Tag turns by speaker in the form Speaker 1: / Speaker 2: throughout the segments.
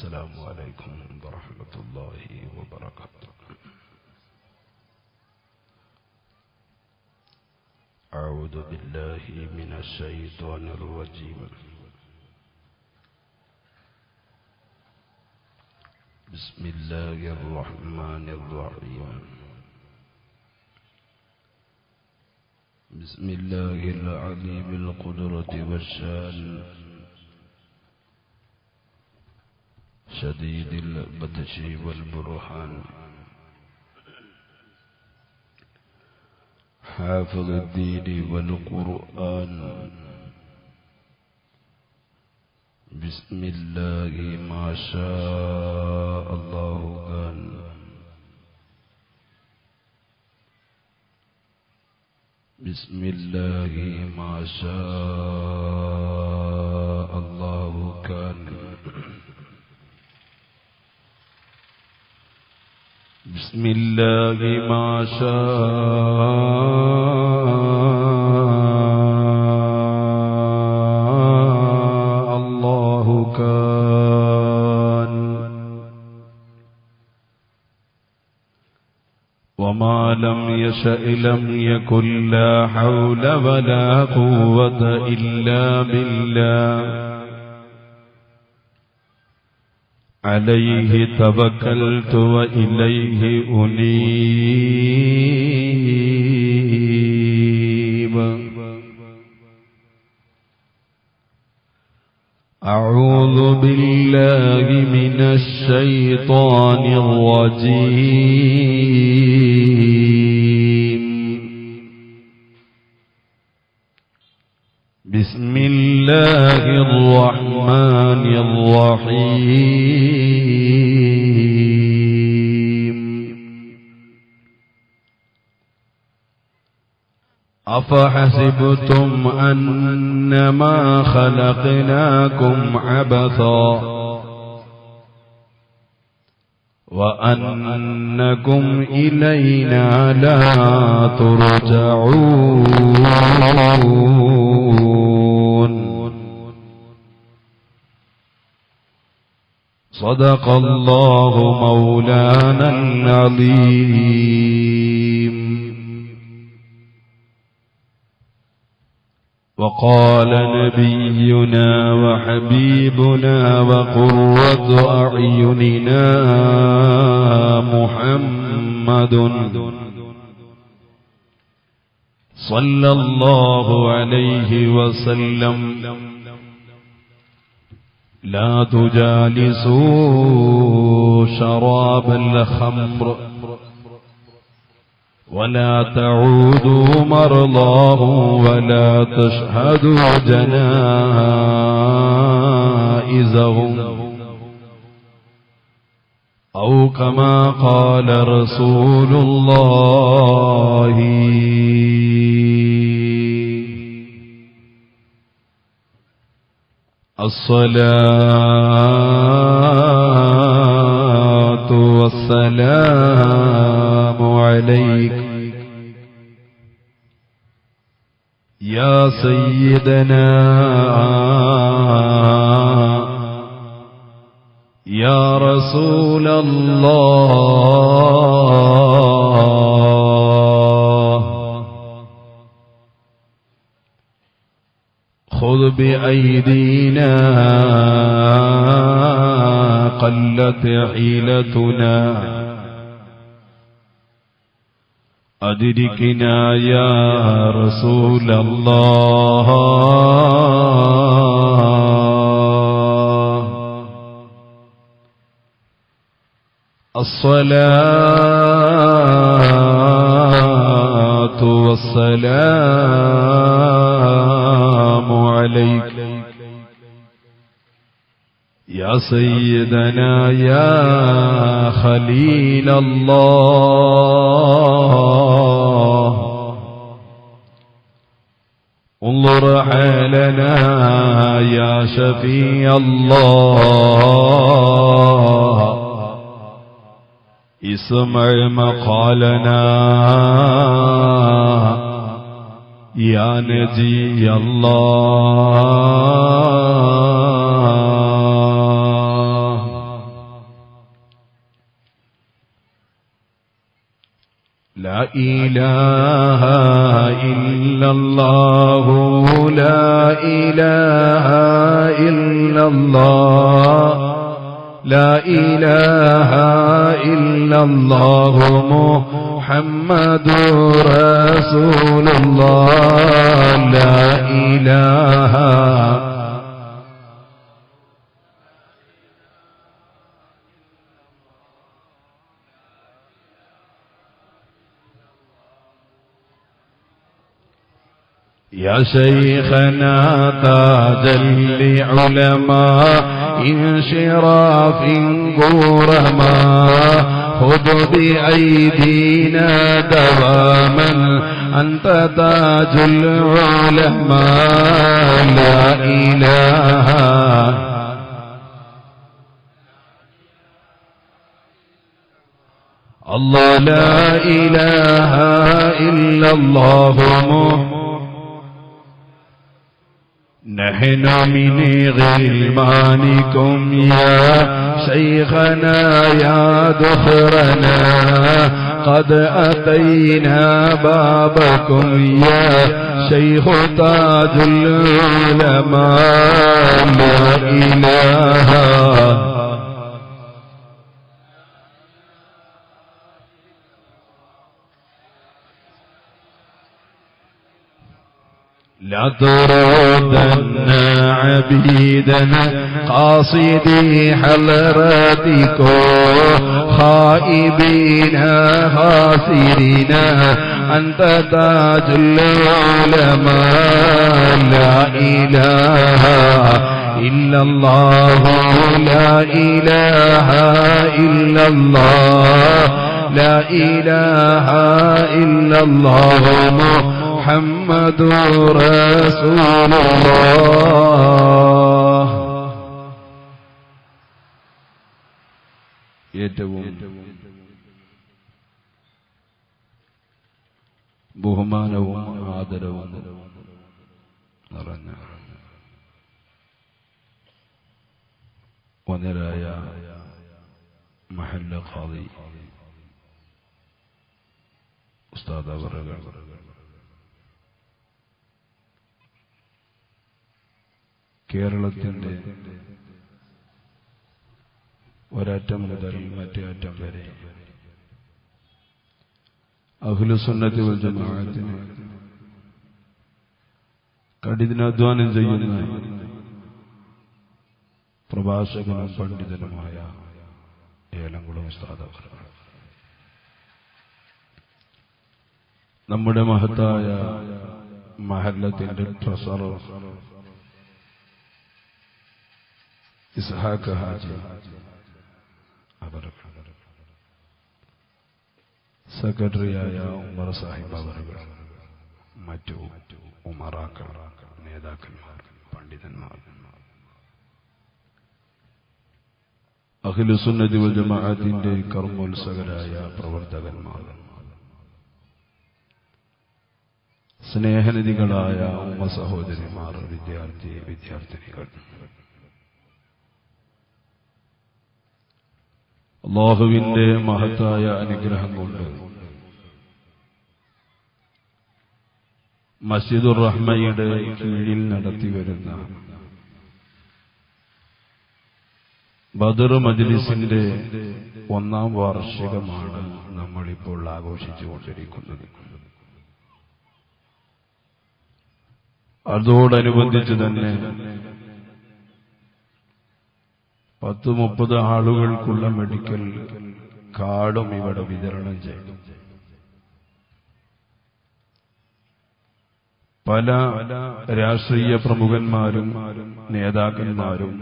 Speaker 1: السلام عليكم ورحمة الله وبركاته. أعوذ بالله من الشيطان الرجيم. بسم الله الرحمن الرحيم. بسم الله العليم القدرة والشان شديد البطش والبرهان حافظ الدين والقرآن. بسم الله ما شاء الله كان. بسم الله ما شاء الله كان. بسم الله ما شاء الله كان. وما لم يشأ لم يكن. لا حول ولا قوة إلا بالله. عليه توكلت وإليه أنيب. أعوذ بالله من الشيطان الرجيم. بسم الله الرحمن الرحيم. أفحسبتم أنما خلقناكم عبثا وأنكم إلينا لا ترجعون. صدق الله مولانا العظيم. وقال نبينا وحبيبنا وقرة أعيننا محمد صلى الله عليه وسلم: لا تجالسوا شراب الخمر ولا تعودوا مرضاه ولا تشهدوا جنائزهم، أو كما قال رسول الله. الصلاة والسلام عليك يا سيدنا يا رسول الله. خذ بأيدينا قلت حيلتنا، أدركنا يا رسول الله. الصلاة والسلام عليك يا سيدنا يا خليل الله. انظر حالنا يا شفيع الله. اسمع مقالنا يا نجي الله.
Speaker 2: إله إلا الله لا إله إلا الله لا إله إلا الله محمد رسول الله لا إله يا شيخنا تاج العلماء انشراف غرما خذ بأيدينا دواما أنت تاج العلماء لا إله الله لا إله إلا الله نحن من غلمانكم يا شيخنا يا دخرنا قد أتينا بابكم يا شيخ تاج العلماء لا إله لا تردن عبيدنا قاصدي حضرتكم خائبين خاسرين أنت تاج العلماء لا إله إلا الله لا إله إلا الله لا إله إلا الله محمد رسول الله ഏറ്റവും ബഹുമാനവും ആദരവും നിറഞ്ഞ വന്യരായ മഹല്ല ഖാദി ഉസ്താദ് അവറുകൾ, കേരളത്തിന്റെ ഒരറ്റം മുതൽ മറ്റേ അറ്റം വരെ അഹ്ലുസുന്നത്തി വൽ ജമാഅത്തിന് കഠിനാധ്വാനം ചെയ്യുന്ന പ്രഭാഷകനും പണ്ഡിതനുമായ ഏലംകുളം ഉസ്താദ് അവർ, നമ്മുടെ മഹത്തായ മഹല്ലത്തിന്റെ ട്രഷറർ ഇസ്ഹാഖ് ഹാജി അവർ, സെക്രട്ടറിയായ ഉമർ സാഹിബ് അവർ, മറ്റു ഉമറാക്കൾ, നേതാക്കന്മാർ, പണ്ഡിതന്മാർ, അഖിലുസുന്നത്തി വൽ ജമാഅത്തിന്റെ കർമ്മോത്സകരായ പ്രവർത്തകന്മാർ, സ്നേഹനിധികളായ ഉമ്മ സഹോദരിമാർ, വിദ്യാർത്ഥിനികൾ, അല്ലാഹുവിന്റെ മഹത്തായ അനുഗ്രഹം കൊണ്ട് മസ്ജിദുർ റഹ്മയുടെ കീഴിൽ നടത്തിവരുന്ന ബദർ മജ്ലിസിന്റെ 1ാം വാർഷികമാണ് നമ്മളിപ്പോൾ ആഘോഷിച്ചുകൊണ്ടിരിക്കുന്നത്. അതോടനുബന്ധിച്ച് തന്നെ 10-30 ആളുകൾക്കുള്ള മെഡിക്കൽ കാർഡും ഇവിടെ വിതരണം ചെയ്തു. പല രാഷ്ട്രീയ പ്രമുഖന്മാരും നേതാക്കന്മാരും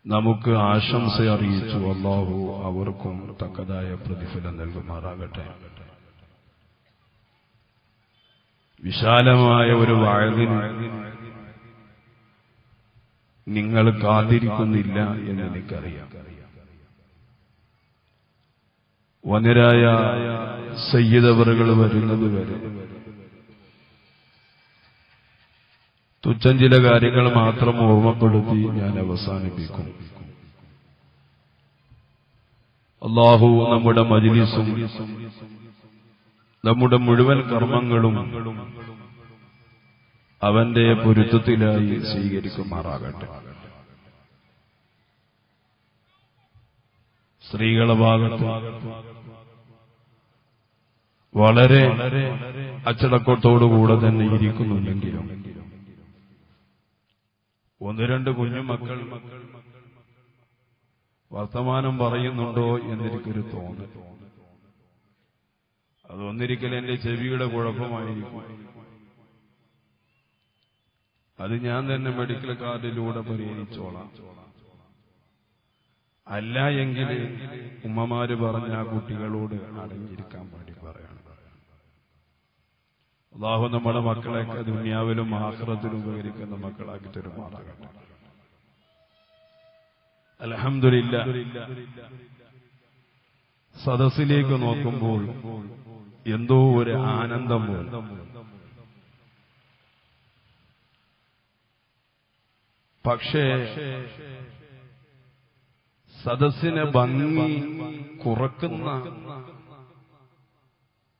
Speaker 2: നമുക്ക് ആശംസ അറിയിച്ചു. അല്ലാഹു അവർക്കും തക്കതായ പ്രതിഫലം നൽകുമാറാകട്ടെ. വിശാലമായ ഒരു വഅദിന് നിങ്ങൾ കാത്തിരിക്കുന്നില്ല എന്ന് എനിക്കറിയാം. വന്യരായ സയ്യിദ് അവറുകൾ വരുന്നതുവരെ തുച്ഛം ചില കാര്യങ്ങൾ മാത്രം ഓർമ്മപ്പെടുത്തി ഞാൻ അവസാനിപ്പിക്കും. അല്ലാഹു നമ്മുടെ മജ്ലിസും നമ്മുടെ മുഴുവൻ കർമ്മങ്ങളും അവന്റെ പൊരുത്തത്തിലായി സ്വീകരിക്കുമാറാകട്ടെ. സ്ത്രീകളുടെ ഭാഗത്ത് വളരെ അച്ചടക്കത്തോടുകൂടെ തന്നെ ഇരിക്കുന്നുണ്ടെങ്കിലും ഒന്ന് രണ്ട് കുഞ്ഞുമക്കൾ വർത്തമാനം പറയുന്നുണ്ടോ എന്നെനിക്കൊരു തോന്നൽ. അതൊന്നിരിക്കൽ എന്റെ ചെവിയുടെ കുഴപ്പമായിരിക്കും. അത് ഞാൻ തന്നെ മെഡിക്കൽ കാർഡിലൂടെ പരിഹരിച്ചോളാം. അല്ല എങ്കിൽ ഉമ്മമാര് പറഞ്ഞ ആ കുട്ടികളോട് അടങ്ങിയിരിക്കാൻ വേണ്ടി പറയണം. അല്ലാഹു നമ്മുടെ മക്കളെയൊക്കെ ദുനിയാവിലും ആഖിറത്തിലും ഉപകരിക്കുന്ന മക്കളാക്കി തരുമാറാകട്ടെ. അൽഹംദുലില്ലാഹ്. സദസ്സിലേക്ക് നോക്കുമ്പോൾ എന്തോ ഒരു ആനന്ദം പോലെ. പക്ഷേ സദസ്സിനെ ഭംഗി കുറക്കുന്ന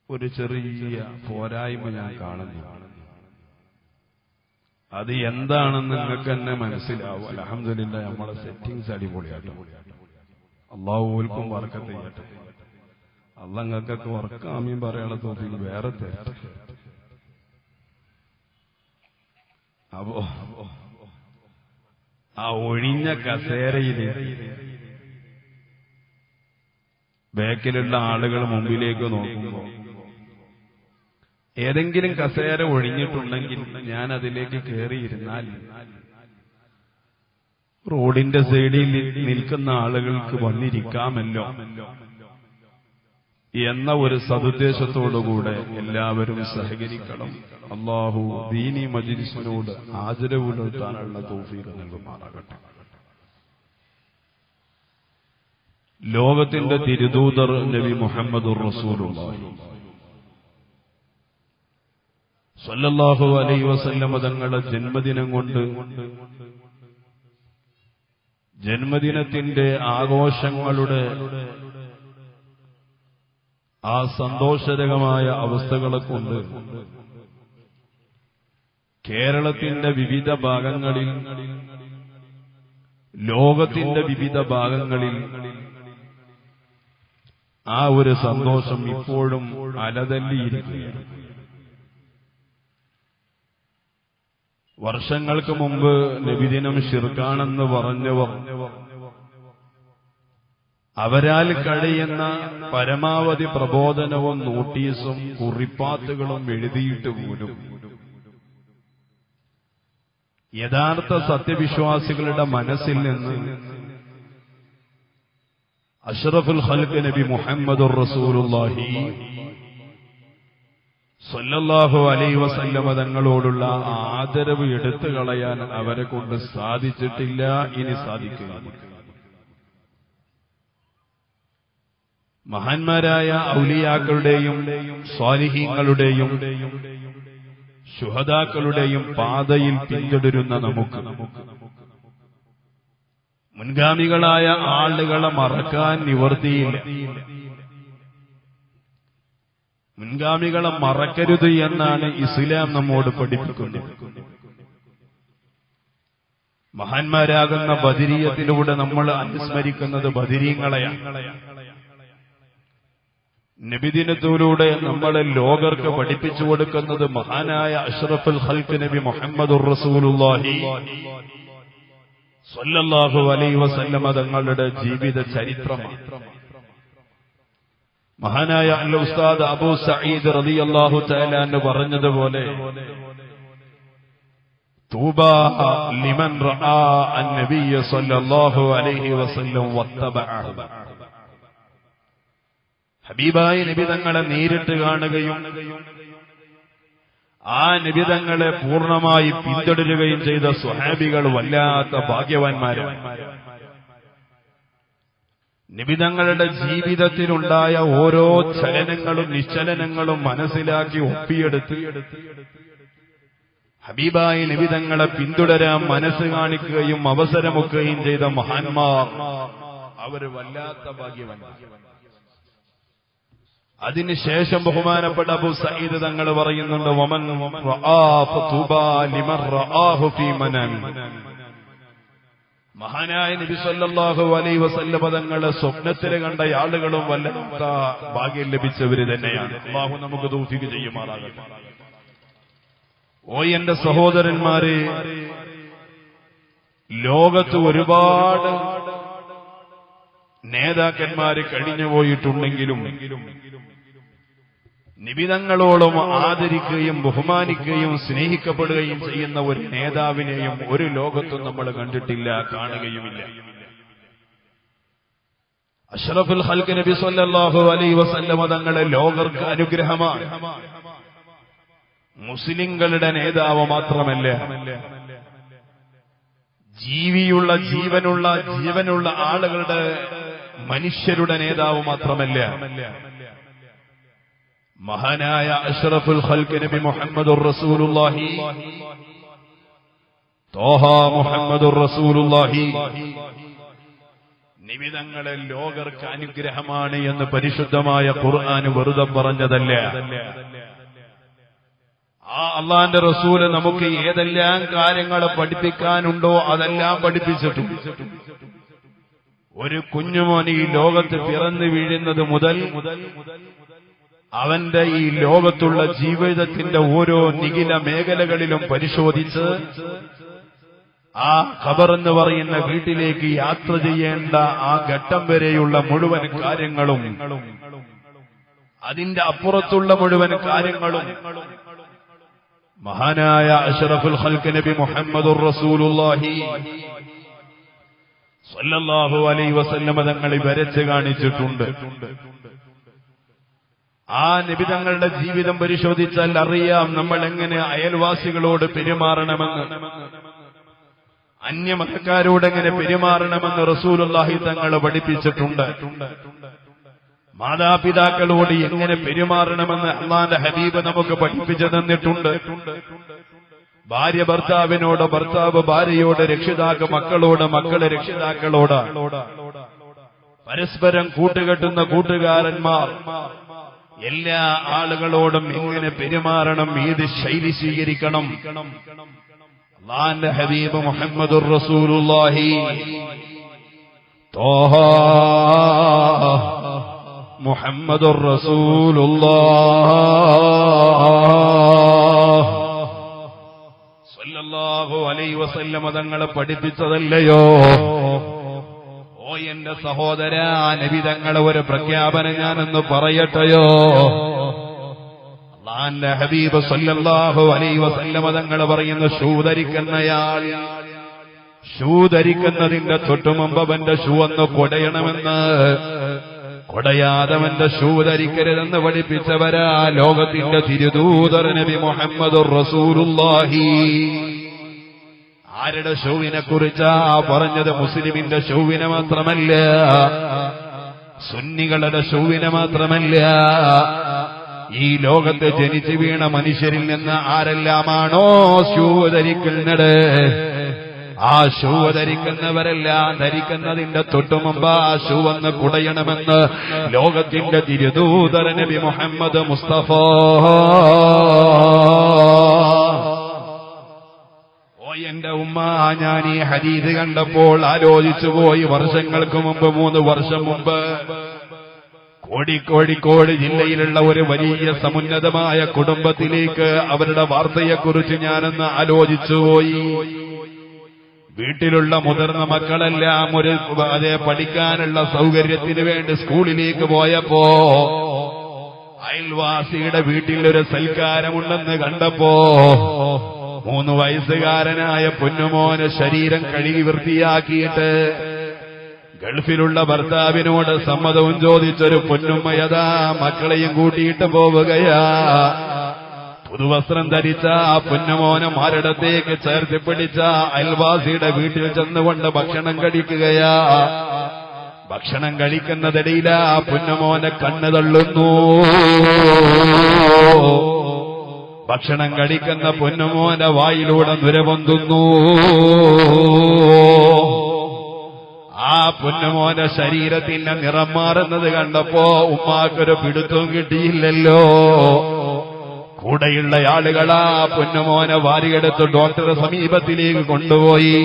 Speaker 2: ഒരു ചെറിയ പോരായ്മ ഞാൻ കാണുന്നു. അത് എന്താണെന്ന് നിങ്ങൾക്ക് തന്നെ മനസ്സിലാവും. അൽഹംദുലില്ലാഹ് നമ്മളെ സെറ്റിംഗ്സ് അടിപൊളിയാട്ടോ. അല്ലാഹു ഓൽക്കും ബർക്കത്ത് ചെയ്യട്ടെ. അല്ലാഹ് നിങ്ങൾക്കൊക്കെ വർക്ക് ആമീൻ പറയാനുള്ള തൗഫീഖ് വേറെ തരട്ടെ. അപ്പോ ആ ഒഴിഞ്ഞ കസേരയില് ബാക്കിലുള്ള ആളുകൾ മുമ്പിലേക്ക് നോക്കുമ്പോൾ ഏതെങ്കിലും കസേര ഒഴിഞ്ഞിട്ടുണ്ടെങ്കിൽ ഞാൻ അതിലേക്ക് കയറിയിരുന്നാൽ റോഡിന്റെ സൈഡിൽ നിൽക്കുന്ന ആളുകൾക്ക് വന്നിരിക്കാമല്ലോ എന്ന ഒരു സദുദ്ദേശത്തോടുകൂടെ എല്ലാവരും സഹകരിക്കണം. അല്ലാഹു ദീനി മജ്ലിസിനോട് ആദരവ് പുലർത്താനുള്ള തൗഫീഖ് നൽകുമാറാകട്ടെ. ലോകത്തിന്റെ തിരുദൂതർ നബി മുഹമ്മദുർ റസൂലുള്ളാഹി സ്വല്ലല്ലാഹു അലൈഹി വസല്ലം തങ്ങളുടെ ജന്മദിനം കൊണ്ട് ജന്മദിനത്തിന്റെ ആഘോഷങ്ങളുടെ ആ സന്തോഷകരമായ അവസ്ഥകളെ കൊണ്ട് കേരളത്തിന്റെ വിവിധ ഭാഗങ്ങളിൽ, ലോകത്തിന്റെ വിവിധ ഭാഗങ്ങളിൽ ആ ഒരു സന്തോഷം ഇപ്പോഴും അലതല്ലിയിരിക്കുകയാണ്. വർഷങ്ങൾക്ക് മുമ്പ് നബിദിനം ശിർക്കാണെന്ന് പറഞ്ഞവർ അവരാൽ കഴിയുന്ന പരമാവധി പ്രബോധനവും നോട്ടീസും കുറിപ്പാത്തുകളും എഴുതിയിട്ട് പോലും യഥാർത്ഥ സത്യവിശ്വാസികളുടെ മനസ്സിൽ നിന്ന് അഷ്റഫുൽ ഖൽഖ് നബി മുഹമ്മദുർ റസൂലുള്ളാഹി സ്വല്ലല്ലാഹു അലൈഹി വസല്ലമ തങ്ങളോടുള്ള ആദരവ് എടുത്തു കളയാൻ അവരെ കൊണ്ട് സാധിച്ചിട്ടില്ല, ഇനി സാധിക്കുകയില്ല. മഹാന്മാരായ ഔലിയാക്കളുടെയും സ്വാലിഹീങ്ങളുടെയും ശുഹദാക്കളുടെയും പാതയിൽ പിന്തുടരുന്ന നമുക്ക് മുൻഗാമികളായ ആളുകളെ മറക്കാൻ നിവർത്തിയില്ല. മുൻഗാമികളെ മറക്കരുത് എന്നാണ് ഇസ്ലാം നമ്മോട് പഠിപ്പിക്കുന്നത്. മഹാന്മാരാകുന്ന ബദരീയത്തിലൂടെ നമ്മൾ അനുസ്മരിക്കുന്നത് ബദരീങ്ങളെയാണ്. നബിദിനത്തിലൂടെ നമ്മളെ ലോകർക്ക് പഠിപ്പിച്ചു കൊടുക്കുന്നത് മഹാനായ അഷ്റഫുൽ ഖൽഖ് നബി മുഹമ്മദുർ റസൂലുള്ളാഹി സ്വല്ലല്ലാഹു അലൈഹി വസല്ലമ തങ്ങളുടെ ജീവിത ചരിത്രമാണ്. മഹാനായ ഉസ്താദ് അബൂ സഈദ് റളിയല്ലാഹു തആല അൻഹു പറഞ്ഞതുപോലെ തൂബാ ലിമൻ റആ അൻ-നബിയ്യ സ്വല്ലല്ലാഹു അലൈഹി വസല്ലം വത്തബഅഹു. ഹബീബായ നബി തങ്ങളെ നേരിട്ട് കാണുകയും ആ നബി തങ്ങളെ പൂർണ്ണമായി പിന്തുടരുകയും ചെയ്ത സ്വഹാബികൾ വല്ലാത്ത ഭാഗ്യവാന്മാരാണ്. നബി തങ്ങളുടെ ജീവിതത്തിലുണ്ടായ ഓരോ ചലനങ്ങളും നിശ്ചലനങ്ങളും മനസ്സിലാക്കി ഒപ്പിയെടുത്ത് ഹബീബായ നബി തങ്ങളെ പിന്തുടരാൻ മനസ്സ് കാണിക്കുകയും അവസരമൊക്കുകയും ചെയ്ത മഹാന്മാർ അവര് വല്ലാത്ത ഭാഗ്യവാന്മാർ. അതിനുശേഷം ബഹുമാനപ്പെട്ട അബൂ സഈദ് തങ്ങൾ പറയുന്നുണ്ട്, വമൻ റആ ഫതുബാ ലിമൻ റആഹു ഫീ മനാമി. മഹാനായ നബി സല്ലല്ലാഹു അലൈഹി വസല്ലം തങ്ങളെ സ്വപ്നത്തിൽ കണ്ട ആളുകളും വല്ലാത്ത ഭാഗ്യം ലഭിച്ചവര് തന്നെയാണ്. അല്ലാഹു നമുക്ക് തൗഫീഖ് ചെയ്യുമാറാകട്ടെ. ഓ എന്റെ സഹോദരന്മാരെ, ലോകത്ത് ഒരുപാട് നേതാക്കന്മാര് കഴിഞ്ഞുപോയിട്ടുണ്ടെങ്കിലും നിബിതങ്ങളോളം ആദരിക്കുകയും ബഹുമാനിക്കുകയും സ്നേഹിക്കപ്പെടുകയും ചെയ്യുന്ന ഒരു നേതാവിനെയും ഒരു ലോകത്തും നമ്മൾ കണ്ടിട്ടില്ല, കാണുകയുമില്ല. അഷ്റഫുൽ ഖൽഖ് നബി സല്ലല്ലാഹു അലൈഹി വസല്ലം തങ്ങളെ ലോകർക്ക് അനുഗ്രഹമാണ്. മുസ്ലിങ്ങളുടെ നേതാവ് മാത്രമല്ല, ജീവനുള്ള ആളുകളുടെ മനുഷ്യരുടെ നേതാവ് മാത്രമല്ല, മഹാനായ അഷ്റഫുൽ ഖൽഖ് നബി മുഹമ്മദുർ റസൂലുള്ളാഹി ത്വാഹ മുഹമ്മദുർ റസൂലുള്ളാഹി നിബിതങ്ങളെ ലോകർക്ക് അനുഗ്രഹമാണ് എന്ന് പരിശുദ്ധമായ ഖുർആൻ വെറുതെ പറഞ്ഞതല്ല. ആ അള്ളാന്റെ റസൂല് നമുക്ക് ഏതെല്ലാം കാര്യങ്ങളെ പഠിപ്പിക്കാനുണ്ടോ അതെല്ലാം പഠിപ്പിച്ചിട്ടുണ്ട്. ഒരു കുഞ്ഞുമോൻ ഈ ലോകത്ത് പിറന്നു വീഴുന്നത് മുതൽ അവന്റെ ഈ ലോകത്തുള്ള ജീവിതത്തിന്റെ ഓരോ നിഖില മേഖലകളിലും പരിശോധിച്ച് ആ ഖബർ എന്ന് പറയുന്ന വീട്ടിലേക്ക് യാത്ര ചെയ്യേണ്ട ആ ഘട്ടം വരെയുള്ള മുഴുവൻ കാര്യങ്ങളും, അതിന്റെ അപ്പുറത്തുള്ള മുഴുവൻ കാര്യങ്ങളും മഹാനായ അഷ്റഫുൽ ഖൽഖ് നബി മുഹമ്മദുർ റസൂലുള്ളാഹി സ്വല്ലല്ലാഹു അലൈഹി വസല്ലം തങ്ങൾ വരച്ച് കാണിച്ചിട്ടുണ്ട്. ആ നബി തങ്ങളുടെ ജീവിതം പരിശോധിച്ചാൽ അറിയാം നമ്മൾ എങ്ങനെ അയൽവാസികളോട് പെരുമാറണമെന്ന്, അന്യമതക്കാരോട് എങ്ങനെ പെരുമാറണമെന്ന് റസൂലുള്ളാഹി തങ്ങൾ പഠിപ്പിച്ചിട്ടുണ്ട്. മാതാപിതാക്കളോട് എങ്ങനെ പെരുമാറണമെന്ന് അല്ലാഹുവിന്റെ ഹബീബ് നമുക്ക് പഠിപ്പിച്ചു തന്നിട്ടുണ്ട്. ഭാര്യ ഭർത്താവിനോട്, ഭർത്താവ് ഭാര്യയോട്, രക്ഷിതാക്കൾ മക്കളോട്, മക്കള് രക്ഷിതാക്കളോട്, പരസ്പരം കൂട്ടുകെട്ടുന്ന കൂട്ടുകാരന്മാർ, എല്ലാ ആളുകളോടും എങ്ങനെ പെരുമാറണം, ഏത് ശൈലി സ്വീകരിക്കണം, അല്ലാഹുവിന്റെ ഹബീബ് മുഹമ്മദുർ റസൂലുള്ളാഹി ത്വാഹ മുഹമ്മദുർ റസൂലുള്ളാഹ് സ്വല്ലല്ലാഹു അലൈഹി വസല്ലം തങ്ങളെ പഠിപ്പിച്ചതല്ലയോ? ഓ എന്റെ സഹോദര, നബി തങ്ങളെ ഒരു പ്രഖ്യാപനം ഞാനൊന്ന് പറയട്ടെയോ? അല്ലാഹുവിന്റെ ഹബീബ് സ്വല്ലല്ലാഹു അലൈഹി വസല്ലം തങ്ങൾ പറയുന്നു, ഷൂ ധരിക്കുന്നതിന്റെ തൊട്ടുമുമ്പ് അവന്റെ ഷൂ ഒന്ന് കൊടയണമെന്ന്, കൊടയാതവന്റെ ഷൂ ധരിക്കരുതെന്ന് പഠിപ്പിച്ചവരാ ലോകത്തിന്റെ തിരുദൂതർ നബി മുഹമ്മദുർ റസൂലുള്ളാഹി. ആരുടെ ഷൂവിനെ കുറിച്ചാ പറഞ്ഞത്? മുസ്ലിമിന്റെ ഷൂവിനെ മാത്രമല്ല, സുന്നികളുടെ ഷൂവിനെ മാത്രമല്ല, ഈ ലോകത്ത് ജനിച്ചു വീണ മനുഷ്യരിൽ നിന്ന് ആരെല്ലാമാണോ ഷൂ ധരിക്കുന്നത്, ആ ഷൂ ധരിക്കുന്നവരെല്ലാം ധരിക്കുന്നതിന്റെ തൊട്ടുമുമ്പ് ആ ഷൂ ഒന്ന് കുടയണമെന്ന് ലോകത്തിന്റെ തിരുദൂതർ നബി മുഹമ്മദ് മുസ്തഫ. ഓ എന്റെ ഉമ്മ, ഞാൻ ഈ ഹദീസ് കണ്ടപ്പോൾ ആലോചിച്ചു പോയി. വർഷങ്ങൾക്ക് മുമ്പ്, 3 വർഷം മുമ്പ് കോഴിക്കോട് ജില്ലയിലുള്ള ഒരു വലിയ സമുന്നതമായ കുടുംബത്തിലേക്ക് അവരുടെ വാർത്തയെക്കുറിച്ച് ഞാനൊന്ന് ആലോചിച്ചുപോയി. വീട്ടിലുള്ള മുതിർന്ന മക്കളെല്ലാം അതേ പഠിക്കാനുള്ള സൗകര്യത്തിന് വേണ്ടി സ്കൂളിലേക്ക് പോയപ്പോ അയൽവാസിയുടെ വീട്ടിൽ ഒരു സൽക്കാരമുണ്ടെന്ന് കണ്ടപ്പോ 3 വയസ്സുകാരനായ പൊന്നുമോന് ശരീരം കഴുകി വൃത്തിയാക്കിയിട്ട് ഗൾഫിലുള്ള ഭർത്താവിനോട് സമ്മതവും ചോദിച്ചൊരു പൊന്നുമ്മയതാ മക്കളെയും കൂട്ടിയിട്ട് പോവുകയാ. പുതുവസ്ത്രം ധരിച്ച ആ പൊന്നുമോനെ മാരടത്തേക്ക് ചേർത്ത് പിടിച്ച അയൽവാസിയുടെ വീട്ടിൽ ചെന്നുകൊണ്ട് ഭക്ഷണം കഴിക്കുകയാ. ഭക്ഷണം കഴിക്കുന്നതിടയിൽ ആ പൊന്നുമോനെ കണ്ണ് തള്ളുന്നു. ഭക്ഷണം കഴിക്കുന്ന പൊന്നുമോന്റെ വായിലൂടെ നുര പൊന്തുന്നു. ആ പൊന്നുമോൻ പൊന്നുമോന്റെ ശരീരത്തിന്റെ നിറം മാറുന്നത് കണ്ടപ്പോ ഉമ്മാക്കൊരു പിടുത്തവും കിട്ടിയില്ലല്ലോ. കൂടെയുള്ള ആളുകളാ പൊന്നുമോനെ വാരിയെടുത്ത് ഡോക്ടറെ സമീപത്തിലേക്ക് കൊണ്ടുപോയി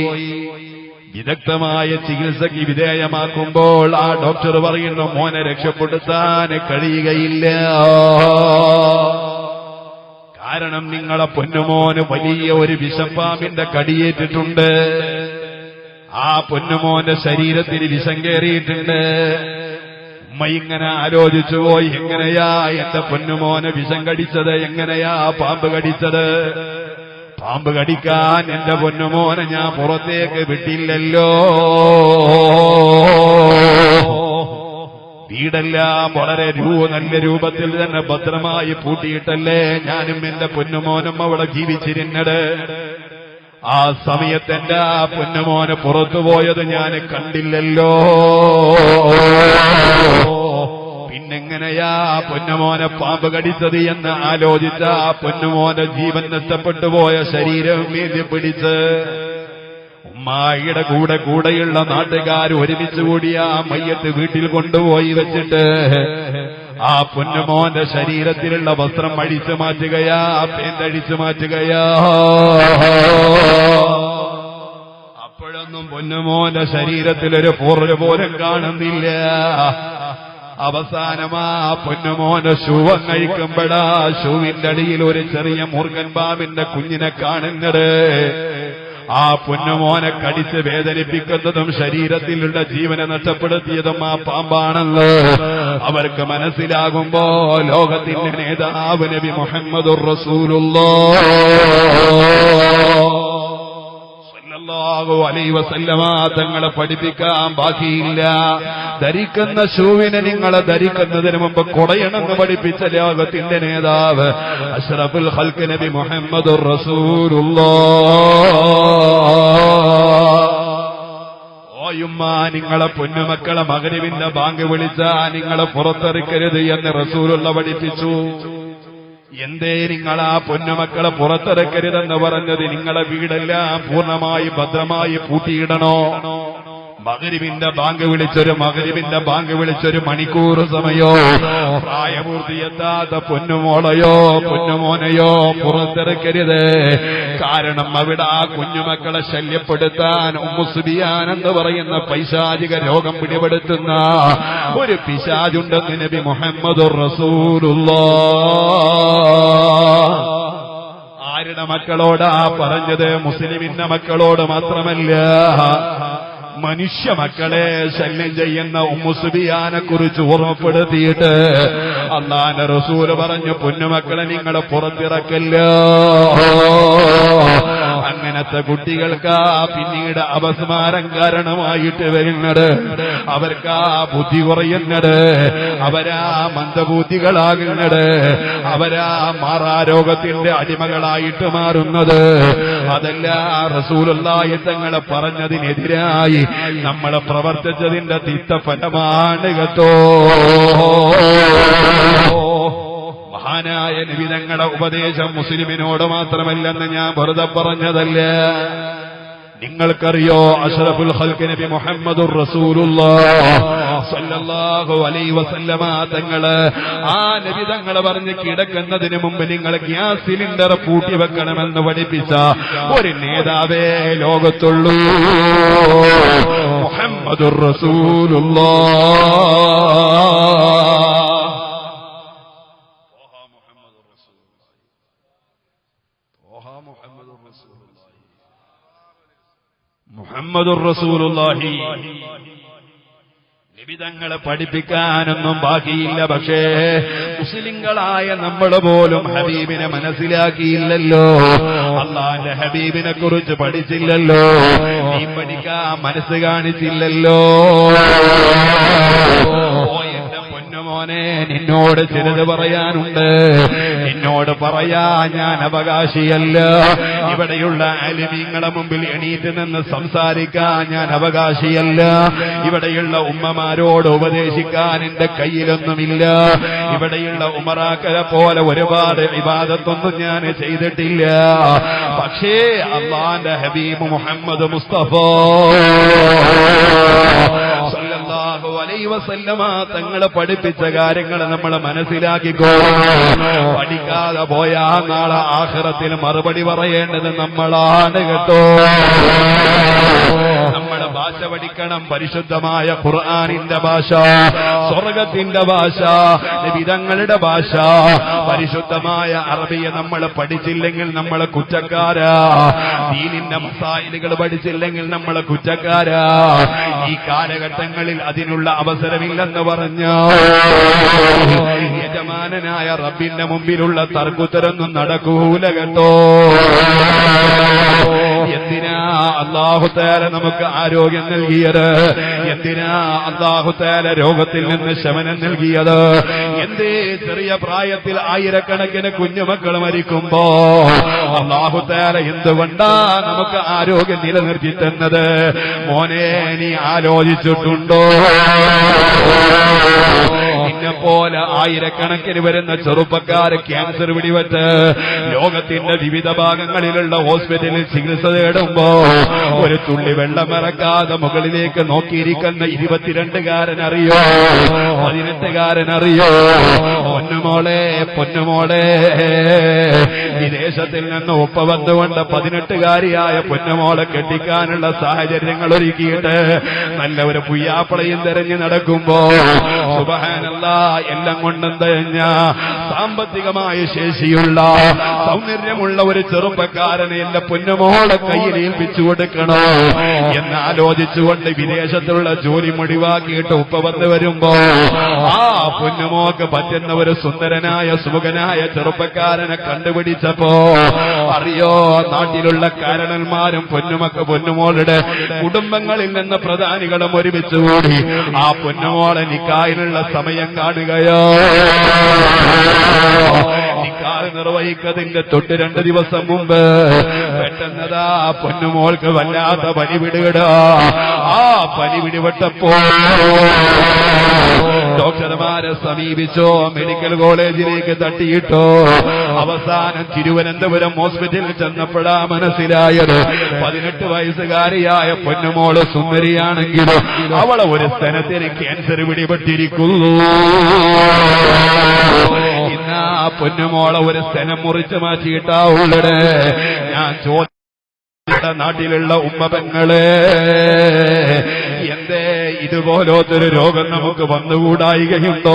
Speaker 2: വിദഗ്ധമായ ചികിത്സയ്ക്ക് വിധേയമാക്കുമ്പോൾ ആ ഡോക്ടർ പറയുന്നു, മോനെ രക്ഷപ്പെടുത്താൻ കഴിയുകയില്ല. കാരണം നിങ്ങളെ പൊന്നുമോന് വലിയ ഒരു വിഷപ്പാമ്പിന്റെ കടിയേറ്റിട്ടുണ്ട്. ആ പൊന്നുമോന്റെ ശരീരത്തിന് വിഷം കയറിയിട്ടുണ്ട്. ഉമ്മ ഇങ്ങനെ ആലോചിച്ചു പോയി, എങ്ങനെയാ എന്റെ പൊന്നുമോനെ വിഷം കടിച്ചത്, എങ്ങനെയാ പാമ്പ് കടിച്ചത്? പാമ്പ് കടിക്കാൻ എന്റെ പൊന്നുമോനെ ഞാൻ പുറത്തേക്ക് വിട്ടില്ലല്ലോ. വീടെല്ലാം വളരെ നല്ല രൂപത്തിൽ തന്നെ ഭദ്രമായി പൂട്ടിയിട്ടല്ലേ ഞാനും എന്റെ പൊന്നുമോനും അവിടെ ജീവിച്ചിരുന്നത്. ആ സമയത്ത് എന്റെ ആ പൊന്നുമോനെ പുറത്തുപോയത് ഞാൻ കണ്ടില്ലല്ലോ. പിന്നെങ്ങനെയാ പൊന്നുമോനെ പാമ്പ് കടിച്ചത് എന്ന് ആലോചിച്ച ആ പൊന്നുമോന്റെ ജീവൻ നഷ്ടപ്പെട്ടു പോയ ശരീരം വീതി പിടിച്ച് ഉമ്മായിയുടെ കൂടെയുള്ള നാട്ടുകാർ ഒരുമിച്ച് കൂടി ആ മയ്യത്ത് വീട്ടിൽ കൊണ്ടുപോയി വെച്ചിട്ട് ആ പൊന്നുമോന്റെ ശരീരത്തിലുള്ള വസ്ത്രം അഴിച്ചു മാറ്റുകയാ, പേന്തഴിച്ചു മാറ്റുകയാ. അപ്പോഴൊന്നും പൊന്നുമോന്റെ ശരീരത്തിലൊരു പോറല് പോലും കാണുന്നില്ല. അവസാനമാ പൊന്നുമോന്റെ ശൂവം കഴിക്കുമ്പോഴാ ഷൂവിന്റെ അടിയിൽ ഒരു ചെറിയ മൂർഖൻ പാമ്പിന്റെ കുഞ്ഞിനെ കാണുന്നത്. ആ പൊന്നുമോനെ കടിച്ച് വേദനിപ്പിക്കുന്നതും ശരീരത്തിലുള്ള ജീവനെ നഷ്ടപ്പെടുത്തിയതും ആ പാമ്പാണെന്ന് അവർക്ക് മനസ്സിലാകുമ്പോ ലോകത്തിന്റെ നേതാവ് നബി മുഹമ്മദുർ റസൂലുള്ളാഹ് സല്ലല്ലാഹു അലൈഹി വസല്ലമ തങ്ങളെ പഠിപ്പിക്കാൻ ബാക്കിയില്ല. ധരിക്കുന്ന ഷൂവിനെ നിങ്ങൾ ധരിക്കുന്നതിന് മുമ്പ് കുടയണമെന്ന് പഠിപ്പിച്ച ലോകത്തിന്റെ നേതാവ് അഷ്റഫുൽ ഖൽഖ് നബി മുഹമ്മദുർ റസൂലുള്ളാഹ്. ഓയുമ്മ, നിങ്ങളെ പൊന്നുമക്കളെ മഗ്രിബിന്റെ ബാങ്ക് വിളിച്ചാ നിങ്ങളെ പുറത്തിറക്കരുത് എന്ന് റസൂലുള്ള പഠിപ്പിച്ചു. എന്തേ നിങ്ങൾ ആ പൊന്നുമക്കളെ പുറത്തിറക്കരുതെന്ന് പറഞ്ഞത്? നിങ്ങളെ വീടെല്ലാം പൂർണ്ണമായി ഭദ്രമായി പൂട്ടിയിടണോ? മഗ്രിബിന്റെ ബാങ്ക് വിളിച്ചൊരു മണിക്കൂർ സമയോ പ്രായപൂർത്തിയെത്താത്ത പൊന്നുമോളയോ പൊന്നുമോനെയോ പുറത്തിറക്കരുത്. കാരണം അവിടെ ആ കുഞ്ഞുമക്കളെ ശല്യപ്പെടുത്താൻ ഉമ്മു സുബിയാൻ എന്ന് പറയുന്ന പൈശാചിക രോഗം പിടിപെടുത്തുന്ന ഒരു പിശാചുണ്ടെന്ന് നബി മുഹമ്മദുർ റസൂലുള്ളാഹ്. ആരുടെ മക്കളോടാ പറഞ്ഞത്? മുസ്ലിമിന്റെ മക്കളോട് മാത്രമല്ല, മനുഷ്യ മക്കളെ ശല്യം ചെയ്യുന്ന ഉമ്മു സുബിയാനെ കുറിച്ച് ഓർമ്മപ്പെടുത്തിയിട്ട് അല്ലാഹുവിന്റെ റസൂല് പറഞ്ഞു, പൊന്നുമക്കളെ നിങ്ങളെ പുറത്തിറക്കല്ല. അങ്ങനത്തെ കുട്ടികൾക്കാ പിന്നീട് അപസ്മാരം കാരണമായിട്ട് വരുന്നത്. അവർക്കാ ബുദ്ധി കുറയുന്നത്, അവരാ മന്ദബുദ്ധികളാകുന്നത്, അവരാ മാറാരോഗത്തിന്റെ അടിമകളായിട്ട് മാറുന്നത്. അതല്ല റസൂലുള്ളാഹി തങ്ങളെ പറഞ്ഞതിനെതിരായി നമ്മൾ പ്രവർത്തിച്ചതിന്റെ തിക്തഫലമാണ് കേട്ടോ. മഹാനായ നബി തങ്ങളുടെ ഉപദേശം മുസ്ലിമിനോട് മാത്രമല്ലെന്ന് ഞാൻ വെറുതെ പറഞ്ഞതല്ല. നിങ്ങൾക്കറിയോ അഷ്റഫുൽ ഖൽഖ് നബി മുഹമ്മദുർ റസൂലുള്ളാഹ് സല്ലല്ലാഹു അലൈഹി വസല്ലമ തങ്ങള് ആ നബി തങ്ങളെ പറഞ്ഞ് കിടക്കുന്നതിന് മുമ്പ് നിങ്ങൾ ഗ്യാസ് സിലിണ്ടർ പൂട്ടി വെക്കണമെന്ന് പഠിപ്പിച്ച ഒരു നേതാവേ ലോകത്തുള്ളൂ, മുഹമ്മദുർ റസൂലുള്ളാഹ്. മുഹമ്മദുർ റസൂലുള്ളാഹി. നിബിതങ്ങളെ പഠിപ്പിക്കാനൊന്നും ബാക്കിയില്ല. പക്ഷേ മുസ്ലിങ്ങളായ നമ്മൾ പോലും ഹബീബിനെ മനസ്സിലാക്കിയില്ലല്ലോ. അല്ലാഹുവിന്റെ ഹബീബിനെ കുറിച്ച് പഠിച്ചില്ലല്ലോ. നീ പഠിക്കാൻ മനസ്സ് കാണിച്ചില്ലല്ലോ. മോനെ, നിന്നോട് ചിലത് പറയാനുണ്ട്. നിന്നോട് പറയാ ഞാൻ അവകാശിയല്ല. ഇവിടെയുള്ള ആലിമീങ്ങളെ മുമ്പിൽ എണീറ്റ് നിന്ന് സംസാരിക്കാൻ ഞാൻ അവകാശിയല്ല. ഇവിടെയുള്ള ഉമ്മമാരോട് ഉപദേശിക്കാൻ എന്റെ കയ്യിലൊന്നുമില്ല. ഇവിടെയുള്ള ഉമറാക്കരെ പോലെ ഒരുപാട് ഇബാദത്തൊന്നും ഞാൻ ചെയ്തിട്ടില്ല. പക്ഷേ അല്ലാഹുവിന്റെ ഹബീബ് മുഹമ്മദ് മുസ്തഫ സല്ലല്ലാഹു സല്ലല്ലാഹു അലൈഹി വസല്ലമ തങ്ങളെ പഠിപ്പിച്ച കാര്യങ്ങൾ നമ്മൾ മനസ്സിലാക്കിക്കോ. പഠിക്കാതെ പോയാ നാളെ ആഖിറത്തിൽ മറുപടി പറയേണ്ടത് നമ്മളാണ് കേട്ടോ. നമ്മുടെ ഭാഷ പഠിക്കണം, പരിശുദ്ധമായ ഖുർആനിന്റെ ഭാഷ, സ്വർഗത്തിന്റെ ഭാഷ, വിധങ്ങളുടെ ഭാഷ, പരിശുദ്ധമായ അറബിയെ നമ്മൾ പഠിച്ചില്ലെങ്കിൽ നമ്മളെ കുറ്റക്കാരാ. ദീനിന്റെ മസായിലുകൾ പഠിച്ചില്ലെങ്കിൽ നമ്മളെ കുറ്റക്കാരാ. ഈ കാലഘട്ടങ്ങളിൽ അതിനുള്ള അവസരമില്ലെന്ന് പറഞ്ഞു യജമാനനായ റബ്ബിന്റെ മുമ്പിലുള്ള തർക്കുത്തരൊന്നും നടക്കൂല കേട്ടോ. എന്തിനാ അല്ലാഹു തആല നമുക്ക് ആരോഗ്യം നൽകിയത്? എന്തിനാ അല്ലാഹു തആല രോഗത്തിൽ നിന്ന് ശമനം നൽകിയത്? എന്തേ ചെറിയ പ്രായത്തിൽ ആയിരക്കണക്കിന് കുഞ്ഞുമക്കൾ മരിക്കുമ്പോ അല്ലാഹു തആല എന്തുകൊണ്ടാ നമുക്ക് ആരോഗ്യം നിലനിർത്തി തന്നത്? മോനെ, നീ ആലോചിച്ചിട്ടുണ്ടോ? പോലെ ആയിരക്കണക്കിന് വരുന്ന ചെറുപ്പക്കാര് ക്യാൻസർ പിടിപെട്ട് ലോകത്തിന്റെ വിവിധ ഭാഗങ്ങളിലുള്ള ഹോസ്പിറ്റലിൽ ചികിത്സ തേടുമ്പോ ഒരു തുള്ളി വെള്ളം ഇറക്കാതെ മുകളിലേക്ക് നോക്കിയിരിക്കുന്ന 22-കാരനറിയോ, 18-കാരനറിയോ? പൊന്നുമോളെ, വിദേശത്തിൽ നിന്ന് ഉപ്പ വന്നുകൊണ്ട് 18-കാരിയായ പൊന്നുമോളെ കെട്ടിക്കാനുള്ള സാഹചര്യങ്ങൾ ഒരുക്കിയിട്ട് നല്ല ഒരു പുയ്യാപ്പളയും തെരഞ്ഞു നടക്കുമ്പോ സുബ്ഹാനല്ലാഹ്, എല്ലാം കൊണ്ടും തികഞ്ഞ സാമ്പത്തികമായ ശേഷിയുള്ള സൗന്ദര്യമുള്ള ഒരു ചെറുപ്പക്കാരനെ എന്റെ പൊന്നുമോളെ കയ്യിൽ ഏൽപ്പിച്ചു കൊടുക്കണോ എന്ന് ആലോചിച്ചുകൊണ്ട് വിദേശത്തുള്ള ജോലി മുടിവാക്കിയിട്ട് ഉപ്പ വന്ന് വരുമ്പോ ആ പൊന്നുമോക്ക് പറ്റുന്ന ഒരു സുന്ദരനായ സുമുഖനായ ചെറുപ്പക്കാരനെ കണ്ടുപിടിച്ചപ്പോ അറിയോ, നാട്ടിലുള്ള കാരണന്മാരും പൊന്നുമോളുടെ കുടുംബങ്ങളിൽ നിന്ന് പ്രധാനികളും ഒരുമിച്ചുകൂടി ആ പൊന്നുമോളെ നിക്കാഹിനുള്ള സമയം കാണുകയോ. നിക്കാഹ് നിർവഹിക്കതിന്റെ തൊട്ട് 2 ദിവസം മുമ്പ് പെട്ടെന്നതാ പൊന്നുമോൾക്ക് വല്ലാത്ത പനി പിടിവിടുക. ആ പനി പിടിപെട്ടപ്പോ ഡോക്ടർമാരെ സമീപിച്ചോ, മെഡിക്കൽ കോളേജിലേക്ക് തട്ടിയിട്ടോ. അവസാനം തിരുവനന്തപുരം ഹോസ്പിറ്റലിൽ ചെന്നപ്പോഴാ മനസ്സിലായത് 18 വയസ്സുകാരിയായ പൊന്നുമോള് സുന്ദരിയാണെങ്കിലും അവളെ ഒരു സ്ഥലത്തിന് ക്യാൻസർ പിടിപെട്ടിരിക്കുന്നു. ഇന്നാ പൊന്നുമോളെ ഒരു സ്ഥലം മുറിച്ചു മാറ്റിയിട്ടാ ഉള്ളത്. ഞാൻ നാട്ടിലുള്ള ഉമ്മപെങ്ങളെ, എന്തേ ഇതുപോലൊരു രോഗം നമുക്ക് വന്നുകൂടായികയുണ്ടോ?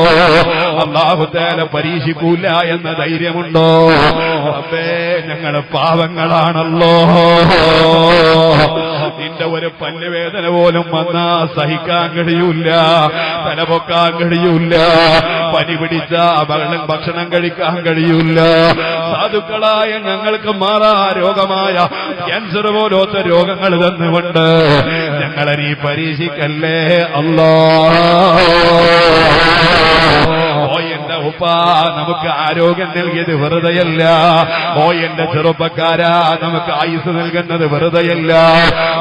Speaker 2: അല്ലാഹു തആല പരീക്ഷിക്കൂല എന്ന ധൈര്യമുണ്ടോ? അപ്പേ, ഞങ്ങൾ പാവങ്ങളാണല്ലോ. നിന്റെ ഒരു പല്ലുവേദന പോലും വന്നാ സഹിക്കാൻ കഴിയൂല, തലപൊക്കാൻ കഴിയൂല, പനി പിടിച്ച ഭക്ഷണം കഴിക്കാൻ കഴിയൂല. സാധുക്കളായ ഞങ്ങൾക്ക് മാറാ രോഗമായ ക്യാൻസർ പോലത്തെ രോഗങ്ങൾ തന്നുകൊണ്ട് ഞങ്ങളെ നീ പരീക്ഷിക്കല്ലേ അല്ലാഹ്. ഓ എന്റെ ഉപ്പ, നമുക്ക് ആരോഗ്യം നൽകിയത് വെറുതെയല്ല. ഓ എന്റെ ചെറുപ്പക്കാരാ, നമുക്ക് ആയുസ് നൽകുന്നത് വെറുതെയല്ല.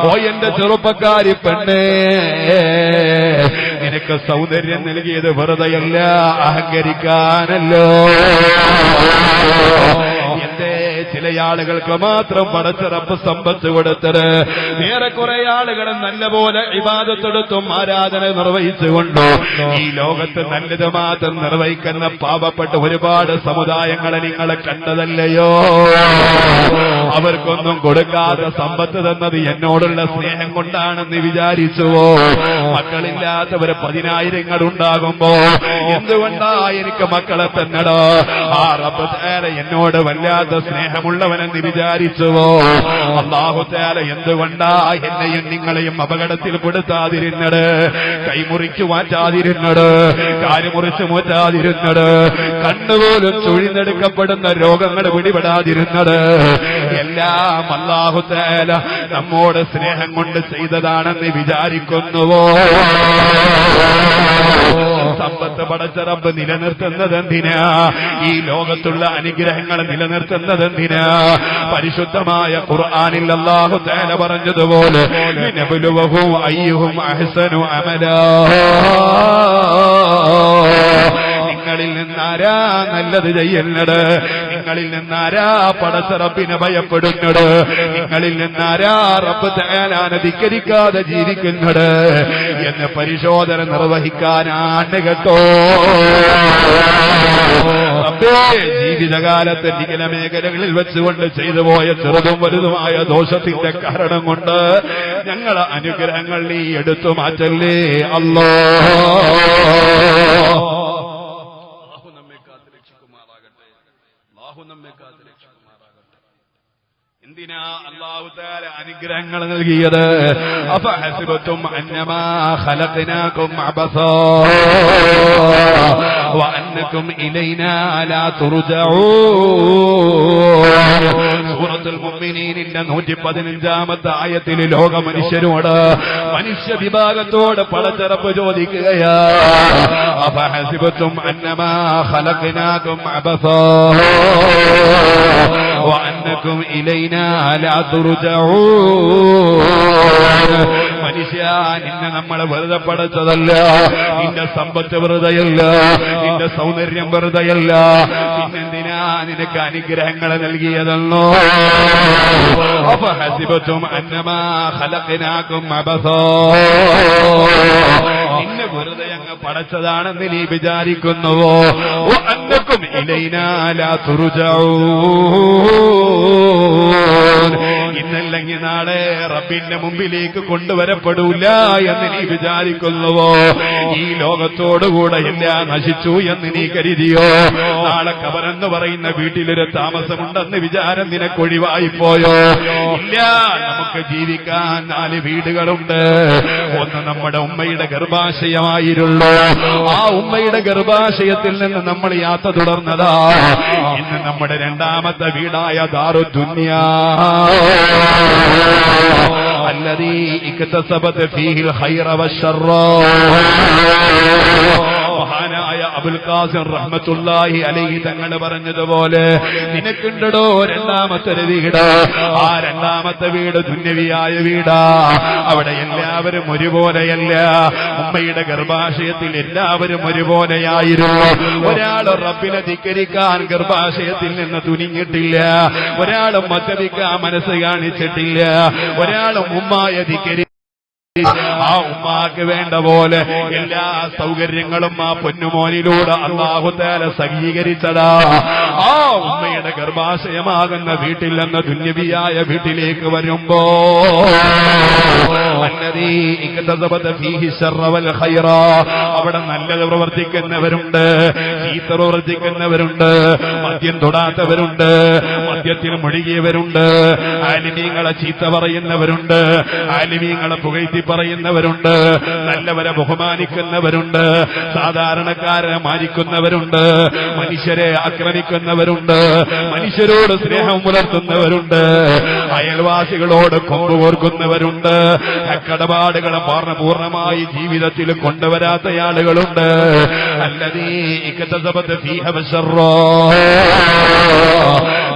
Speaker 2: ഓ എന്റെ ചെറുപ്പക്കാരി പെണ്ണേ, നിനക്ക് സൗന്ദര്യം നൽകിയത് വെറുതെയല്ല, അഹങ്കരിക്കാനല്ലോ. എന്തേ ചില ആളുകൾക്ക് മാത്രം പടച്ച റബ്ബ് സമ്പത്ത് കൊടുത്തത്? വേറെ കുറെ ആളുകൾ നല്ലപോലെ ഇബാദത്തെടുത്തും ആരാധന നിർവഹിച്ചുകൊണ്ടോ ഈ ലോകത്ത് നല്ലത് മാത്രം നിർവഹിക്കുന്ന പാവപ്പെട്ട ഒരുപാട് സമുദായങ്ങളെ നിങ്ങളെ കണ്ടതല്ലയോ? അവർക്കൊന്നും കൊടുക്കാതെ സമ്പത്ത് തന്നത് എന്നോടുള്ള സ്നേഹം കൊണ്ടാണെന്ന് വിചാരിച്ചുവോ? മക്കളില്ലാത്തവര് 10,000 ഉണ്ടാകുമ്പോ എന്തുകൊണ്ടാ എനിക്ക് മക്കളെ തന്നടോ? ആ റബ്ബ് തആല എന്നോട് വല്ലാത്ത സ്നേഹമുള്ളവനെന്ന് വിചാരിച്ചുവോ? അല്ലാഹു തആല എന്തുകൊണ്ടാ എന്നെയും നിങ്ങളെയും അപകടത്തിൽ പെടുത്താതിരുന്നത്? കൈമുറിച്ചു മാറ്റാതിരുന്നത്, കാലുമുറിച്ചു മാറ്റാതിരുന്നത്, കണ്ണുപോലും ചുഴിഞ്ഞെടുക്കപ്പെടുന്ന രോഗങ്ങൾ പിടിപെടാതിരുന്നത്? എല്ലാം അല്ലാഹു തആല നമ്മോട് സ്നേഹം കൊണ്ട് ചെയ്തതാണെന്ന് വിചാരിക്കുന്നുവോ? സമ്പത്ത് പടച്ച റബ്ബ് നിലനിർത്തുന്നത് എന്തിനാ? ഈ ലോകത്തുള്ള അനുഗ്രഹങ്ങൾ നിലനിർത്തുന്നത് എന്തിനാ? പരിശുദ്ധമായ ഖുർആനിൽ അല്ലാഹു തആല പറഞ്ഞതുപോലെ നബലുവഹും അയ്യുഹും അഹ്സനു അമലാ, നിങ്ങളിൽ നിന്നാരാ നല്ലത് ചെയ്യുന്നത്? നിങ്ങളിൽ നിന്നാരാ പടച്ച റബ്ബിനെ ഭയപ്പെടുന്നത്? നിങ്ങളിൽ നിന്നാരാ റബ്ബ് തആലാനെ ധിക്കരിക്കാതെ ജീവിക്കുന്നത് എന്ന് പരിശോധന നിർവഹിക്കാനാണ് കേട്ടോ. ജീവിതകാലത്ത് നിഖില മേഖലകളിൽ വെച്ചുകൊണ്ട് ചെയ്തു പോയ ചെറുതും വലുതുമായ ദോഷത്തിന്റെ കാരണം കൊണ്ട് ഞങ്ങളെ അനുഗ്രഹങ്ങൾ നീ എടുത്തു മാറ്റല്ലേ അല്ലാഹ്. നമ്മെ കാത്ത് രക്ഷിക്കുമാറാകട്ടെ. അല്ലാഹു നമ്മെ കാത്ത് രക്ഷിക്കുമാറാകട്ടെ. എന്തിനാ അല്ലാഹു തആല അനുഗ്രഹങ്ങൾ നൽകിയത്? അഫഹസിബതും അന്നമാ ഖലഖനാകും അബസാ വഅന്നകും ഇലൈനാ ലാ തുർജഊൻ. സൂറത്തുൽ മുഅ്മിനീനിന്റെ 115ാമത്തെ ആയത്തിൽ ലോക മനുഷ്യരോട്, മനുഷ്യ വിഭാഗത്തോട് പടച്ചറപ്പ് ചോദിക്കുകയാ, അഫഹസിബതും അന്നമാ ഖലഖനാകും അബസാ വഅന്നകും ഇലൈനാ ലാ തുർജഊൻ. മനുഷ്യ, നിന്നെ നമ്മളെ വെറുതെ പടച്ചതല്ല, നിന്റെ സമ്പത്ത് വെറുതെയല്ല, നിന്റെ സൗന്ദര്യം വെറുതെയല്ല, പിന്നെന്തിനാ നിനക്ക് അനുഗ്രഹങ്ങളെ നൽകിയതെന്നോ? അഫഹസിബതും അന്നമാ ഖലഖനാകും അബസാ, നിന്നെ വെറുതെ അങ്ങ് പടച്ചതാണെന്ന് നീ വിചാരിക്കുന്നുവോ? വഅന്നകും ഇലൈനാ ലാ തുർജഊൻ. ഇന്നല്ലെങ്കിൽ നാളെ റബ്ബിന്റെ മുമ്പിലേക്ക് കൊണ്ടുവരപ്പെടൂല എന്ന് നീ വിചാരിക്കുന്നുവോ? ഈ ലോകത്തോടുകൂടെ എല്ലാം നശിച്ചു എന്ന് നീ കരുതിയോ? നാളെ ഖബറെന്ന് പറയുന്ന വീട്ടിലൊരു താമസമുണ്ടെന്ന് വിചാരം നിനക്ക് ഒഴിവായിപ്പോയോ? ഇല്ല, നമുക്ക് ജീവിക്കാൻ 4 വീടുകളുണ്ട്. ഒന്ന് നമ്മുടെ ഉമ്മയുടെ ഗർഭാശയമായിരുന്നു. ആ ഉമ്മയുടെ ഗർഭാശയത്തിൽ നിന്ന് നമ്മൾ യാത്ര തുടർന്നതാ. ഇന്ന് നമ്മുടെ 2ാമത്തെ വീടായ ദാറുദ്ദുനിയാ الذي اكتسبت فيه الخير والشر. മഹാനായ അബുൽ ഖാസിം റഹ്മത്തുള്ളാഹി അലൈഹി തങ്ങൾ പറഞ്ഞതുപോലെ, നിനക്കുണ്ടോ 2ാമത്തെ വീട്? ആ 2ാമത്തെ വീട് ദുന്യവിയായ വീടാ. അവിടെ എല്ലാവരും ഒരുപോലെയല്ല. ഉമ്മയുടെ ഗർഭാശയത്തിൽ എല്ലാവരും ഒരുപോലെയായിരുന്നു. ഒരാൾ റബ്ബിനെ ധിക്കരിക്കാൻ ഗർഭാശയത്തിൽ നിന്ന് തുനിഞ്ഞിട്ടില്ല. ഒരാളും മദ്യപിക്കാൻ മനസ്സ് കാണിച്ചിട്ടില്ല. ഒരാളും ഉമ്മായ ധിക്കരിച്ചു. ആ ഉമ്മാക്ക് വേണ്ട പോലെ എല്ലാ സൗകര്യങ്ങളും ആ പൊന്നുമോനിലൂടെ അല്ലാഹു തആല സജ്ജീകരിച്ചതാ. ആ ഉമ്മയുടെ ഗർഭാശയമാകുന്ന വീട്ടിൽ നിന്ന് ദുന്യവിയായ വീട്ടിലേക്ക് വരുമ്പോ അവിടെ നല്ലത് പ്രവർത്തിക്കുന്നവരുണ്ട്, ചീത്ത പ്രവർത്തിക്കുന്നവരുണ്ട്, മദ്യം തൊടാത്തവരുണ്ട്, മദ്യത്തിൽ മുഴുകിയവരുണ്ട്, ആലിമീങ്ങളെ ചീത്ത പറയുന്നവരുണ്ട്, ആലിമീങ്ങളെ പുകഴ്ത്തി പറയുന്നവരുണ്ട്, നല്ലവരെ ബഹുമാനിക്കുന്നവരുണ്ട്, സാധാരണക്കാരെ മാനിക്കുന്നവരുണ്ട്, മനുഷ്യരെ ആക്രമിക്കുന്നവരുണ്ട്, മനുഷ്യരോട് സ്നേഹം പുലർത്തുന്നവരുണ്ട്, അയൽവാസികളോട് കൊമ്പുകോർക്കുന്നവരുണ്ട്, കടപാടുകൾ പൂർണ്ണമായി ജീവിതത്തിൽ കൊണ്ടുവരാത്ത ആളുകളുണ്ട്.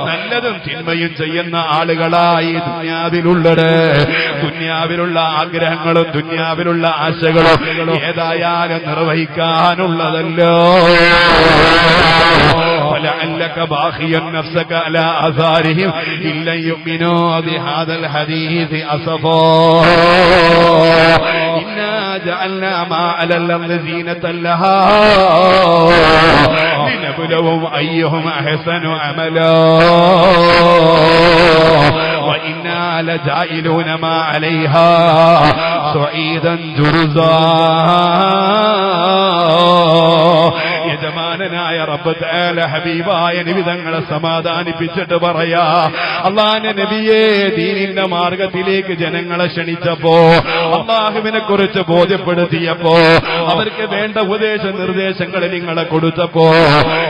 Speaker 2: നല്ലതും തിന്മയും ചെയ്യുന്ന ആളുകളായി ദുനിയാവിലുള്ളത്. ദുനിയാവിലുള്ള ആഗ്രഹങ്ങളും ദുനിയാവിലുള്ള ആശകളും ഏതായാലും നിർവഹിക്കാനുള്ളതല്ലോ. فلعلك باخي نفسك على آثارهم إن لم يؤمنوا بهذا الحديث أسفا إنا جعلنا ما على الأرض زينة لها لنبلوهم أيهم أحسن عملا وإنا لجاعلون ما عليها صعيدا جرزا. യജമാനനായ റബ്ബ് തആല ഹബീബായ നബി തങ്ങളെ സമാധാനിപ്പിച്ചിട്ട് പറയാ, അല്ലാഹുവിന്റെ നബിയെ ദീനിന്റെ മാർഗത്തിലേക്ക് ജനങ്ങളെ ക്ഷണിച്ചപ്പോ, അല്ലാഹുവിനെ കുറിച്ച് ബോധ്യപ്പെടുത്തിയപ്പോ, അവർക്ക് വേണ്ട ഉപദേശ നിർദ്ദേശങ്ങൾ നിങ്ങളെ കൊടുത്തപ്പോ,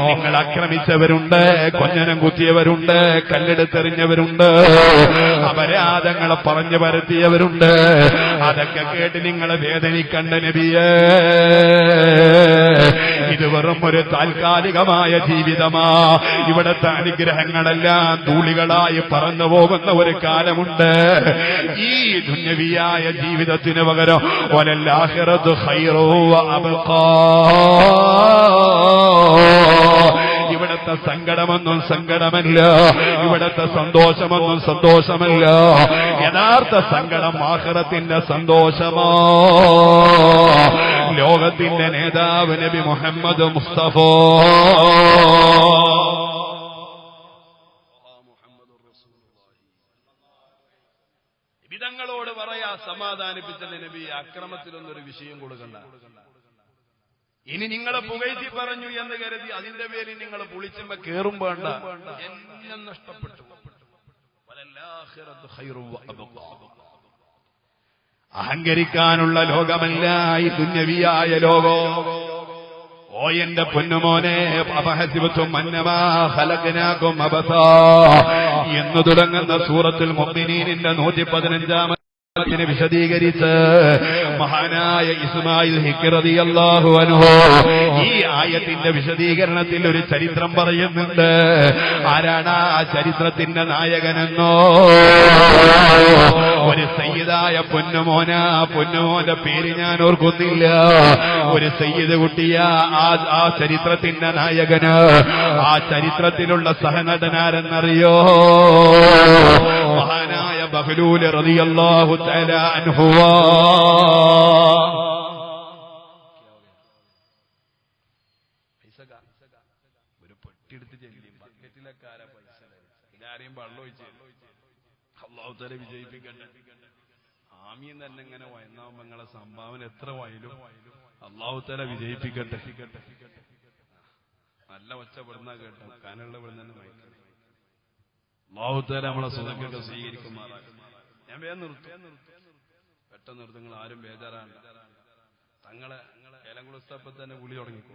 Speaker 2: നിങ്ങൾ ആക്രമിച്ചവരുണ്ട്, കൊഞ്ഞനം കുത്തിയവരുണ്ട്, കല്ലെടുത്തെറിഞ്ഞവരുണ്ട്, അപരാധങ്ങളെ പറഞ്ഞു പരത്തിയവരുണ്ട്. അതൊക്കെ കേട്ട് നിങ്ങളെ വേദനിക്കണ്ട നബിയേ. ഇത് വെറും ഒരു താൽക്കാലികമായ ജീവിതമാ. ഇവിടത്തെ അനുഗ്രഹങ്ങളെല്ലാം ധൂളികളായി പറന്നു പോകുന്ന ഒരു കാലമുണ്ട്. ഈ ദുന്യവിയായ ജീവിതത്തിന് പകരം വലൽ ആഖിറതു ഖൈറു വഅബ്ഖാ. ഇവിടത്തെ സങ്കടമൊന്നും സങ്കടമല്ല, ഇവിടത്തെ സന്തോഷമൊന്നും സന്തോഷമല്ല. യഥാർത്ഥ സങ്കടം ആഖിറത്തിന്റെ സന്തോഷമോ. ലോകത്തിന്റെ നേതാവ് നബി മുഹമ്മദ് മുസ്തഫ വിധങ്ങളോട് പറയാ, സമാധാനിപ്പിച്ചത് നബി, അക്രമത്തിലൊന്നൊരു വിഷയം കൊടുക്കണ്ട. ഇനി നിങ്ങളെ പുകഴ്ത്തി പറഞ്ഞു എന്ന് കരുതി അതിന്റെ പേരിൽ നിങ്ങൾ പുളിച്ചുമ്പോ കേറും വേണ്ട. എല്ലാം നഷ്ടപ്പെട്ടു. അഹങ്കരിക്കാനുള്ള ലോകമല്ല ഈ ദുന്യവിയായ ലോകം. ഓ എന്റെ പൊന്നുമോനെ, അഫഹസിബതും അന്നമാ ഖലഖനാകും അബസാ എന്ന് തുടങ്ങുന്ന സൂറത്തുൽ മുഅ്മിനീനിന്റെ 115 വിശദീകരിച്ച് മഹാനായ ഇസ്മായിൽ ഹിഖ് റളിയല്ലാഹു അൻഹു ഈ ആയത്തിന്റെ വിശദീകരണത്തിൽ ഒരു ചരിത്രം പറയുന്നുണ്ട്. ആരാണ് ആ ചരിത്രത്തിന്റെ നായകനെന്നോ? ഒരു സയ്യിദായ പൊന്നുമോന, പൊന്നുമോന്റെ പേര് ഞാൻ ഓർക്കുന്നില്ല, ഒരു സയ്യിദ് കുട്ടിയ ആ ചരിത്രത്തിന്റെ നായകന്. ആ ചരിത്രത്തിലുള്ള സഹനടനാരെന്നറിയോ? മഹാനായ ബഹ്ലൂൽ റളിയല്ലാഹു തആല അൻഹു. ഒരു പെട്ടിയെടുത്ത് ചെല്ലി ബക്കറ്റിലൊക്കാര പൈസ ഇതാരെയും വെള്ളം ഒഴിച്ച് അല്ലാഹു തആല വിജയിപ്പിക്കട്ടെ. ആമീൻ തന്നെ ഇങ്ങനെ വയന്നാവുമ്പോ നിങ്ങളെ സംഭാവന എത്ര വയലും അല്ലാഹു തആല വിജയിപ്പിക്കട്ടെ. നല്ല ഒച്ചപ്പെടുന്ന കേട്ടോ, കാനുള്ള ഇവിടുന്ന് തന്നെ മയക്കണം. അല്ലാഹു തആല നമ്മളെ സ്വതക്കൊക്കെ സ്വീകരിക്കുമാറാകട്ടെ. ഞാൻ വേഗം നിർത്തും, പെട്ടെന്ന് നിർത്തും. നിങ്ങൾ ആരും ബേജാറാണ്. തങ്ങളെ ഏലംകുളത്തപ്പ തന്നെ വിളി തുടങ്ങിക്കോ.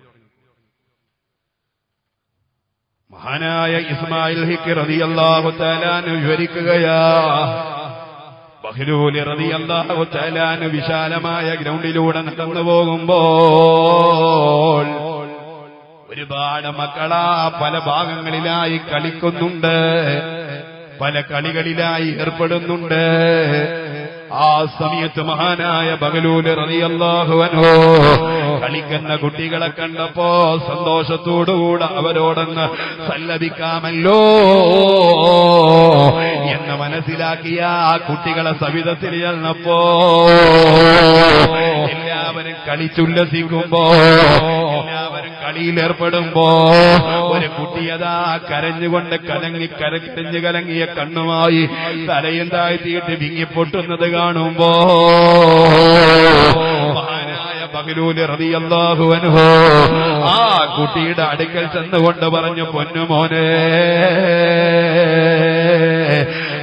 Speaker 2: മഹാനായ ഇസ്മായിൽ ഹിഖ് റളിയല്ലാഹു തആല വിവരിക്കുകയാ. ബഹ്ലൂൽ റളിയല്ലാഹു തആല വിശാലമായ ഗ്രൗണ്ടിലൂടെ നടന്നു പോകുമ്പോൾ ഒരുപാട് മക്കളാ പല ഭാഗങ്ങളിലായി കളിക്കുന്നുണ്ട്, പല കളികളിലായി ഏർപ്പെടുന്നുണ്ട്. ആ സമയത്ത് മഹാനായ ബഹ്ലൂൽ റളിയല്ലാഹു അൻഹു കളിക്കുന്ന കുട്ടികളെ കണ്ടപ്പോ സന്തോഷത്തോടുകൂടെ അവരോടൊന്ന് സല്ലപിക്കാമല്ലോ എന്ന് മനസ്സിലാക്കിയ ആ കുട്ടികളെ സവിധത്തിൽ ചെന്നപ്പോ എല്ലാവരും കളിച്ചുല്ലസിക്കുമ്പോ, എല്ലാവരും കളിയിലേർപ്പെടുമ്പോ ഒരു കുട്ടിയതാ കരഞ്ഞുകൊണ്ട് കരഞ്ഞു കലങ്ങിയ കണ്ണുമായി തലയും താഴ്ത്തിയിട്ട് വിങ്ങിപ്പൊട്ടുന്നത് കാണുമ്പോ മഹാനായ ബഹ്ലൂൽ റളിയല്ലാഹു അൻഹു ആ കുട്ടിയുടെ അടുക്കൽ ചെന്നുകൊണ്ട് പറഞ്ഞു, പൊന്നുമോനെ,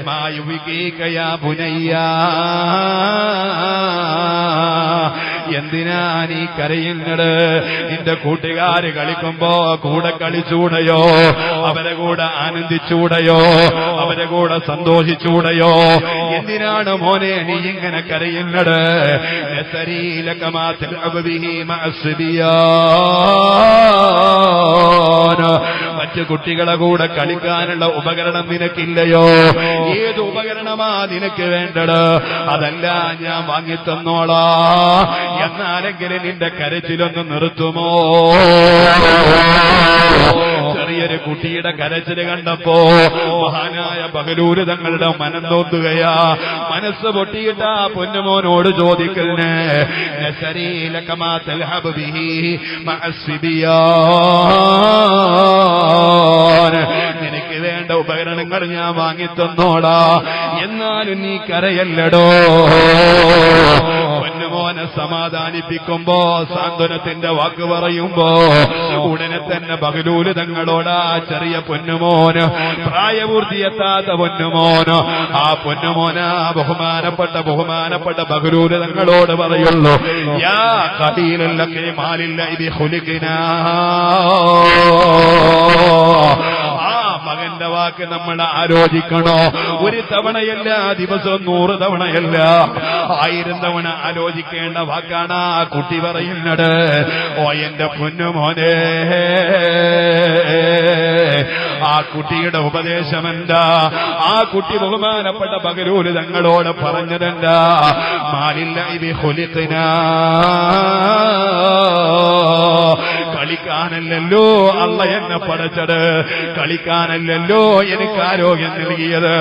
Speaker 2: മായുവികീക യാ ബുനയ്യ, എന്തിനാ നീ കരയുന്നത്? നിന്റെ കൂട്ടുകാര് കളിക്കുമ്പോ കൂടെ കളിച്ചൂടയോ? അവരെ കൂടെ ആനന്ദിച്ചൂടയോ? അവരെ കൂടെ സന്തോഷിച്ചൂടയോ? എന്തിനാണ് മോനെ നീ ഇങ്ങനെ കരയുന്നത്? മറ്റു കുട്ടികളെ കൂടെ കളിക്കാനുള്ള ഉപകരണം നിനക്കില്ലയോ? ഏത് ഉപകരണമാ നിനക്ക് വേണ്ടത്? അതല്ല ഞാൻ വാങ്ങിത്തന്നോളാ. എന്നാലെങ്കിലും നിന്റെ കരച്ചിലൊന്ന് നിർത്തുമോ? ചെറിയൊരു കുട്ടിയുടെ കരച്ചില് കണ്ടപ്പോ മഹാനായ ബഹ്ലൂൽ തങ്ങളുടെ മനം നോക്കുകയാ. മനസ്സ് പൊട്ടിയിട്ട് ആ പൊന്നുമോനോട് ചോദിക്കലിന്, നിനക്ക് വേണ്ട ഉപകരണങ്ങൾ ഞാൻ വാങ്ങിത്തന്നോടാ, എന്നാലും നീ കരയല്ലടോ. പൊന്നുമോനെ സമാധാനിപ്പിക്കുമ്പോ, സാന്ത്വനത്തിന്റെ വാക്ക് പറയുമ്പോ ഉടനെ തന്നെ ബഹ്ലൂൽ തങ്ങളോടാ ചെറിയ പൊന്നുമോന്, പ്രായപൂർത്തിയെത്താത്ത പൊന്നുമോന്, ആ പൊന്നുമോന് ബഹുമാനപ്പെട്ട ബഹ്ലൂൽ തങ്ങളോട് പറയുള്ളൂ, യാ ഖലീലല്ലഖി മാലില്ലൈബി ഖുലിഖിനാ. മകന്റെ വാക്ക് നമ്മൾ ആലോചിക്കണോ? ഒരു തവണയല്ല, ദിവസവും 100 തവണയല്ല, 1000 തവണ ആലോചിക്കേണ്ട വാക്കാണ് ആ കുട്ടി പറയുന്നത്. ഓ എന്റെ പൊന്നുമോനെ, ആ കുട്ടിയുടെ ഉപദേശം എന്താ? ആ കുട്ടി ബഹുമാനപ്പെട്ട ബഹ്ലൂൽ തങ്ങളോട് പറഞ്ഞതെന്താ? മാലില്ലൈബി ഖുലിഖിനാ, കളിക്കാനല്ലല്ലോ അള്ള എന്നെ പടച്ചത്, കളിക്കാനല്ലല്ലോ എനിക്ക് ആരോഗ്യം നൽകിയത്,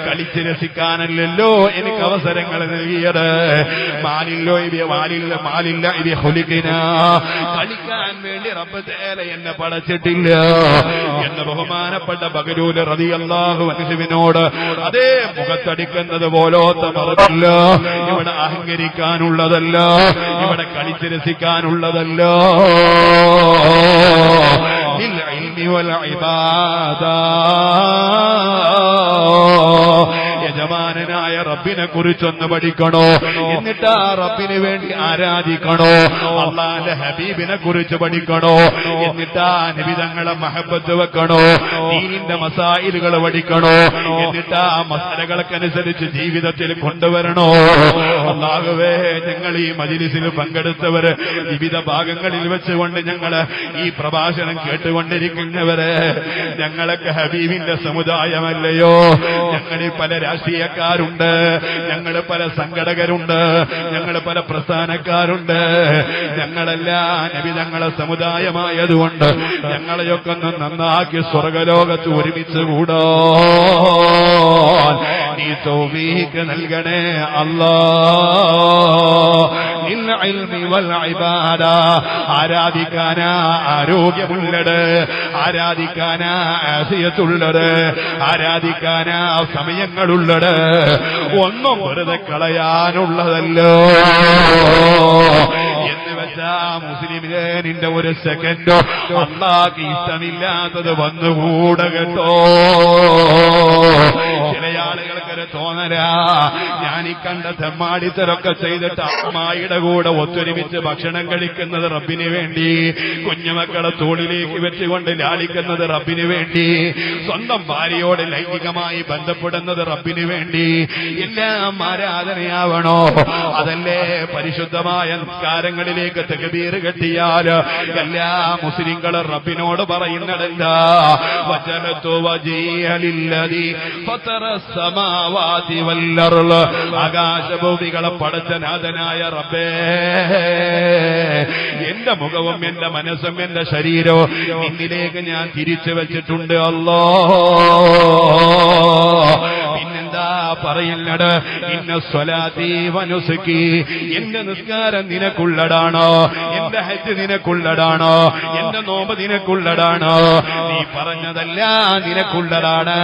Speaker 2: കളിച്ച് രസിക്കാനല്ലല്ലോ എനിക്ക് അവസരങ്ങൾ നൽകിയത്. കളിക്കാൻ വേണ്ടി റബ്ബ് തആല എന്നെ പടച്ചിട്ടില്ല എന്ന് ബഹുമാനപ്പെട്ട ബഗരൂല് റളിയല്ലാഹു അൻഹുവിനോട് അതേ മുഖത്തടിക്കുന്നത് പോലോത്ത മറുപല്ല. ഇവിടെ അഹങ്കരിക്കാനുള്ളതല്ല, ഇവിടെ കളിച്ച് രസിക്കാനുള്ളതല്ല. ലിൽ ഇൽമി വൽ ഇബാദ, യജമാനായ റബ്ബിനെ കുറിച്ചൊന്ന് പഠിക്കണോ, എന്നിട്ട് ആ റബ്ബിന് വേണ്ടി ആരാധിക്കണോ. അല്ലാഹുവിന്റെ ഹബീബിനെ കുറിച്ച് പഠിക്കണോ, എന്നിട്ട് ആ നബി തങ്ങളെ മഹബത്ത് വെക്കണോ. ദീനിന്റെ മസായിലുകൾ പഠിക്കണോ, എന്നിട്ട് ആ മസലകൾക്കനുസരിച്ച് ജീവിതത്തിൽ കൊണ്ടുവരണോ. അല്ലാഹുവേ, ഞങ്ങൾ ഈ മജ്‌ലിസിൽ പങ്കെടുത്തവര്, വിവിധ ഭാഗങ്ങളിൽ വെച്ചുകൊണ്ട് ഞങ്ങൾ ഈ പ്രഭാഷണം കേട്ടുകൊണ്ടിരിക്കുന്നവരെ, ഞങ്ങളൊക്കെ ഹബീബിന്റെ സമുദായമല്ലയോ? ഞങ്ങളിൽ പല രാഷ്ട്രീയക്കാരുണ്ട്, ഞങ്ങൾ പല സംഘടകരുണ്ട്, ഞങ്ങൾ പല പ്രസ്ഥാനക്കാരുണ്ട്. ഞങ്ങളെല്ലാം നബി തങ്ങളെ സമുദായമായതുകൊണ്ട് ഞങ്ങളെയൊക്കെ ഒന്ന് നന്നാക്കി സ്വർഗലോകത്ത് ഒരുമിച്ച് കൂടാ നീ തൗഫീഖ് നൽകണേ അല്ലാഹ്. ആരാധിക്കാനാ ആരോഗ്യമുള്ളത്, ആരാധിക്കാനാ ആഫിയത്തുള്ളത്, ആരാധിക്കാനാ സമയങ്ങളുള്ളത്, ഒന്നും വെറുതെ കളയാനുള്ളതല്ലോ. എന്ന് വെച്ചാ മുസ്ലിമിനെ നിന്റെ ഒരു സെക്കൻഡോ അല്ലാഹുവിന് ഇഷ്ടമില്ലാത്തത് വന്നുകൂടെ കേട്ടോ. ചില ആളുകൾക്കൊരു തോന്നലാ, ഞാൻ ഈ കണ്ട തെമ്മാടിത്തരൊക്കെ ചെയ്തിട്ട് അമ്മായിയുടെ കൂടെ ഒത്തൊരുമിച്ച് ഭക്ഷണം കഴിക്കുന്നത് റബ്ബിന് വേണ്ടി, കുഞ്ഞുമക്കളെ തോളിലേക്ക് വെച്ചുകൊണ്ട് ലാളിക്കുന്നത് റബ്ബിന് വേണ്ടി, സ്വന്തം ഭാര്യയോട് ലൈംഗികമായി ബന്ധപ്പെടുന്നത് റബ്ബിന് വേണ്ടി, എല്ലാം ആരാധനയാവണോ? അതല്ലേ പരിശുദ്ധമായ നിസ്കാരങ്ങളിലേക്ക് തക്ബീർ കെട്ടിയാൽ എല്ലാ മുസ്ലിങ്ങളും റബ്ബിനോട് പറയുന്നതെന്താ? വജലതു വജീഹ ലില്ലദീ ഫതറസ് സമാവാതി വൽ അർള്, ആകാശഭൂമികളെ പടച്ച നാഥനായ റബ്ബേ, എന്റെ മുഖവും എന്റെ മനസ്സും എന്റെ ശരീരവും നിന്നിലേക്ക് ഞാൻ തിരിച്ചു വെച്ചിട്ടുണ്ട് അല്ലാഹ്. പിന്നെന്താ പറയുന്നത്? ഇന്ന സ്വലാത്തി വനുസുക്കി, എന്റെ നിസ്കാരം നിനക്കുള്ളതാണോ, എന്റെ ഹജ്ജ് നിനക്കുള്ളതാണോ, എന്റെ നോമ്പ് നിനക്കുള്ളതാണോ? നീ പറഞ്ഞതല്ല നിനക്കുള്ളതാണ്.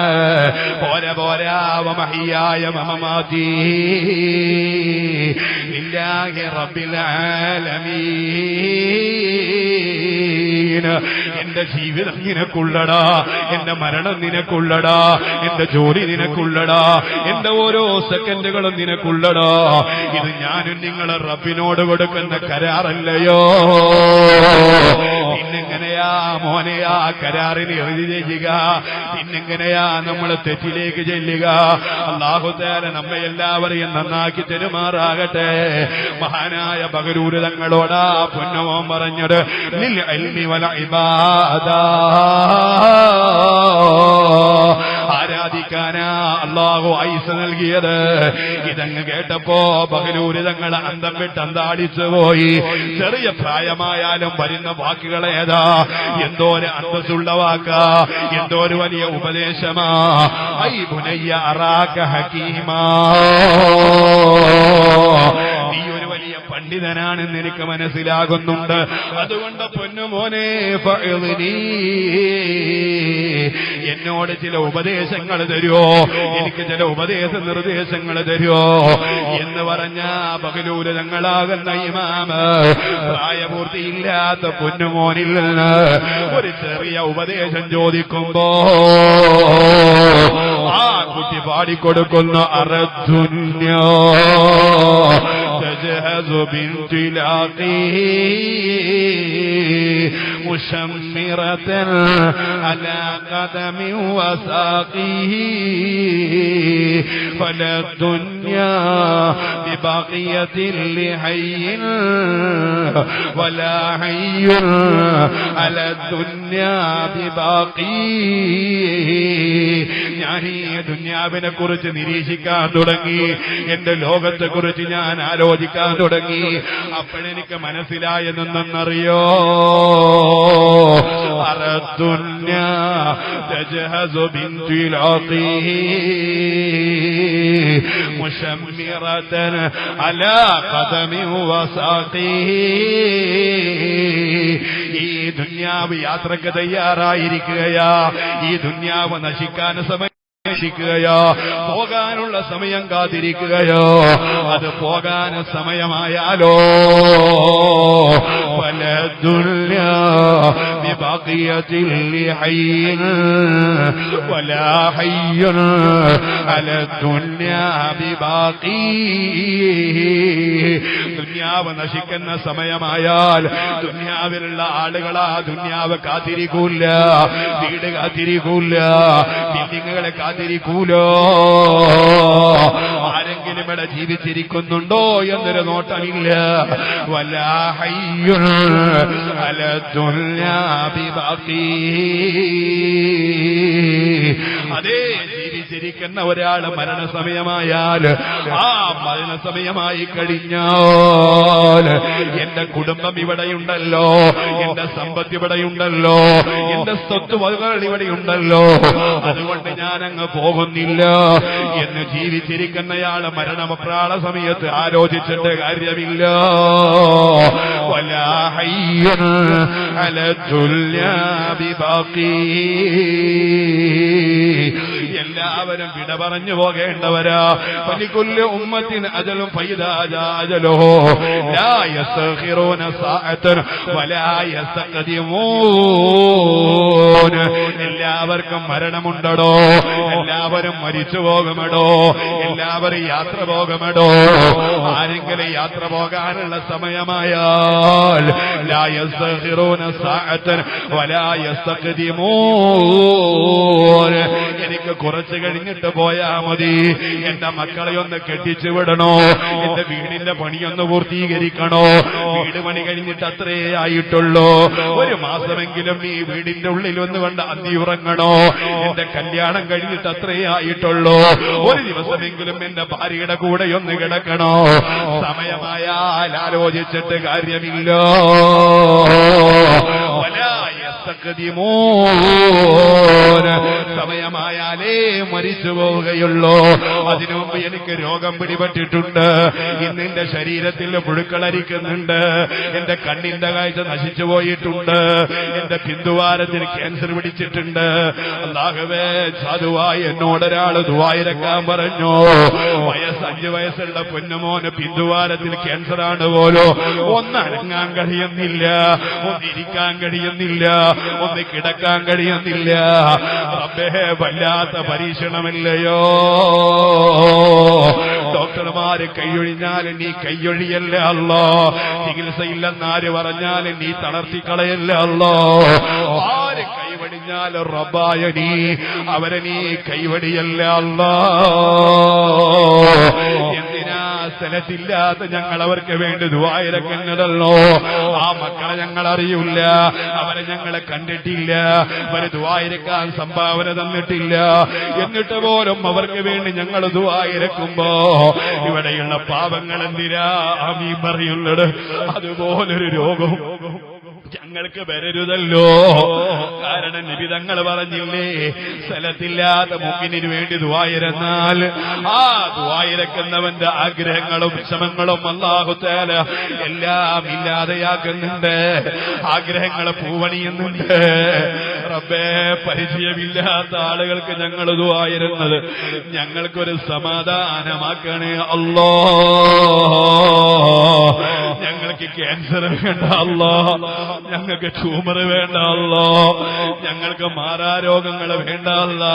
Speaker 2: പോരാ പോരാ, വമഹിയായ മമമാതി ലില്ലാഹി റബ്ബിൽ ആലമീൻ. എന്റെ ജീവിതം നിനക്കുള്ളടാ, എന്റെ മരണം നിനക്കുള്ളടാ, എന്റെ ജോലി നിനക്കുള്ളടാ, എന്റെ ഓരോ സെക്കൻഡുകളും നിനക്കുള്ളടാ. ഇത് ഞാനും നിങ്ങളെ റബ്ബിനോട് കൊടുക്കുന്ന കരാറല്ലയോ? പിന്നെങ്ങനെയാ മോനെ ആ കരാറിന് എഴുതി ചെയ്യുക? പിന്നെങ്ങനെയാ നമ്മൾ തെറ്റിലേക്ക് ചെല്ലുക? അല്ലാഹു തആല നമ്മെ എല്ലാവരെയും നന്നാക്കി തെരുമാറാകട്ടെ. മഹാനായ ബഗരൂര് തങ്ങളോടാ പൊന്നോൻ പറഞ്ഞത് ലിൽ ഇൽമി വൽ ഇബാദ, ആരാധിക്കാനാ അല്ലാഹു ഐസ് നൽകിയത്. ഇതങ്ങ് കേട്ടപ്പോ ബഗരൂര് തങ്ങൾ അന്തം വിട്ട് അന്താളിച്ചു പോയി. ചെറിയ പ്രായമായാലും വരുന്ന വാക്കുകളേതാ? എന്തോ ഒരു അന്തസ്സുള്ള വാക്കാ, എന്തോ ഒരു വലിയ ഉപദേശമാ. ഐ ബുനയ്യ അറാക ഹകീമാ, നീ ഒരു വലിയ പണ്ഡിതനാണെന്ന് എനിക്ക് മനസ്സിലാകുന്നുണ്ട്. അതുകൊണ്ട് പൊന്നുമോനെ ഫഅ്ളിനി, എന്നോട് ചില ഉപദേശങ്ങൾ തരുമോ, എനിക്ക് ചില ഉപദേശ നിർദ്ദേശങ്ങൾ തരുമോ എന്ന് പറഞ്ഞ ബഗലൂര് തങ്ങളാകുന്ന ഇമാമ് പ്രായപൂർത്തിയില്ലാത്ത പൊന്നുമോനിൽ നിന്ന് ഒരു ചെറിയ ഉപദേശം ചോദിക്കുമ്പോ ആ കുട്ടി പാടിക്കൊടുക്കുന്ന അറദ്ദുന്യാ തജ്ഹസു ബിൻതിലാഖി മുശമ്മിറതൻ അലാ ഖദമി വസാഖിഹി ഫലദ്ദുന്യാ ബിബഖിയതിൻ ലിഹയ്യിൻ വലാ ഹയ്യുൻ അലദ്ദുന്യാ ബിബാഖി. ഞാൻ ഈ ദുന്യാവിനെ കുറിച്ച് നിരീക്ഷിക്കാൻ തുടങ്ങി, എന്റെ ലോകത്തെ കുറിച്ച് ഞാൻ ആലോചിക്കാൻ തുടങ്ങി. അപ്പോഴെനിക്ക് മനസ്സിലായതെന്നറിയോ? أرى الدنيا تجهز بانطلاقه مشمرة على قدم وساقه. ഈ ദുനിയാവ് യാത്രക്ക് തയ്യാറായിരിക്കുകയാ. ഈ ദുനിയാവ് നശിക്കാൻ സമയം പോകാനുള്ള സമയം കാത്തിരിക്കുകയോ. അത് പോകാൻ സമയമായാലോ വലദുനിയാ ബിബഖിയത്തിൽ ഹയ്യിൻ വലാ ഹയ്യുൻ അലദുനിയാ ബിബാഖി. ദുനിയാവ് നശിക്കുന്ന സമയമായാൽ ദുനിയാവിലുള്ള ആളുകൾ ആ ദുനിയാവ് കാത്തിരിക്കൂല. വീട് കാത്തിരിക്കൂല, ബിൽഡിങ്ങുകളെ കാത്തിരിക്കൂലോ. ആരെങ്കിലും ഇവിടെ ജീവിച്ചിരിക്കുന്നുണ്ടോ എന്നൊരു നോട്ടമില്ല. വലാ ഹയ്യുൻ അലദുനിയാ ബിബാഖി. അതേ ജീവിച്ചിരിക്കുന്ന ഒരാൾ മരണസമയമായാൽ ആ മരണസമയമായി കഴിഞ്ഞാൽ എന്റെ കുടുംബം ഇവിടെയുണ്ടല്ലോ, എന്റെ സമ്പത്ത് ഇവിടെയുണ്ടല്ലോ, എന്റെ സ്വത്തുവകകൾ ഇവിടെയുണ്ടല്ലോ, അതുകൊണ്ട് ഞാനങ്ങ് പോകുന്നില്ല എന്ന് ജീവിച്ചിരിക്കുന്നയാൾ മരണപ്രാള സമയത്ത് ആലോചിച്ചിട്ട് കാര്യമില്ല. വലാ ഹയ്യുൻ അലദുനിയാ ബിബാഖി. എല്ലാവരും വിട പറഞ്ഞു പോകേണ്ടവരാ. ഫലികുല്ലി ഉമ്മത്തിൻ അജലുൻ ഫൈദാ ജാ അജലുഹു ലാ യസ്തഖിറൂന സഅതൻ വലാ യസ്തഖദിമൂൻ. എല്ലാവർക്കും മരണമുണ്ടടോ, എല്ലാവരും മരിച്ചു പോകുമടോ, എല്ലാവരും യാത്ര പോകുമടോ. ആരെങ്കിലും യാത്ര പോകാനുള്ള സമയമായാൽ ലാ യസ്തഖിറൂന സഅതൻ വലാ യസ്തഖദിമൂൻ. എനിക്ക് കുറച്ച് കഴിഞ്ഞിട്ട് പോയാ മതി, എന്റെ മക്കളെ ഒന്ന് കെട്ടിച്ചു വിടണോ, എന്റെ വീടിന്റെ പണിയൊന്ന് പൂർത്തീകരിക്കണോ. വീട് പണി കഴിഞ്ഞിട്ട് അത്രേ ആയിട്ടുള്ളൂ. ഒരു മാസമെങ്കിലും ഈ വീടിന്റെ ഉള്ളിൽ ഒന്ന് കണ്ട് അന്തി ഉറങ്ങണോ. എന്റെ കല്യാണം കഴിഞ്ഞിട്ട് അത്രേ ആയിട്ടുള്ളൂ. ഒരു ദിവസമെങ്കിലും എന്റെ ഭാര്യയുടെ കൂടെ ഒന്ന് കിടക്കണോ. സമയമായാൽ ആലോചിച്ചിട്ട് കാര്യമില്ല. സമയമായാലേ മരിച്ചു പോവുകയുള്ളൂ. അതിനുമുമ്പ് എനിക്ക് രോഗം പിടിപെട്ടിട്ടുണ്ട്, ഇന്നെന്റെ ശരീരത്തിൽ പുഴുക്കളരിക്കുന്നുണ്ട്, എന്റെ കണ്ണിന്റെ കാഴ്ച നശിച്ചു പോയിട്ടുണ്ട്, എന്റെ ബിന്ദുവാരത്തിന് ക്യാൻസർ പിടിച്ചിട്ടുണ്ട്. അല്ലാഹുവേ, സാധുവായി എന്നോടൊരാൾ ദുആയിരക്കാൻ പറഞ്ഞു. 5 വയസ്സുള്ള പൊന്നുമോന് ബിന്ദുവാരത്തിൽ ക്യാൻസറാണ് പോലോ. ഒന്ന് അനങ്ങാൻ കഴിയുന്നില്ല, ഒന്നിരിക്കാൻ കഴിയുന്നില്ല, ഒന്ന് കിടക്കാൻ കഴിയുന്നില്ല. റബ്ബേ, വല്ലാത്ത പരീക്ഷണമില്ലയോ. ഡോക്ടർമാര് കൈയൊഴിഞ്ഞാൽ നീ കൈയൊഴിയല്ല അല്ലാ. ചികിത്സയില്ലെന്നാര് പറഞ്ഞാൽ നീ തളർത്തിക്കളയല്ല അല്ലാ. ആര് കൈവടിഞ്ഞാൽ റബ്ബായ നീ അവരെ നീ കൈവടിയല്ല അല്ലാ. എന്തിനാ സ്ഥലത്തില്ലാത്ത ഞങ്ങൾ അവർക്ക് വേണ്ടി ദുആയിരക്കുന്നതല്ലോ. ആ മക്കളെ ഞങ്ങൾ അറിയില്ല, അവരെ ഞങ്ങളെ കണ്ടിട്ടില്ല, അവര് ദുആയിരക്കാൻ സംഭാവന തന്നിട്ടില്ല. എന്നിട്ട് പോലും അവർക്ക് വേണ്ടി ഞങ്ങൾ ദുആയിരക്കുമ്പോ ഇവിടെയുള്ള പാപങ്ങൾ എന്തിനാ ആമീൻ പറയുന്നത്? അതുപോലൊരു രോഗം ഞങ്ങൾക്ക് വരരുതല്ലോ. കാരണം നബി തങ്ങൾ പറഞ്ഞില്ലേ, സ്ഥലത്തില്ലാത്ത മുഅ്മിനിന് വേണ്ടി ദുആയിരന്നാൽ ആ ദുആയിരക്കുന്നവന്റെ ആഗ്രഹങ്ങളും വിഷമങ്ങളും അല്ലാഹു തആല എല്ലാം ഇല്ലാതെയാക്കുന്നുണ്ട്. ആഗ്രഹങ്ങൾ പൂവണിയുന്നുണ്ട്. റബ്ബേ, പരിചയമില്ലാത്ത ആളുകൾക്ക് ഞങ്ങൾ ദുആയിരന്നത് ഞങ്ങൾക്കൊരു സമാധാനമാക്കണേ അല്ലാ. ഞങ്ങൾക്ക് ക്യാൻസർ വേണ്ട അല്ലാ, ഞങ്ങൾക്ക് ട്യൂമർ വേണ്ട അല്ലാ, ഞങ്ങൾക്ക് മാറാരോഗങ്ങൾ വേണ്ട അല്ലാ.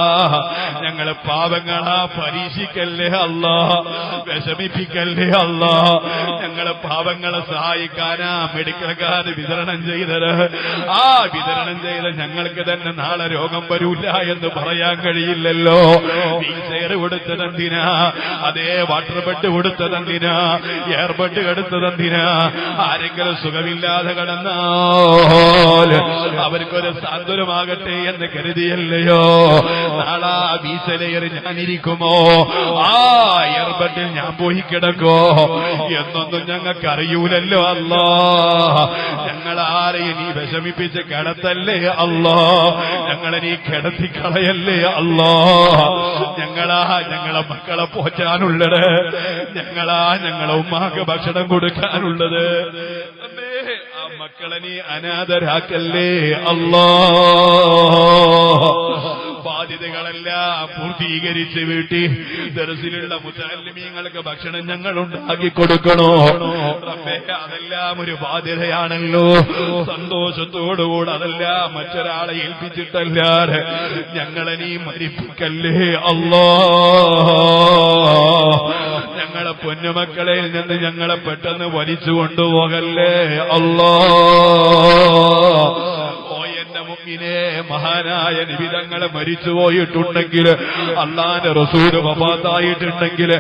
Speaker 2: ഞങ്ങളെ പാപങ്ങളാ പരീക്ഷിക്കല്ലേ അല്ലാ, വിഷമിപ്പിക്കല്ലേ അല്ലാ. ഞങ്ങളെ പാപങ്ങളെ സഹായിക്കാനാ മെഡിക്കൽ കാർഡ് വിതരണം ചെയ്തത്. ആ വിതരണം ചെയ്ത് ഞങ്ങൾക്ക് ഞങ്ങൾക്ക് തന്നെ നാളെ രോഗം വരൂല എന്ന് പറയാൻ കഴിയില്ലല്ലോ. വീൽചെയർ കൊടുത്തതെന്തിനാ? അതേ വാട്ടർ ബെഡ് കൊടുത്തതെന്തിനാ? എയർ ബെഡ് എടുത്തതെന്തിനാ? ആരെങ്കിലും സുഖമില്ലാതെ കിടന്നാൽ അവർക്കൊരു സാന്ത്വനമാകട്ടെ എന്ന് കരുതിയല്ലയോ? നാളെ വീൽചെയർ ഞാനിരിക്കുമോ? ആ എയർ ബെഡിൽ ഞാൻ പോയി കിടക്കോ എന്നൊന്നും ഞങ്ങൾക്ക് അറിയൂലല്ലോ. അല്ലാ, ഞങ്ങളാരെയും നീ വിഷമിപ്പിച്ച് കിടത്തല്ലേ അല്ലാ, ഞങ്ങളെ നീ കിടത്തിക്കളയല്ലേ അല്ലാ. ഞങ്ങളെ മക്കളെ പോറ്റാനുള്ളത്, ഞങ്ങളെ ഉമ്മാക്ക് ഭക്ഷണം കൊടുക്കാനുള്ളത്. ആ മക്കളെ നീ അനാഥരാക്കല്ലേ അല്ലാ. ബാധ്യതകളെല്ലാം പൂർത്തീകരിച്ച് വീട്ടി ദർസിലുള്ള മുതഅല്ലിമീങ്ങൾക്ക് ഭക്ഷണം ഞങ്ങൾ ഉണ്ടാക്കി കൊടുക്കണോ റബ്ബേ? അതെല്ലാം ഒരു ബാധ്യതയാണല്ലോ. സന്തോഷത്തോടുകൂടെ അതെല്ലാം മറ്റൊരാളെ ഏൽപ്പിച്ചിട്ടല്ലാതെ ഞങ്ങളെ നീ മരിപ്പിക്കല്ലേ അല്ലാ. ഞങ്ങളെ പൊന്നുമക്കളിൽ നിന്ന് ഞങ്ങളെ പെട്ടെന്ന് വലിച്ചു കൊണ്ടുപോകല്ലേ അല്ലാ. മഹാനായ നിബിതങ്ങളെ മരിച്ചുപോയിട്ടുണ്ടെങ്കിൽ, അല്ലാഹുവിന്റെ റസൂൽ വഫാത്തായിട്ടുണ്ടെങ്കിൽ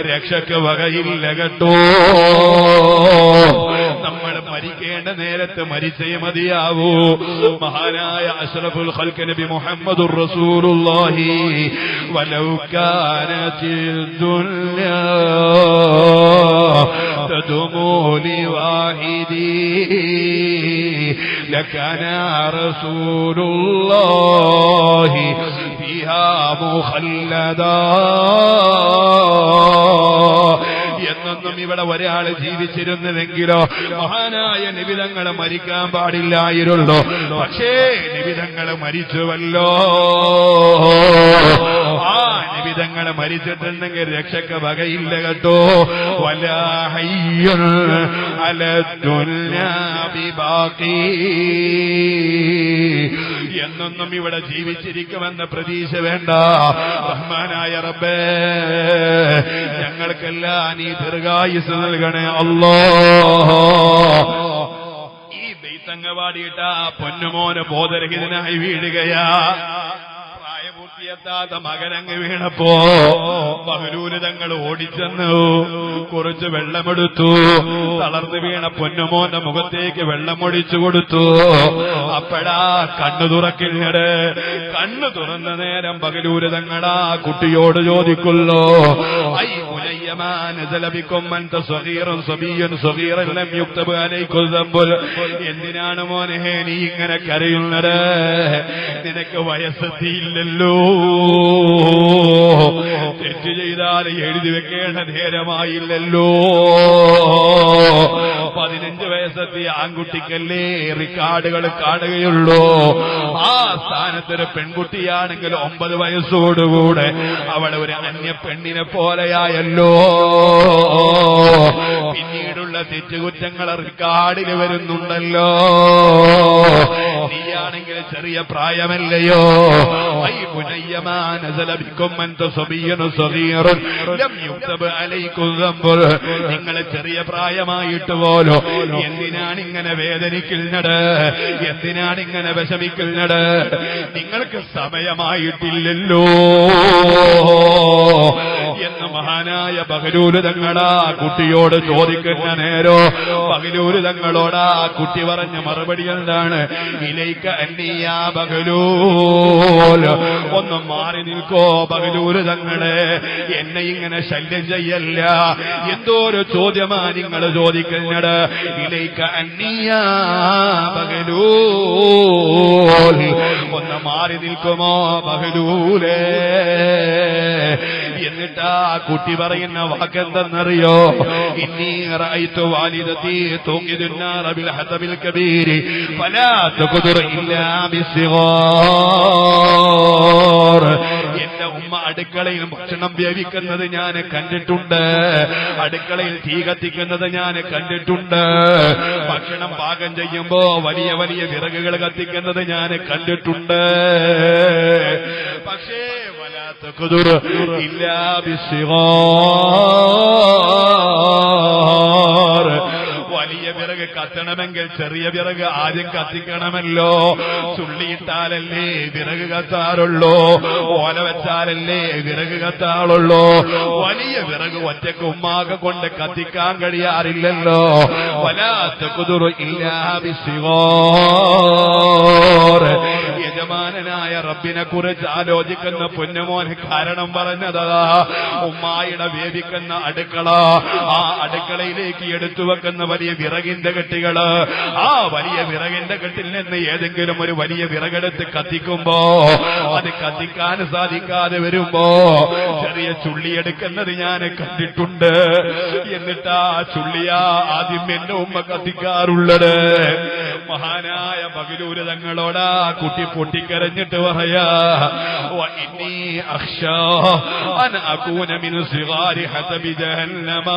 Speaker 2: രക്ഷക്ക് വകയില്ല കേട്ടോ. നമ്മൾ മരിക്കേണ്ട നേരത്ത് മരിച്ചേ മതിയാവൂ. മഹാനായ അഷ്റഫുൽ ഖൽഖ് നബി മുഹമ്മദുർ റസൂലുള്ളാഹി വലൗ കാനത്തിൽ ദുനിയാ തദുമു ലിവാഹിദി ലകാന റസൂലുള്ളാഹി ഫിഹാ മുഖല്ലദാ. എന്നൊന്നും ഇവിടെ ഒരാൾ ജീവിച്ചിരുന്നുവെങ്കിലോ മഹാനായ നിബിതങ്ങളെ മരിക്കാൻ പാടില്ലായിരുന്നു. പക്ഷേ നിബിതങ്ങളെ മരിച്ചുവല്ലോ. ആ നിബിതങ്ങളെ മരിച്ചിട്ടുണ്ടെങ്കിൽ രക്ഷക്ക് വകയില്ല കേട്ടോ. വലാ ഹയ്യുൻ അലദ്ദുനിയാ ബിബാഖി. എന്നൊന്നും ഇവിടെ ജീവിച്ചിരിക്കുമെന്ന പ്രതീക്ഷ വേണ്ട. റഹ്മാനായ റബ്ബേ, ഞങ്ങൾക്കെല്ലാം നീ ദീർഘായുസ് നൽകണേ അല്ലാഹ്. ഈ ബൈത്തങ്ങവാടിയിട്ട പൊന്നുമോന് ബോധരഹിതനായി വീഴുകയാ. പ്രായപൂർത്തിയെത്താത്ത മകനങ്ങ് വീണപ്പോ ബഹ്ലൂല് തങ്ങൾ ഓടിച്ചെന്നു കുറച്ച് വെള്ളമെടുത്തു. തളർന്നു വീണ പൊന്നുമോന്റെ മുഖത്തേക്ക് വെള്ളമൊഴിച്ചു കൊടുത്തു. അപ്പോഴാ കണ്ണു തുറക്കില്ലട്. കണ്ണു തുറന്ന നേരം ബഹ്ലൂല് തങ്ങളാ കുട്ടിയോട് ചോദിക്കുള്ളൂ, ഐ എന്തിനാണ് മോനെ നീ ഇങ്ങനെ കരയുന്നത്? നിനക്ക് വയസ്സെത്തിയില്ലല്ലോ. തെറ്റ് ചെയ്താൽ എഴുതി വെക്കേണ്ട നേരമായില്ലല്ലോ. 15 വയസ്സെത്തിയ ആൺകുട്ടിക്കല്ലേ റിക്കാർഡുകൾ കാണുകയുള്ളൂ. ആ സ്ഥാനത്തൊരു പെൺകുട്ടിയാണെങ്കിൽ 9 വയസ്സോടുകൂടെ അവൾ ഒരു അന്യ പെണ്ണിനെ പോലെയായല്ലോ. പിന്നീടുള്ള തെറ്റുകുറ്റങ്ങൾ റിക്കാർഡിൽ വരുന്നുണ്ടല്ലോ. നീയാണെങ്കിൽ ചെറിയ പ്രായമല്ലയോ. നിങ്ങൾ ചെറിയ പ്രായമായിട്ട് പോലോ എന്തിനാണ് ഇങ്ങനെ വേദനിക്കുന്നത്? എന്തിനാണ് ഇങ്ങനെ വിഷമിക്കുന്നത്? നിങ്ങൾക്ക് സമയമായിട്ടില്ലല്ലോ എന്ന് മഹാനായ ബഹ്ലൂല് തങ്ങളാ കുട്ടിയോട് ചോദിക്കുന്ന നേരോ ബഹ്ലൂല് തങ്ങളോടാ കുട്ടി പറഞ്ഞ മറുപടി എന്താണ്? ഇലൈക അന്നിയാ ബഹ്ലൂൽ, ഒന്ന് മാറി നിൽക്കോ ബഹ്ലൂല് തങ്ങളെ, എന്നെ ഇങ്ങനെ ശല്യം ചെയ്യല്ല. എന്തോ ഒരു ചോദ്യമാ നിങ്ങൾ ചോദിക്കുന്നത്. ഇലൈക അന്നിയാ ബഹ്ലൂൽ, ഒന്ന് മാറി നിൽക്കുമോ ബഹ്ലൂലേ? എന്നിട്ടാ കുട്ടി പറയുന്ന വാക്കെന്തെന്നറിയോ? ഇന്നി റഅയ്തു വാലിദതി തൂഖിദുന്നാറ ബിൽ ഹതബിൽ കബീരി ഫലാ തഖദുർ ഇല്ലാ ബിസ്സിഗാർ. എന്റെ ഉമ്മ അടുക്കളയിൽ ഭക്ഷണം വേവിക്കുന്നത് ഞാൻ കണ്ടിട്ടുണ്ട്. അടുക്കളയിൽ തീ കത്തിക്കുന്നത് ഞാൻ കണ്ടിട്ടുണ്ട്. ഭക്ഷണം പാകം ചെയ്യുമ്പോ വലിയ വലിയ വിറകുകൾ കത്തിക്കുന്നത് ഞാൻ കണ്ടിട്ടുണ്ട്. പക്ഷേ تقدر إلا بالصغار വലിയ വിറക് കത്തണമെങ്കിൽ ചെറിയ വിറക് ആദ്യം കത്തിക്കണമല്ലോ. ചുള്ളിയിട്ടാലല്ലേ വിറക് കത്താറുള്ളൂ, ഓല വെച്ചാലല്ലേ വിറക് കത്താറുള്ളൂ. വലിയ വിറക് ഒറ്റക്ക് ഉമ്മാകെ കൊണ്ട് കത്തിക്കാൻ കഴിയാറില്ലല്ലോ. വലാത്ത കുതുറു ഇല്ലാ ബിസ്സിഗാർ. യജമാനനായ റബ്ബിനെ കുറിച്ച് ആലോചിക്കുന്ന പൊന്നുമോന് കാരണം പറഞ്ഞതാ. ഉമ്മായിടെ വേദിക്കുന്ന അടുക്കള, ആ അടുക്കളയിലേക്ക് എടുത്തു വെക്കുന്ന വലിയ വിറകിന്റെ കെട്ടികള്, ആ വലിയ വിറകിന്റെ കെട്ടിൽ നിന്ന് ഏതെങ്കിലും ഒരു വലിയ വിറകെടുത്ത് കത്തിക്കുമ്പോ അത് കത്തിക്കാൻ സാധിക്കാതെ വരുമ്പോ ചെറിയ ചുള്ളിയെടുക്കുന്നത് ഞാൻ കണ്ടിട്ടുണ്ട്. എന്നിട്ടാ ചുള്ളിയാ ആദ്യം എന്റെ ഉമ്മ കത്തിക്കാറുള്ളത്. മഹാനായ ബഗലൂര് തങ്ങളോടാ കുട്ടി പൊട്ടിക്കരഞ്ഞിട്ട് പറയാ, വഇന്നീ അഖ്ശാ അൻ അകൂന മിൻ സിഗാരി ഹസബി ജഹന്നമ.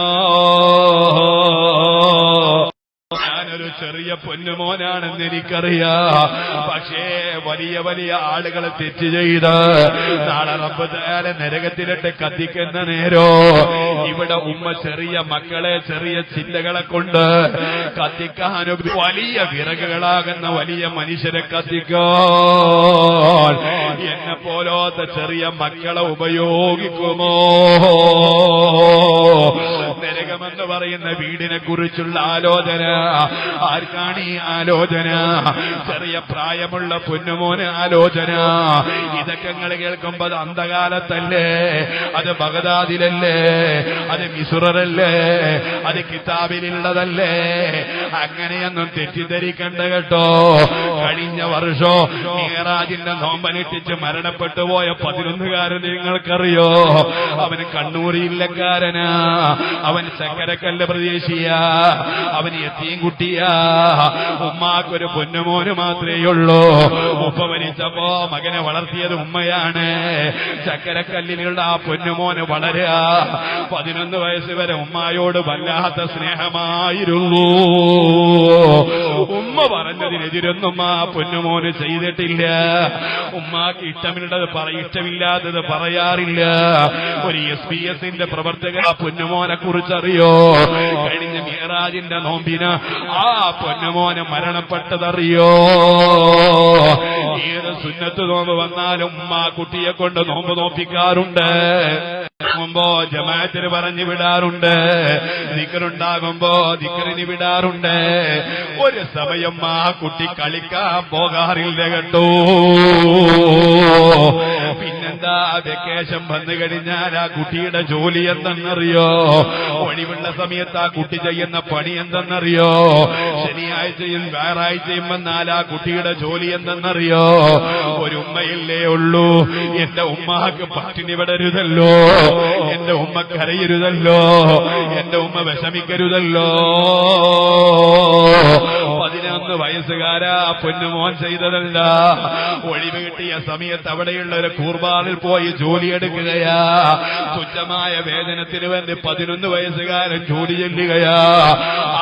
Speaker 2: ഞാനൊരു ചെറിയ പൊന്നുമോനാണെന്ന് എനിക്കറിയാം. പക്ഷേ വലിയ വലിയ ആളുകളെ തെറ്റ് ചെയ്ത് നാളെ റബ്ബ് തആല നരകത്തിലിട്ട് കത്തിക്കുന്ന നേരോ ഇവിടെ ഉമ്മ ചെറിയ മക്കളെ ചെറിയ ചിന്തകളെ കൊണ്ട് കത്തിക്കാനും വലിയ വിറകുകളാകുന്ന വലിയ മനുഷ്യരെ കത്തിക്കാൻ എന്നെ പോലത്തെ ചെറിയ മക്കളെ ഉപയോഗിക്കുമോ? നരകമെന്ന് പറയുന്ന വീടിനെ കുറിച്ചുള്ള ആലോചന ആർക്കാണ്? ഈ ആലോചന ചെറിയ പ്രായമുള്ള പൊന്നുമോന് ആലോചന. ഇതൊക്കെ നിങ്ങൾ കേൾക്കുമ്പോ അത് അന്ധകാലത്തല്ലേ, അത് ബഗ്ദാദിലല്ലേ, അത് മിസ്റല്ലേ, അത് കിതാബിലുള്ളതല്ലേ? അങ്ങനെയൊന്നും തെറ്റിദ്ധരിക്കണ്ട കേട്ടോ. കഴിഞ്ഞ വർഷം മിഅ്റാജിന്റെ നോമ്പനുഷ്ഠിച്ച് മരണപ്പെട്ടു പോയ 11കാരൻ നിങ്ങൾക്കറിയോ? അവന് കണ്ണൂരില്ലക്കാരനാ, അവൻ ചക്കരക്കല്ല് പ്രദേശിയാ, അവന് എത്തിയും കുട്ടിയാ. ഉമ്മാക്കൊരു പൊന്നുമോന് മാത്രമേ ഉള്ളൂ. ഉപ്പ മരിച്ചപ്പോ മകനെ വളർത്തിയത് ഉമ്മയാണ്. ചക്കരക്കല്ലിലുള്ള ആ പൊന്നുമോന് വളരുക 11 വയസ്സ് വരെ ഉമ്മായോട് വല്ലാത്ത സ്നേഹമായിരുന്നു. ഉമ്മ പറഞ്ഞതിനെതിരൊന്നും ആ പൊന്നുമോന് ചെയ്തിട്ടില്ല. ഉമ്മാക്ക് ഇഷ്ടമില്ലാത്തത് പറയാറില്ല. ഒരു SBS പ്രവർത്തകൻ ആ പൊന്നുമോനെ കുറിച്ചറിയോ? കഴിഞ്ഞ മിഅ്റാജിന്റെ നോമ്പിന് ആ പൊന്നുമോനെ മരണപ്പെട്ടതറിയോ? ഏത് സുന്നത്ത് നോമ്പ് വന്നാലും ഉമ്മ കുട്ടിയെ കൊണ്ട് നോമ്പ് നോപ്പിക്കാറുണ്ട്. ുമ്പോ ജമാഅത്തിന് പറഞ്ഞു വിടാറുണ്ട്. ദിക്റുണ്ടാകുമ്പോ ദിക്റിന് വിടാറുണ്ട്. ഒരു സമയം ആ കുട്ടി കളിക്കാൻ പോകാറില്ല കേട്ടോ. പിന്നെന്താ, വെക്കേഷൻ വന്നു കഴിഞ്ഞാൽ ആ കുട്ടിയുടെ ജോലി എന്തെന്നറിയോ? ഒഴിവുള്ള സമയത്ത് ആ കുട്ടി ചെയ്യുന്ന പണി എന്തെന്നറിയോ? ശനിയാഴ്ചയും ഞായറാഴ്ചയും വന്നാൽ ആ കുട്ടിയുടെ ജോലി എന്തെന്നറിയോ? ഒരു ഉമ്മയില്ലേ ഉള്ളൂ. എന്റെ ഉമ്മാക്ക് പട്ടിണി വിടരുതല്ലോ, എന്റെ ഉമ്മ കരയരുതല്ലോ, എന്റെ ഉമ്മ വിഷമിക്കരുതല്ലോ. 11 വയസ്സുകാരാ പൊന്നുമോൻ ചെയ്തതല്ല. ഒഴിവ് കിട്ടിയ സമയത്ത് അവിടെയുള്ള ഒരു കൂർബാറിൽ പോയി ജോലിയെടുക്കുകയാ. തുച്ഛമായ വേതനത്തിന് വേണ്ടി 11 വയസ്സുകാരൻ ജോലി ചെല്ലുകയാ.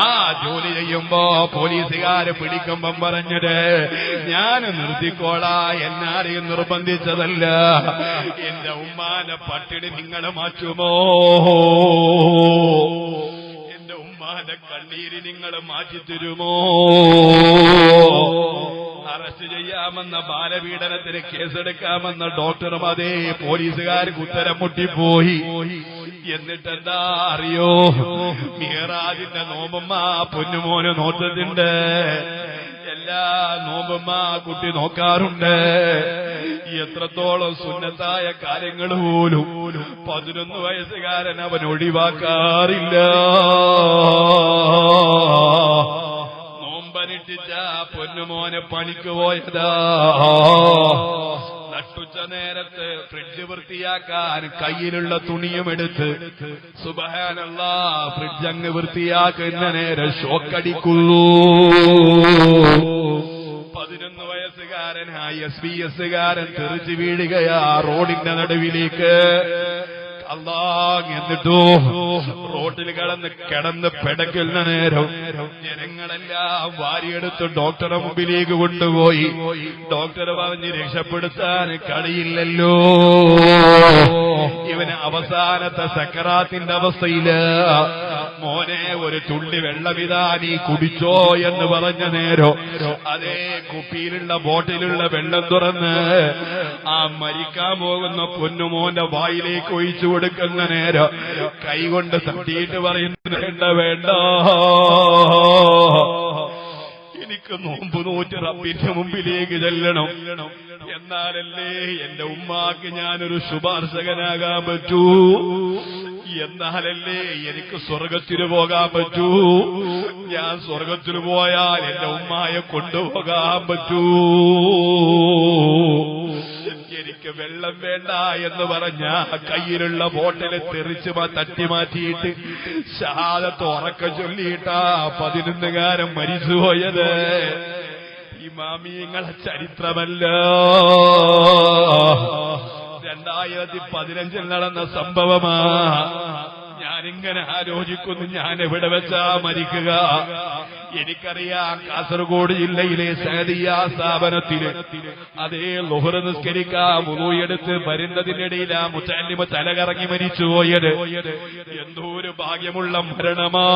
Speaker 2: ആ ജോലി ചെയ്യുമ്പോ പോലീസുകാര് പിടിക്കുമ്പം പറഞ്ഞത്, ഞാൻ നിർത്തിക്കോളാ, എന്നാരെയും നിർബന്ധിച്ചതല്ല. എന്റെ ഉമ്മാന്റെ പട്ടിണി നിങ്ങൾ മാറ്റുമോ? എന്റെ ഉമ്മാന്റെ കണ്ണീര് നിങ്ങൾ മാറ്റിത്തരുമോ? അറസ്റ്റ് ചെയ്യാമെന്ന ബാലപീഡനത്തിന് കേസെടുക്കാമെന്ന ഡോക്ടറും അതേ പോലീസുകാർക്ക് ഉത്തരം മുട്ടിപ്പോയി. എന്നിട്ടെന്താ അറിയോ? മിഅ്റാജിന്റെ നോമ്പുമ്മ പൊന്നുമോന് നോട്ടത്തിണ്ട്. എല്ലാ നോമ്പുമ്മ കുട്ടി നോക്കാറുണ്ട്. എത്രത്തോളം സുന്നത്തായ കാര്യങ്ങൾ പോലും 11 വയസ്സുകാരൻ അവൻ ഒഴിവാക്കാറില്ല. നോമ്പനുഷ്ഠിച്ച പൊന്നുമോനെ പണിക്ക് പോയതാ. നട്ടുച്ച നേരത്ത് ഫ്രിഡ്ജ് വൃത്തിയാക്കാൻ കയ്യിലുള്ള തുണിയുമെടുത്ത് സുബ്ഹാനല്ലാഹ് ഫ്രിഡ്ജ് അങ്ങ് വൃത്തിയാക്കുന്ന നേരം ഷോക്കടിക്കുന്നു. 11 വയസ്സുകാരനായ SBS തെറിച്ചു വീഴുകയാ റോഡിന്റെ നടുവിലേക്ക്. എന്നിട്ടോ റോഡിൽ കിടന്ന് പിടയ്ക്കുന്ന നേരം ജനങ്ങളെല്ലാം വാരിയെടുത്ത് ഡോക്ടറെ മുമ്പിലേക്ക് കൊണ്ടുപോയി. ഡോക്ടർ പറഞ്ഞ് രക്ഷപ്പെടുത്താൻ കഴിയില്ലല്ലോ, ഇവന് അവസാനത്തെ സക്കറാത്തിന്റെ അവസ്ഥയില്. മോനെ ഒരു തുള്ളി വെള്ളമിതാ നീ കുടിച്ചോ എന്ന് പറഞ്ഞ നേരോ അതേ കുപ്പിയിലുള്ള ബോട്ടിലുള്ള വെള്ളം തുറന്ന് ആ മരിക്കാൻ പോകുന്ന പൊന്നുമോന്റെ വായിലേക്ക് ഒഴിച്ചു കൊടുക്കുന്ന നേരം കൈകൊണ്ട് തട്ടിയിട്ട് പറയുന്നു വേണ്ട വേണ്ട, എനിക്ക് നോമ്പ് നോറ്റ് റബ്ബിന്റെ മുമ്പിലേക്ക് ചെല്ലണം, എന്നാലല്ലേ എന്റെ ഉമ്മാക്ക് ഞാനൊരു ശുപാർശകനാകാൻ പറ്റൂ, എന്നാലല്ലേ എനിക്ക് സ്വർഗത്തിന് പോകാൻ പറ്റൂ, ഞാൻ സ്വർഗത്തിന് പോയാൽ എന്റെ ഉമ്മായെ കൊണ്ടുപോകാൻ പറ്റൂ, എനിക്ക് വെള്ളം വേണ്ട എന്ന് പറഞ്ഞ കയ്യിലുള്ള ബോട്ടിലെ തെറിച്ച് തട്ടി മാറ്റിയിട്ട് ഷഹാദത്ത് ഉറക്കം ചൊല്ലിയിട്ടാ 11 മരിച്ചുപോയത്. ഇമാമിയങ്ങളെ ചരിത്രമല്ല, 2015 നടന്ന സംഭവമാ. ഞാനിങ്ങനെ ആലോചിക്കുന്നു, ഞാൻ എവിടെ വെച്ചാ മരിക്കുക? എനിക്കറിയാം കാസർഗോഡ് ജില്ലയിലെ സഅദിയ സ്ഥാപനത്തില് അതേ ളുഹ്ർ നിസ്കരിക്കാൻ വുളൂയെടുത്ത് വരുന്നതിനിടയിൽ ആ മുത്തല്ലിമ തലകറങ്ങി മരിച്ചുപോയത്. എന്തോ ഒരു ഭാഗ്യമുള്ള മരണമാ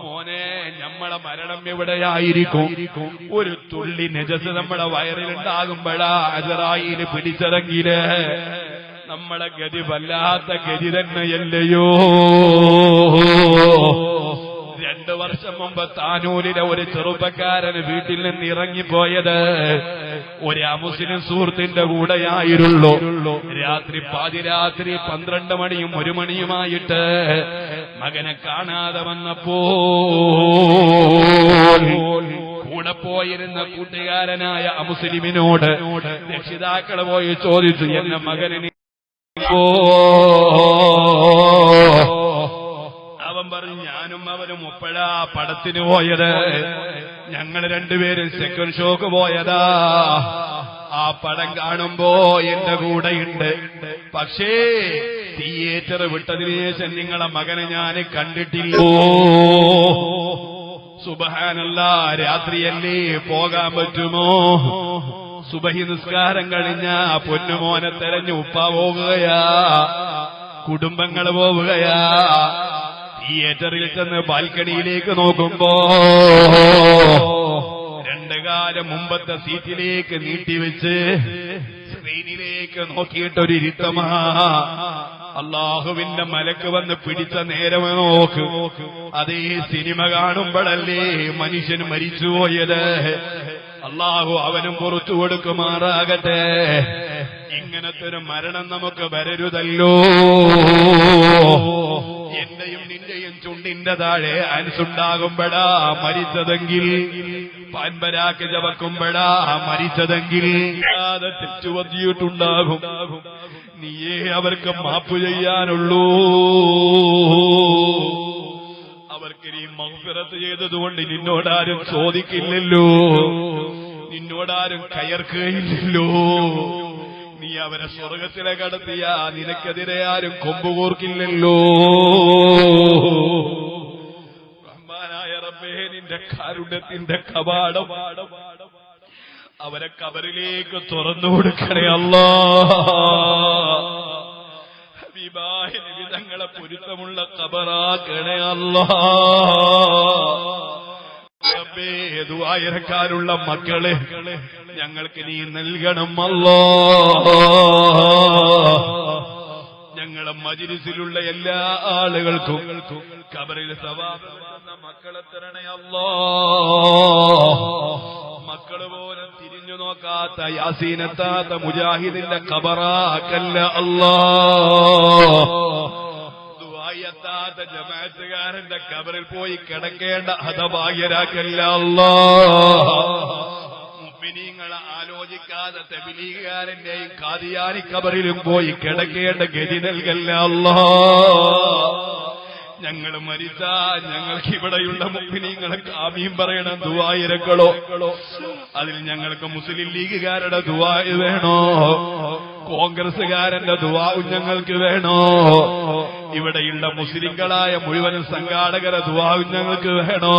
Speaker 2: മോനെ. നമ്മളെ മരണം എവിടെയായിരിക്കും? ഒരു തുള്ളി നജസ് നമ്മുടെ വയറിലുണ്ടാകുമ്പോഴാ അസറായീൽ പിടിച്ചതെങ്കില് നമ്മളെ ഗതി വല്ലാത്ത ഗതി തന്നെയല്ലയോ. 2 വർഷം മുമ്പ് താനൂരിലെ ഒരു ചെറുപ്പക്കാരന് വീട്ടിൽ നിന്ന് ഇറങ്ങിപ്പോയത് ഒരു അമുസ്ലിം സുഹൃത്തിന്റെ കൂടെയായിരുള്ളൂ. രാത്രി പാതിരാത്രി 12 മണിയും 1 മണിയുമായിട്ട് മകനെ കാണാതെ വന്നപ്പോൾ കൂടെ പോയിരുന്ന കൂട്ടുകാരനായ അമുസ്ലിമിനോട് രക്ഷിതാക്കൾ പോയി ചോദിച്ചു, എന്റെ മകനെ അവൻ പറഞ്ഞു, ഞാനും അവനും ഒപ്പഴാ പടത്തിന് പോയത്, ഞങ്ങൾ രണ്ടുപേരും സെക്കൻഡ് ഷോക്ക് പോയതാ. ആ പടം കാണുമ്പോ എന്റെ കൂടെയുണ്ട്, പക്ഷേ തിയേറ്റർ വിട്ടതിന് ശേഷം നിങ്ങളെ മകനെ ഞാൻ കണ്ടിട്ടില്ല. സുബ്ഹാനല്ലാഹ്, രാത്രിയല്ലേ പോകാൻ പറ്റുമോ? സുബഹി നിസ്കാരം കഴിഞ്ഞ പൊന്നുമോനെ തെരഞ്ഞു ഉപ്പ പോവുകയാ, കുടുംബങ്ങൾ പോവുകയാ. തിയേറ്ററിൽ ചെന്ന് ബാൽക്കണിയിലേക്ക് നോക്കുമ്പോ 2 കാലം മുമ്പത്തെ സീറ്റിലേക്ക് നീട്ടിവെച്ച് സ്ക്രീനിലേക്ക് നോക്കിയിട്ടൊരു ഇരുത്തമാ. അള്ളാഹുവിന്റെ മലക്ക് വന്ന് പിടിച്ച നേരം നോക്ക്. അതേ സിനിമ കാണുമ്പോഴല്ലേ മനുഷ്യൻ മരിച്ചുപോയത്. അള്ളാഹു അവനും പുറത്തു കൊടുക്കുമാറാകട്ടെ. ഇങ്ങനത്തെ ഒരു മരണം നമുക്ക് വരരുതല്ലോ. എന്റെയും നിന്റെയും ചുണ്ടിന്റെ താഴെ അൻസുണ്ടാകുമ്പോഴാ മരിച്ചതെങ്കിൽ, പാൻപരാക്ക് ചവക്കുമ്പോഴാ മരിച്ചതെങ്കിൽ തെറ്റുപറ്റിയിട്ടുണ്ടാകും. നീയേ അവർക്ക് മാപ്പ് ചെയ്യാനുള്ളൂ. അവർക്ക് നീ മഗ്ഫിറത്ത് ചെയ്തതുകൊണ്ട് നിന്നോടാരും ചോദിക്കില്ലല്ലോ, നിന്നോടാരും കയർക്കുകയില്ലല്ലോ. നീ അവരെ സ്വർഗത്തിലെ കടത്തിയ നിനക്കെതിരെ ആരും കൊമ്പുകോർക്കില്ലല്ലോ. റഹ്മാനായ റബ്ബേ, നിന്റെ കാരുണ്യത്തിന്റെ കവാടം അവരെ ഖബറിലേക്ക് തുറന്നു കൊടുക്കണേ അല്ലാഹ്. ഹബീബായ നബി തങ്ങളെ പൊരുത്തമുള്ള ഖബറാക്കണേ അല്ലാഹ്. റബ്ബേ, ദുആ ഇറക്കാനുള്ള മക്കളെ ഞങ്ങൾക്ക് നീ നൽകണം അല്ലാഹ്. ഞങ്ങളെ മജ്‌ലിസിലുള്ള എല്ലാ ആളുകൾക്കും ഖബറിൽ സവാബ് നൽകുന്ന മക്കളെ തരണേ അല്ലാഹ്. മക്കള് പോലും തിരിഞ്ഞു നോക്കാത്ത യാസീനെത്താത്ത മുജാഹിദിന്റെ ഖബറാക്കല്ല അല്ലാഹ്. ദുആയെത്താത്ത ജമാഅത്തുകാരന്റെ ഖബറിൽ പോയി കിടക്കേണ്ട ഹതഭാഗ്യരാക്കല്ല അല്ലാഹ്. മുഅ്മിനീങ്ങളെ ആലോചിക്കാതെ തബ്ലീഗുകാരന്റെയും ഖാദിയാനി ഖബറിലും പോയി കിടക്കേണ്ട ഗതി നൽകല്ല അല്ലാഹ്. ഞങ്ങൾ മരിച്ചാൽ ഞങ്ങൾക്ക് ഇവിടെയുള്ള മുഅ്മിനീങ്ങൾക്ക് ആമീൻ പറയണം. ദുആ ഇറക്കണോ? അതിൽ ഞങ്ങൾക്ക് മുസ്ലിം ലീഗുകാരുടെ ദുആ വേണോ? കോൺഗ്രസുകാരന്റെ ദുആ ഞങ്ങൾക്ക് വേണോ? ഇവിടെയുള്ള മുസ്ലിങ്ങളായ മുഴുവൻ സംഘാടകരെ ദുആ ഞങ്ങൾക്ക് വേണോ?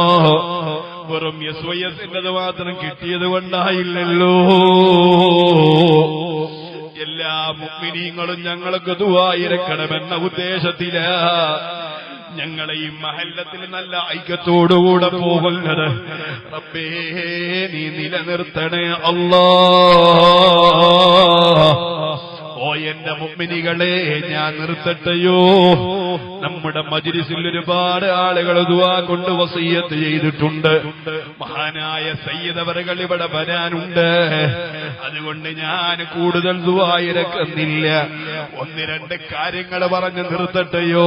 Speaker 2: വെറും SYSന്റെ മാത്രം കിട്ടിയത് കൊണ്ടായില്ലല്ലോ. എല്ലാ മുഅ്മിനീങ്ങളും ഞങ്ങൾക്ക് ദുആ ഇറക്കണമെന്ന ഉദ്ദേശത്തില് ഞങ്ങളെ ഈ മഹല്ലത്തിൽ നല്ല ഐക്യത്തോടുകൂടെ പോകുന്നത് റബ്ബേ നീ നിലനിർത്തണേ അല്ലാഹ്. ഓ എന്റെ മുഅ്മിനീകളെ, ഞാൻ നിർത്തട്ടെയോ? നമ്മുടെ മജ്‌ലിസിൽ ഒരുപാട് ആളുകൾ ദുആ കൊണ്ട് വസിയ്യത്ത് ചെയ്തിട്ടുണ്ട്. മഹാനായ സയ്യിദ് അവറുകൾ ഇവിടെ വരാനുണ്ട്. അതുകൊണ്ട് ഞാൻ കൂടുതൽ ദുആ ഇറക്കുന്നില്ല. ഒന്ന് രണ്ട് കാര്യങ്ങൾ പറഞ്ഞ് നിർത്തട്ടെയോ?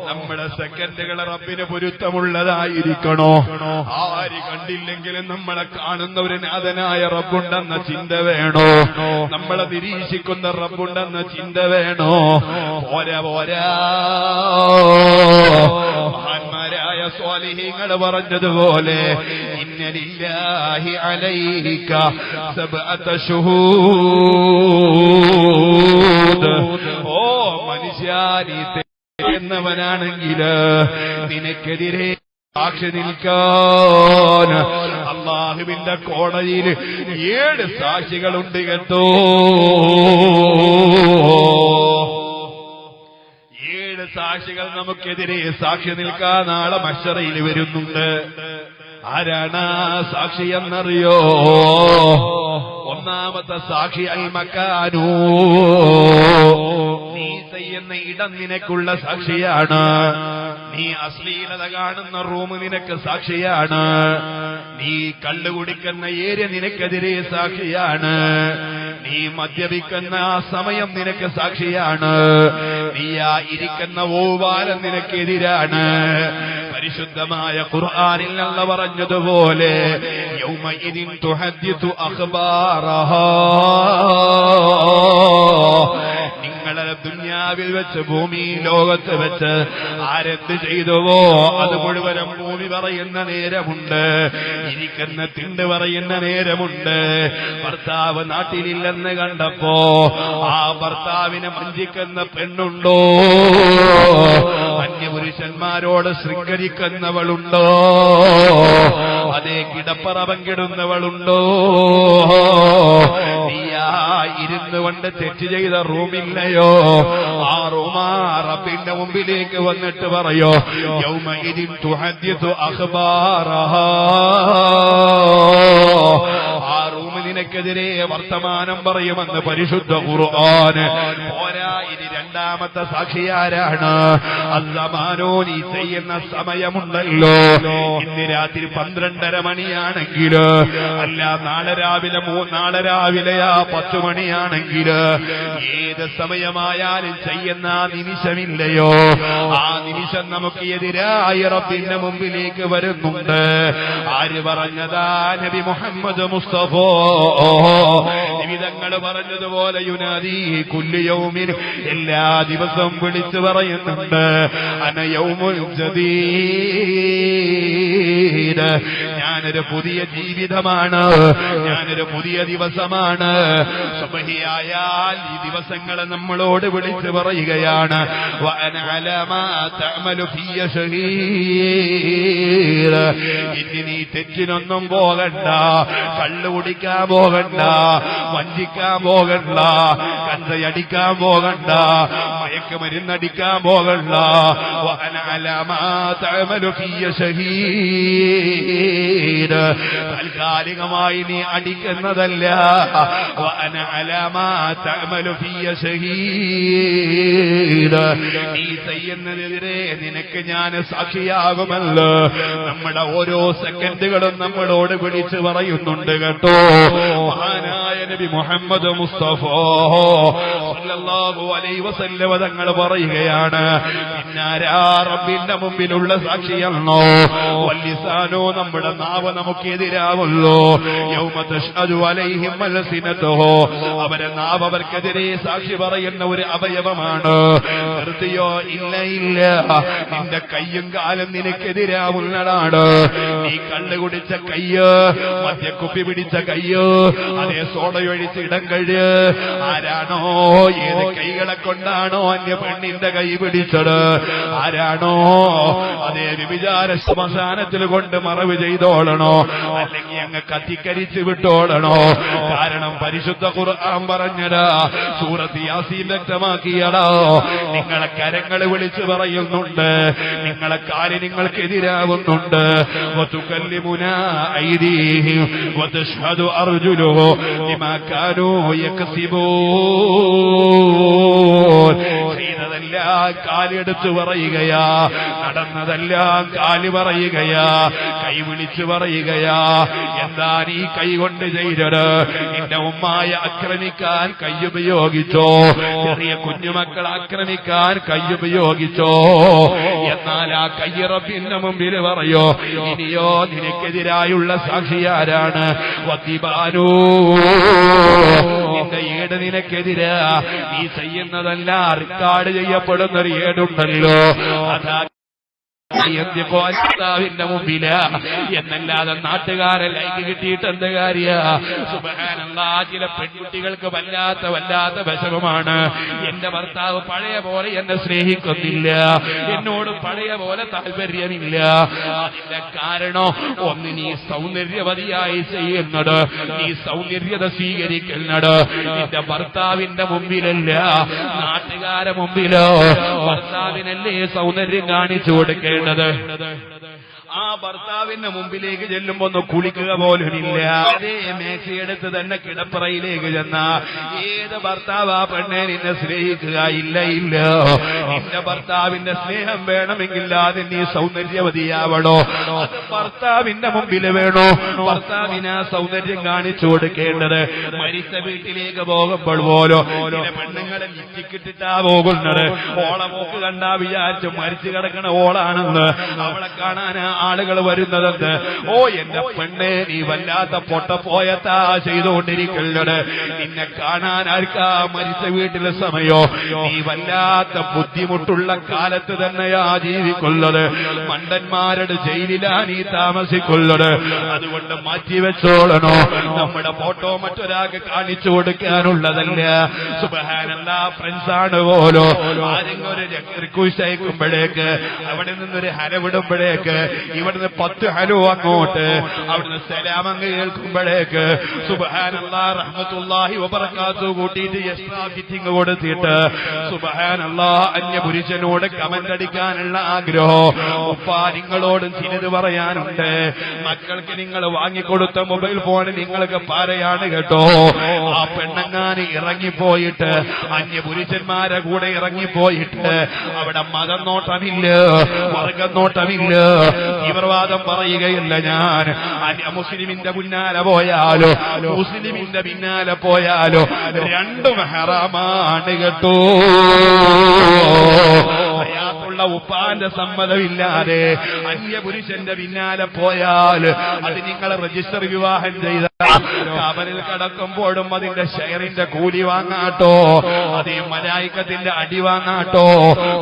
Speaker 2: നമ്മുടെ സെക്കൻഡുകൾ റബ്ബിന് പൊരുത്തമുള്ളതായിരിക്കണോ? ആര് കണ്ടില്ലെങ്കിലും നമ്മളെ കാണുന്ന ഒരു നാഥനായ റബ്ബുണ്ടെന്ന ചിന്ത വേണോ? നമ്മളെ നിരീക്ഷിക്കുന്ന റബ്ബുണ്ടെന്ന ചിന്ത വേണോ? പോരാ പോരാ. മഹാന്മാരായ സ്വാലിഹീങ്ങൾ പറഞ്ഞതുപോലെ ഇന്ന ലില്ലാഹി അലൈക സബ്അത ശുഹൂദ്. ഓ മനുഷ്യാ, നീ എന്നവനാണെങ്കിൽ നിനക്കെതിരെ സാക്ഷി നിൽക്കാൻ അല്ലാഹുവിന്റെ കോടതിയിൽ 7 സാക്ഷികളുണ്ട് കേട്ടോ. 7 സാക്ഷികൾ നമുക്കെതിരെ സാക്ഷി നിൽക്കാൻ നാളെ മഹ്ശറയിൽ വരുന്നുണ്ട്. ആരാണ് സാക്ഷി എന്നറിയോ? ഒന്നാമത്തെ സാക്ഷി അൽ മക്കാനു. നീ ചെയ്യുന്ന ഇടം നിനക്കുള്ള സാക്ഷിയാണ്. നീ അശ്ലീലത കാണുന്ന റൂം നിനക്ക് സാക്ഷിയാണ്. നീ കള്ളു കുടിക്കുന്ന ഏരിയ നിനക്കെതിരെ സാക്ഷിയാണ്. നീ മദ്യപിക്കുന്ന ആ സമയം നിനക്ക് സാക്ഷിയാണ്. നീ ആ ഇരിക്കുന്ന ഓവാലം നിനക്കെതിരാണ്. പരിശുദ്ധമായ ഖുർആനിൽ അല്ലാഹു പറഞ്ഞതുപോലെ യൗമഇദിൻ തുഹദ്ദിസു അഖ്ബാറഹാ. നിങ്ങളെ ദുനിയാവിൽ വെച്ച്, ഭൂമി ലോകത്ത് വെച്ച് ആരെന്ത് ചെയ്തുവോ അത് മുഴുവനും ഭൂമി പറയുന്ന നേരമുണ്ട്. ഇരിക്കുന്ന തിണ്ട് പറയുന്ന നേരമുണ്ട്. ഭർത്താവ് നാട്ടിലില്ലെന്ന് കണ്ടപ്പോ ആ ഭർത്താവിനെ വഞ്ചിക്കുന്ന പെണ്ണുണ്ടോ? അന്യപുരുഷന്മാരോട് ശൃംഖരിക്കുന്നവളുണ്ടോ? അതേ കിടപ്പറ പങ്കിടുന്നവളുണ്ടോ? നീയാ ഇരുന്നു കൊണ്ട് തെറ്റ് ചെയ്ത റൂമില്ലയോ? ആ റൂമാ റബ്ബിന്റെ മുമ്പിലേക്ക് വന്നിട്ട് പറയോ യൗമഇദിൻ തുഹദ്ദിസു അഖ്ബാറഹാ. ആ റൂം നിനക്കെതിരെ വർത്തമാനം പറയുമെന്ന് പരിശുദ്ധ ഖുർആൻ. പോരാ, ഇനി രണ്ടാമത്തെ സാക്ഷിയാരാണ്? അസ്സമാനോ, നീ ചെയ്യുന്ന സമയമുണ്ടല്ലോ. ഇന്ന് രാത്രി 12:30 മണിയാണെങ്കിൽ, അല്ല നാളെ രാവിലെ 10 മണിയാണെങ്കിൽ, ഏത് സമയമായാലും ചെയ്യുന്ന ആ നിമിഷമില്ലയോ? ആ നിമിഷം നമുക്ക് എതിരായി റബ്ബിന്റെ മുമ്പിലേക്ക് വരുന്നുണ്ട്. ആര് പറഞ്ഞതാ? നബി മുഹമ്മദ് മുസ്തഫ നിമിതങ്ങൾ പറഞ്ഞതുപോലെ യുനാദി കുല്ലു യൗമിൻ, എല്ലാ ദിവസവും വിളിച്ചു പറയുന്നുണ്ട് അന യൗമുൽ ജദീദ്. ഞാനൊരു പുതിയ ജീവിതമാണ്, ഞാനൊരു പുതിയ ദിവസമാണ്. സുബ്ഹിയായാൽ ഈ ദിവസങ്ങളെ നമ്മളോട് വിളിച്ചു പറയുകയാണ് വഅന അലാ മാ തഅമലു ഫിയ ശഹീദ്. ഇനി നീ തെറ്റിനൊന്നും പോകണ്ട, കള്ളു കുടിക്കാൻ പോകണ്ട, വഞ്ചിക്കാൻ പോകണ്ട, കഞ്ചയടിക്കാൻ പോകണ്ട, മയക്കുമരുന്നടിക്കാൻ പോകണ്ട. വഅന അലാ മാ തഅമലു ഫിയ ശഹീദ്. താൽക്കാലികമായി നീ അടിക്കുന്നതല്ല. വഅന അലാ മാ തഅമലു ഫിയ ശഹീദ്. നീ ചെയ്യുന്നതിനെതിരെ നിനക്ക് ഞാൻ സാക്ഷിയാകുമല്ലോ. നമ്മുടെ ഓരോ സെക്കൻഡുകളും നമ്മളോട് വിളിച്ചു പറയുന്നുണ്ട് കേട്ടോ. മഹാനായ നബി മുഹമ്മദ് മുസ്തഫ സല്ലല്ലാഹു അലൈഹി വസല്ലം തങ്ങൾ പറയുകയാണ്, ഇന്നാരാ റബ്ബിന്റെ മുമ്പിലുള്ള സാക്ഷിയാണോ? വല്ലിസാനോ, നമ്മുടെ നാവ് നമുക്കെതിരാവുള്ളൂ. യൗമ തശ്ഹദു അലൈഹിം അൽസിനതുഹു, അവരെ നാവ് അവർക്കെതിരെ സാക്ഷി പറയുന്ന ഒരു അവയവമാണ്. നിർത്തിയോ? ഇല്ല ഇല്ല. നിന്റെ കയ്യും കാലും നിനക്കെതിരാവുന്നതാണ്. നീ കള്ളു കുടിച്ച കയ്യ്, മദ്യക്കുപ്പി പിടിച്ച കയ്യ്, അതേ സോഡയൊഴിച്ച് ഇടം കഴി, ആരാണോ ഏത് കൈകളെ കൊണ്ടാണോ അന്യ പെണ്ണിന്റെ കൈ പിടിച്ചത്, ആരാണോ അതേ വ്യഭിചാര ശ്മശാനത്തിൽ കൊണ്ട് മറവ് ചെയ്തോളണോ, അല്ലെങ്കിൽ അങ്ങ് കത്തിക്കരിച്ച് വിട്ടോളണോ. കാരണം പരിശുദ്ധ ഖുർആൻ പറഞ്ഞതാ, സൂറത്ത് യാസീൻ വ്യക്തമാക്കിയടാ, നിങ്ങളെ കരങ്ങൾ വിളിച്ചു പറയുന്നുണ്ട്, നിങ്ങളെ കാല് നിങ്ങൾക്കെതിരാവുന്നുണ്ട്. വതുകല്ലിമുനാ ഐദീഹിം വതശ്ഹദു അർജുലുഹും ബിമാ കാനൂ യക്സിബൂൻ. ചെയ്തതെല്ലാം കാലെടുത്ത് പറയുകയാ, നടന്നതെല്ലാം കാല് പറയുകയാ, കൈ വിളിച്ചു പറയുകയാ. എന്താ നീ കൈ കൊണ്ട് ചെയ്തത്? നിന്റെ ഉമ്മായ ആക്രമിക്കാൻ കയ്യുപയോഗിച്ചോ, ചെറിയ കുഞ്ഞുമക്കളെ ആക്രമിക്കാൻ കയ്യുപയോഗിച്ചോ. എന്നാൽ ആ കൈ റബ്ബിന്റെ മുമ്പിൽ പറയോ, ഇനിയോ നിനക്കെതിരായുള്ള സാക്ഷിയാരാണ്? വത്തിബാനൂ, നിന്റെ ഏട് നിനക്കെതിരാ. നീ ചെയ്യുന്നതല്ല റിക്കാർഡ് ചെയ്യപ്പെടുന്നൊരു ഏടുണ്ടല്ലോ, അതാ ന്റെ മുമ്പില എന്നല്ലാതെ നാട്ടുകാരെ ലൈക്ക് കിട്ടിയിട്ട് എന്ത് കാര്യ? സുബ്ഹാനല്ലാഹ്, ചില പെൺകുട്ടികൾക്ക് വല്ലാത്ത വിഷമമാണ്. എന്റെ ഭർത്താവ് പഴയ പോലെ എന്നെ സ്നേഹിക്കുന്നില്ല, എന്നോട് പഴയ പോലെ താല്പര്യമില്ല. അതിന്റെ കാരണം ഒന്ന്, നീ സൗന്ദര്യവതിയായി ചെയ്യുന്നത്, നീ സൗന്ദര്യത സ്വീകരിക്കുന്നത് നിന്റെ ഭർത്താവിന്റെ മുമ്പിലല്ല, നാട്ടുകാരെ മുമ്പിലോ. ഭർത്താവിനല്ലേ സൗന്ദര്യം കാണിച്ചു കൊടുക്കേണ്ടത്. ആ ഭർത്താവിന്റെ മുമ്പിലേക്ക് ചെല്ലുമ്പോ ഒന്ന് കുളിക്കുക പോലുമില്ല. അതേ മേശയെടുത്ത് തന്നെ കിടപ്പറയിലേക്ക് ചെന്ന ഏത് ഭർത്താവ് ആ പെണ്ണെ നിന്നെ സ്നേഹിക്കുക? ഇല്ല. നിന്റെ ഭർത്താവിന്റെ സ്നേഹം വേണമെങ്കിൽ അത് നീ സൗന്ദര്യവതിയാവണോ? അത് ഭർത്താവിന്റെ മുമ്പിൽ വേണോ? ഭർത്താവിന് ആ സൗന്ദര്യം കാണിച്ചു കൊടുക്കേണ്ടത്. മരിച്ച വീട്ടിലേക്ക് പോകുമ്പോൾ പോലോ ചില പെണ്ണുങ്ങളെ ലിറ്റിക്കിട്ടിട്ടാ പോകുന്നത്. ഓളെ പോക്ക് കണ്ടാ വിചാരിച്ചു മരിച്ചു കിടക്കണ ഓളാണെന്ന്. അവളെ കാണാൻ ആളുകൾ വരുന്നതെന്ന്. ഓ എന്റെ പെണ്ണെ, നീ വല്ലാത്ത പൊട്ടപ്പോയത്താ ചെയ്തുകൊണ്ടിരിക്കുന്നത്. നിന്നെ കാണാൻ ആർക്കാ മരിച്ച വീട്ടിലെ സമയോ? നീ വല്ലാത്ത ബുദ്ധിമുട്ടുള്ള കാലത്ത് തന്നെയാ ജീവിക്കുന്നത്. മണ്ടന്മാരുടെ ജയിലിലാ നീ താമസിക്കുന്നത്. അതുകൊണ്ട് മാറ്റിവെച്ചോളണോ. നമ്മുടെ ഫോട്ടോ മറ്റൊരാൾക്ക് കാണിച്ചു കൊടുക്കാനുള്ളതല്ല. സുബ്ഹാനല്ലാഹ്, ഫ്രണ്ട്സാണ് പോലോ ആരെങ്കിലും ഒരു റിക്വസ്റ്റ് അയക്കുമ്പോഴേക്ക്, അവിടെ നിന്നൊരു ഹരവിടുമ്പോഴേക്ക്, ഇവിടുന്ന് 10 ഹലോ അങ്ങോട്ട്, അവിടുന്ന് സലാമങ്ങ് കേൾക്കുമ്പോഴേക്ക് സുബ്ഹാനല്ലാഹ് റഹ്മത്തുള്ളാഹി വബറകാതുഹു കൂട്ടിയിട്ട് എക്സ്ട്രാ ഫിറ്റിംഗ് കൊടുത്തിട്ട് സുബ്ഹാനല്ലാഹ് അന്യപുരുഷനോട് കമന്റ് അടിക്കാനുള്ള ആഗ്രഹം. ഉപ്പാ, നിങ്ങളോടും ചിലത് പറയാനുണ്ട്. മക്കൾക്ക് നിങ്ങൾ വാങ്ങിക്കൊടുത്ത മൊബൈൽ ഫോൺ നിങ്ങൾക്ക് പാരയാണ് കേട്ടോ. ആ പെണ്ണങ്ങാന് ഇറങ്ങിപ്പോയിട്ട് അന്യപുരുഷന്മാരെ കൂടെ ഇറങ്ങിപ്പോയിട്ട് അവിടെ മതം നോട്ടമില്ല, വർഗം നോട്ടമില്ല, തീവ്രവാദം പറയുകയില്ല. ഞാൻ മുസ്ലിമിന്റെ പിന്നാലെ പോയാലോ മുസ്ലിമിന്റെ പിന്നാലെ പോയാലോ രണ്ടും ഹറാമാണ് കേട്ടോ. അയാൾക്കുള്ള ഉപ്പാന്റെ സമ്മതമില്ലാതെ അന്യപുരുഷന്റെ പിന്നാലെ പോയാൽ അത് നിങ്ങൾ രജിസ്റ്റർ വിവാഹം ചെയ്ത കബറിൽ കടക്കുമ്പോഴും അതിന്റെ ഷെയറിന്റെ കൂലി വാങ്ങാട്ടോ, അതേ മലായിക്കത്തിന്റെ അടി വാങ്ങാട്ടോ,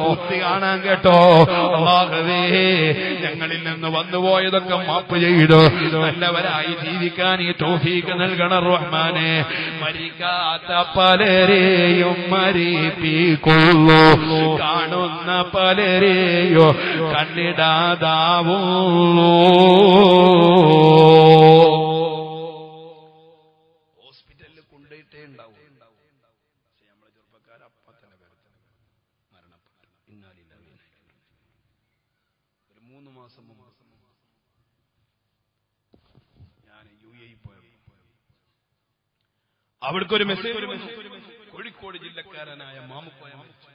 Speaker 2: കുത്തി കാണാൻ കേട്ടോ. അല്ലാഹുവേ, ഞങ്ങളിൽ നിന്ന് വന്നുപോയതൊക്കെ മാപ്പ് ചെയ്തു നല്ലവരായി ജീവിക്കാൻ ഈ തൗഫീഖ് നൽകണം റഹ്മാനെ. മരിക്കാത്ത പലരെയും മരിപ്പിക്കുള്ളൂ, കാണുന്ന പലരെയോ കണ്ടിടാതാവുള്ളൂ. ഹോസ്പിറ്റലിൽ കൊണ്ടുപോയിട്ടേ ഉണ്ടാവും. പക്ഷെ നമ്മളെ ചെറുപ്പക്കാർ അപ്പ തന്നെ മരണപ്പെട്ടു. ഒരു 3 മാസം മുമ്പ് ഞാൻ UAE പോയപ്പോൾ അവിടേക്കൊരു മെസ്സേജ്, കോഴിക്കോട് ജില്ലക്കാരനായ മാമുക്കോയ മരിച്ചു.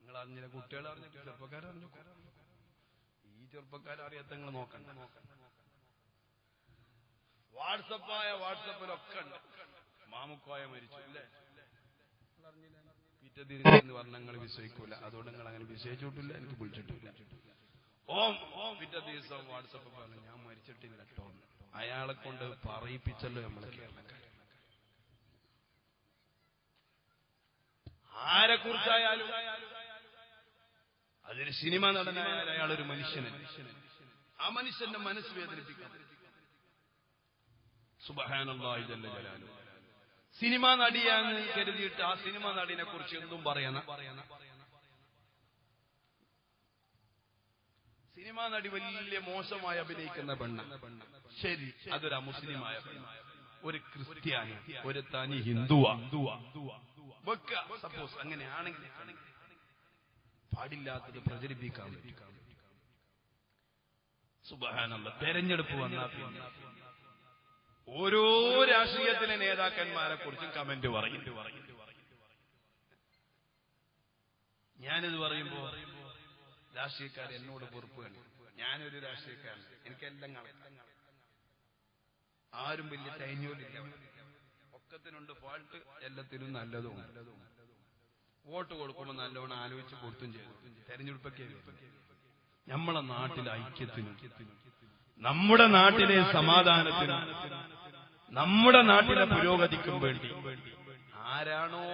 Speaker 2: നിങ്ങൾ അറിഞ്ഞില്ല, കുട്ടികൾ അറിഞ്ഞ, ചെറുപ്പക്കാരറിഞ്ഞു. ഈ ചെറുപ്പക്കാരറിയാത്ത നിങ്ങൾ നോക്കണ്ട. വാട്സപ്പിലൊക്കെ ഉണ്ട് മാമുക്കോയ മരിച്ചു അല്ലേ. പിറ്റേന്ന് പറഞ്ഞ നിങ്ങൾ വിശ്വസിക്കൂല, അതുകൊണ്ട് നിങ്ങൾ അങ്ങനെ വിശ്വസിച്ചിട്ടില്ല, എനിക്ക് വിളിച്ചിട്ടില്ല. പിറ്റേ ദിവസം വാട്സപ്പ് പറഞ്ഞു ഞാൻ മരിച്ചിട്ടില്ല കേട്ടോ. അയാളെ കൊണ്ട് പറയിപ്പിച്ചല്ലോ നമ്മളെ കേരളക്കാർ. ആരെ കുറിച്ചായാലും, അതൊരു സിനിമ നടനായാൽ അയാളൊരു മനുഷ്യന്, ആ മനുഷ്യന്റെ മനസ്സ് വേദനിപ്പിക്കണം. സുബ്ഹാനല്ലാഹി ജല്ല ജലാലുഹു. സിനിമാ നടിയാന്ന് കരുതിയിട്ട് ആ സിനിമാ നടിനെ കുറിച്ച് എന്തും പറയണം. സിനിമാ നടി വലിയ മോശമായി അഭിനയിക്കുന്ന പെണ്ണ്, ശരി, അതൊരു അമുസ്ലിമായ പെണ്ണ്, ഒരു ക്രിസ്ത്യാനി, ഒരു തനി ഹിന്ദുവാ വെക്ക. സപ്പോസ് അങ്ങനെയാണെങ്കിൽ പാടില്ലാത്തത് പ്രചരിപ്പിക്കാൻ പറ്റും. സുബ്ഹാനല്ലാഹ്. തെരഞ്ഞെടുപ്പ് വന്നാൽ പിന്നെ ഓരോ രാഷ്ട്രീയത്തിലെ നേതാക്കന്മാരെ കുറിച്ചും കമന്റ് പറയും. ഞാനിത് പറയുമ്പോ രാഷ്ട്രീയക്കാർ എന്നോട് പൊറുപ്പുകയാണ്. ഞാനൊരു രാഷ്ട്രീയക്കാരൻ, എനിക്കെല്ലാം കണക്കാം. ആരും വലിയ തേഞ്ഞോലില്ല, ഒക്കത്തിനുണ്ട് ഫാൾട്ട്, എല്ലാത്തിനും നല്ലതും. വോട്ട് കൊടുക്കുമ്പോൾ നല്ലോണം ആലോചിച്ച് കൊടുത്തും ചെയ്തു. തെരഞ്ഞെടുപ്പൊക്കെ നമ്മളെ നാട്ടിലെ ഐക്യത്തിനും നമ്മുടെ നാട്ടിലെ സമാധാനത്തിനും നമ്മുടെ നാട്ടിലെ പുരോഗതിക്കും വേണ്ടി ആരാണോ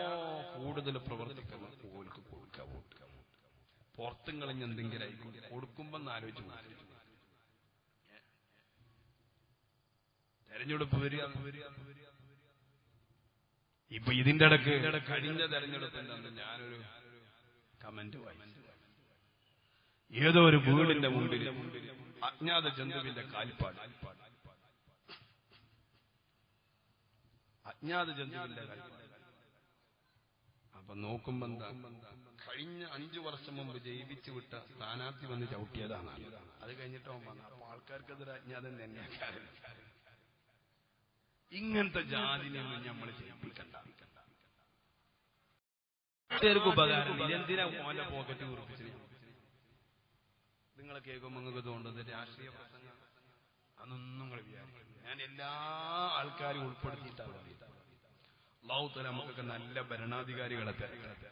Speaker 2: കൂടുതൽ പ്രവർത്തിക്കുന്നത് ഓർക്ക് കൊടുക്കുക. വോട്ട് പുറത്തും കളഞ്ഞ് എന്തെങ്കിലും കൊടുക്കുമ്പോ ആലോചിച്ച് തെരഞ്ഞെടുപ്പ് വരിക. ഇപ്പൊ ഇതിന്റെ ഇടയ്ക്ക് കഴിഞ്ഞ തെരഞ്ഞെടുപ്പിന്റെ അന്ന് ഞാനൊരു കമന്റ് വായിച്ചു. ഏതോ ഒരു വീടിന്റെ മുമ്പിൽ അജ്ഞാത ജന്തുവിന്റെ കാൽപ്പാട്, അജ്ഞാത ജന്തുവിന്റെ കാൽപ്പാട്. അപ്പൊ നോക്കുമ്പോ എന്താ, കഴിഞ്ഞ 5 വർഷം മുമ്പ് ജയിപ്പിച്ചു വിട്ട സ്ഥാനാർത്ഥി വന്ന് ചവിട്ടിയതാണ്. അത് കഴിഞ്ഞിട്ടോ വന്ന അപ്പൊ ആൾക്കാർക്ക് അതൊരു അജ്ഞാതം തന്നെയാണ്. ഇങ്ങനത്തെ ജാതിനെയൊന്നും നമ്മൾ ജയിപ്പിക്കണ്ട. ഉപകാരം ഇതെന്തിനാ മോന്റെ പോക്കറ്റ് കുറിപ്പിച്ച് നിങ്ങളെ കേൾക്കുമ്പോൾ നിങ്ങൾക്ക് തോന്നുന്നത് രാഷ്ട്രീയ പ്രസംഗം. അതൊന്നും നിങ്ങൾ വിചാരിക്കും. ഞാൻ എല്ലാ ആൾക്കാരും ഉൾപ്പെടുത്തിയിട്ടാണ് പറയുന്നത്. അല്ലാഹു തആല നമുക്കൊക്കെ നല്ല ഭരണാധികാരികളെ തരട്ടെ.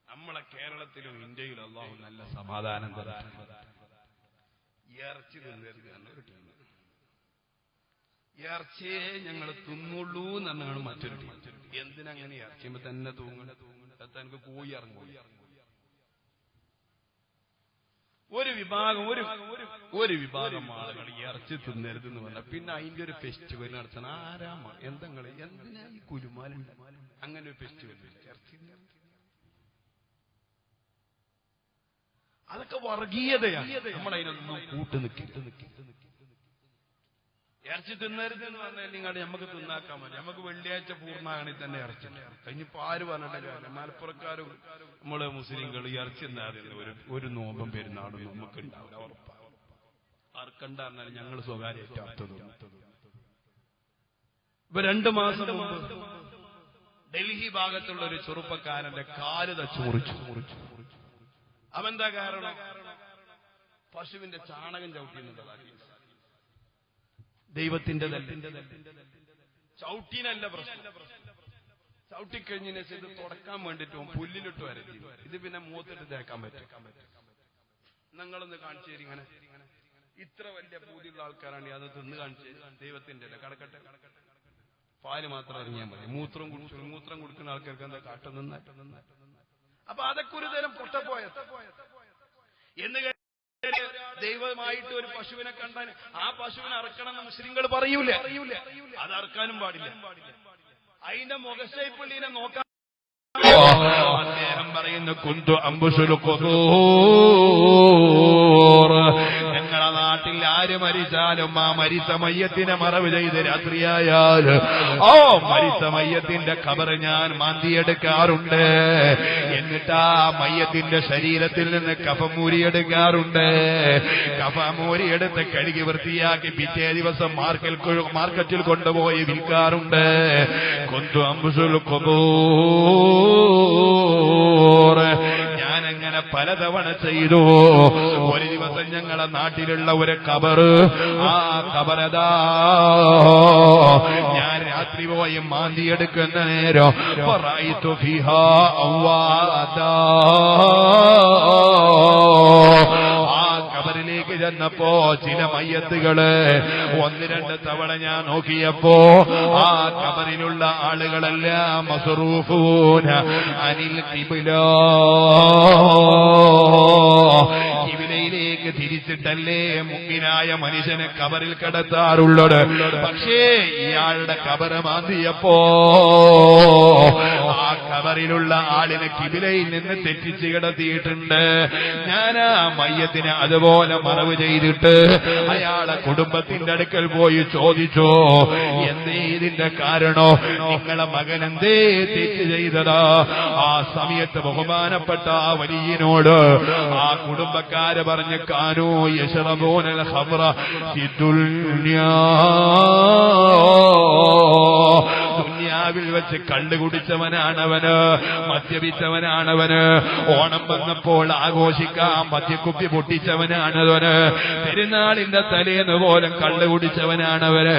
Speaker 2: നമ്മളെ കേരളത്തിലും ഇന്ത്യയിലും അല്ലാഹു നല്ല സമാധാനം തരട്ടെ. ഇറച്ചി തിന്നരുത് ഒരു ടീം, ഇറച്ചിയെ ഞങ്ങൾ തിന്നുള്ളൂ എന്നാണ് മറ്റൊരു ടീം. എന്തിനങ്ങനെ ഇറച്ചിയുമ്പോ തന്നെ തൂങ്ങണം? എനിക്ക് കോഴി ഇറങ്ങൂല. ഒരു വിഭാഗം ആളുകൾ ഇറച്ചി തിന്നരുത് എന്ന് പറഞ്ഞാൽ പിന്നെ അതിന്റെ ഒരു ഫെസ്റ്റിവൽ നടത്തണം. ആരാമാണ് എന്തിനാ ഈ കുലുമാലുണ്ട്? അങ്ങനെ ഒരു ഫെസ്റ്റിവൽ ഇറച്ചി അതൊക്കെ വർഗീയതയാണ്. നമ്മളതിനൊന്നും കൂട്ടു നിൽക്കില്ല. ഇറച്ചി തിന്നരുത് എന്ന് പറഞ്ഞാൽ നിങ്ങൾ നമുക്ക് തിന്നാക്കാൻ മതി. നമുക്ക് വെള്ളിയാഴ്ച പൂർണ്ണമാണെങ്കിൽ തന്നെ ഇറച്ചി. കഴിഞ്ഞിപ്പോ ആര് പറഞ്ഞിട്ടില്ല. മലപ്പുറക്കാരും നമ്മള് മുസ്ലിങ്ങൾ ഇറച്ചി തിന്നാറില്ല. ഒരു നോമ്പം പെരുന്നാളും നമുക്ക് ഉണ്ടാവില്ല, ഉറപ്പാണ്. ആർക്കണ്ട പറഞ്ഞാൽ ഞങ്ങൾ സ്വകാര്യമായിട്ട് അർത്ഥം. ഇപ്പൊ 2 മാസം മുമ്പ് ഡൽഹി ഭാഗത്തുള്ള ഒരു ചെറുപ്പക്കാരന്റെ കാല് തച്ചു മുറിച്ചു. അവന്താ കാരണം? പശുവിന്റെ ചാണകം ചവിട്ടിയെന്നുള്ളതാണ്. ദൈവത്തിന്റെ ചവിട്ടീനല്ല പ്രശ്നം. ചവിട്ടിക്കഴിഞ്ഞതിന് ശേഷം ഇത് തുടക്കാൻ വേണ്ടിട്ടും പുല്ലിലിട്ട് വരത്തി. ഇത് പിന്നെ മൂത്തിട്ട് തേക്കാൻ പറ്റും. നിങ്ങളൊന്ന് കാണിച്ചു തരും. ഇങ്ങനെ ഇത്ര വലിയ പൂതിയുള്ള ആൾക്കാരാണ് അത് തിന്ന് കാണിച്ചു. ദൈവത്തിന്റെ കടക്കട്ടെ, പാല് മാത്രം ഇറങ്ങിയാൽ മതി. മൂത്രം കുടിക്കുന്ന ആൾക്കാർക്ക് എന്താ കാട്ടം നിന്നായിട്ട്. അപ്പൊ അതൊക്കെ ഒരു തരം പൊട്ടപ്പോയത് എന്ന് ദൈവമായിട്ട് ഒരു പശുവിനെ കണ്ടാൽ ആ പശുവിനെ അറക്കണമെന്ന് മുസ്ലിങ്ങൾ പറയൂലേ? അത് അറക്കാനും പാടില്ല. അതിന്റെ മുഖശൈപ്പുള്ളിനെ നോക്കാൻ അദ്ദേഹം പറയുന്നു, കുന്തു അംബുസുൽ ഖുദൂർ. ഞങ്ങളെ നാട്ടിൽ ആര് മരിച്ചാലും ആ മരിച്ച മയ്യത്തിനെ മറവ് ചെയ്ത് രാത്രിയായാൽ ഓ മരിച്ച മയ്യത്തിന്റെ ഖബർ ഞാൻ മാന്തിയെടുക്കാറുണ്ട്. എന്നിട്ട് ആ മയ്യത്തിന്റെ ശരീരത്തിൽ നിന്ന് കഫമൂരിയെടുക്കാറുണ്ട്. കഫമൂരിയെടുത്ത് കഴുകി വൃത്തിയാക്കി പിറ്റേ ദിവസം മാർക്കറ്റിൽ കൊണ്ടുപോയി വിൽക്കാറുണ്ട്. കുന്തു അംബുസുൽ ഖുദൂർ. ഞാനങ്ങനെ പലതവണ ചെയ്തു. ഒരു ദിവസം ഞങ്ങളെ നാട്ടിലുള്ള ഒരു ഖബർ, ആ ഖബറതാ ഞാൻ രാത്രി പോയി മാന്തിയെടുക്കുന്ന നേരം റഅയ്തു ഫീഹാ അവ്വാദാ. ആ ഖബറിലേക്ക് ചെന്നപ്പോ ചില മയ്യത്തുകള് 1-2 തവണ ഞാൻ നോക്കിയപ്പോ ആ ഖബറിലുള്ള ആളുകളെല്ലാം മസ്റൂഫൂന അനിൽ ഖിബ്ല, ഖിബ്ലയിലേക്ക് തിരിച്ച തിരിച്ചിട്ടല്ലേ മുഅ്മിനായ മനുഷ്യനെ ഖബറിൽ കിടത്താറുള്ളത്. പക്ഷേ ഇയാളുടെ ഖബർ മാന്തിയപ്പോ ആ ഖബറിലുള്ള ആളിനെ കിബിലയിൽ നിന്ന് തെറ്റിച്ച് കിടത്തിയിട്ടുണ്ട്. ഞാൻ ആ മയ്യത്തിനെ അതുപോലെ മറവ് ചെയ്തിട്ട് അയാളെ കുടുംബത്തിന്റെ അടുക്കൽ പോയി ചോദിച്ചു, എന്തേ ഇതിന്റെ കാരണോ? നിങ്ങളെ മകൻ എന്തേ തെറ്റ് ചെയ്തതാ? ആ സമയത്ത് ബഹുമാനപ്പെട്ട ആ വലിയനോട് ആ കുടുംബക്കാര് പറഞ്ഞ്, കാനൂ യശ്റബൂനൽ ഖംറ ഫിദ്ദുനിയാ, ദുനിയാവിൽ വെച്ച് കള്ളു കുടിച്ചവനാണവന്, മദ്യപിച്ചവനാണവന്, ഓണം വന്നപ്പോൾ ആഘോഷിക്കാൻ മദ്യക്കുപ്പി പൊട്ടിച്ചവനാണവന്, പെരുന്നാളിന്റെ തലേന്ന് പോലും കള്ളു കുടിച്ചവനാണവന്.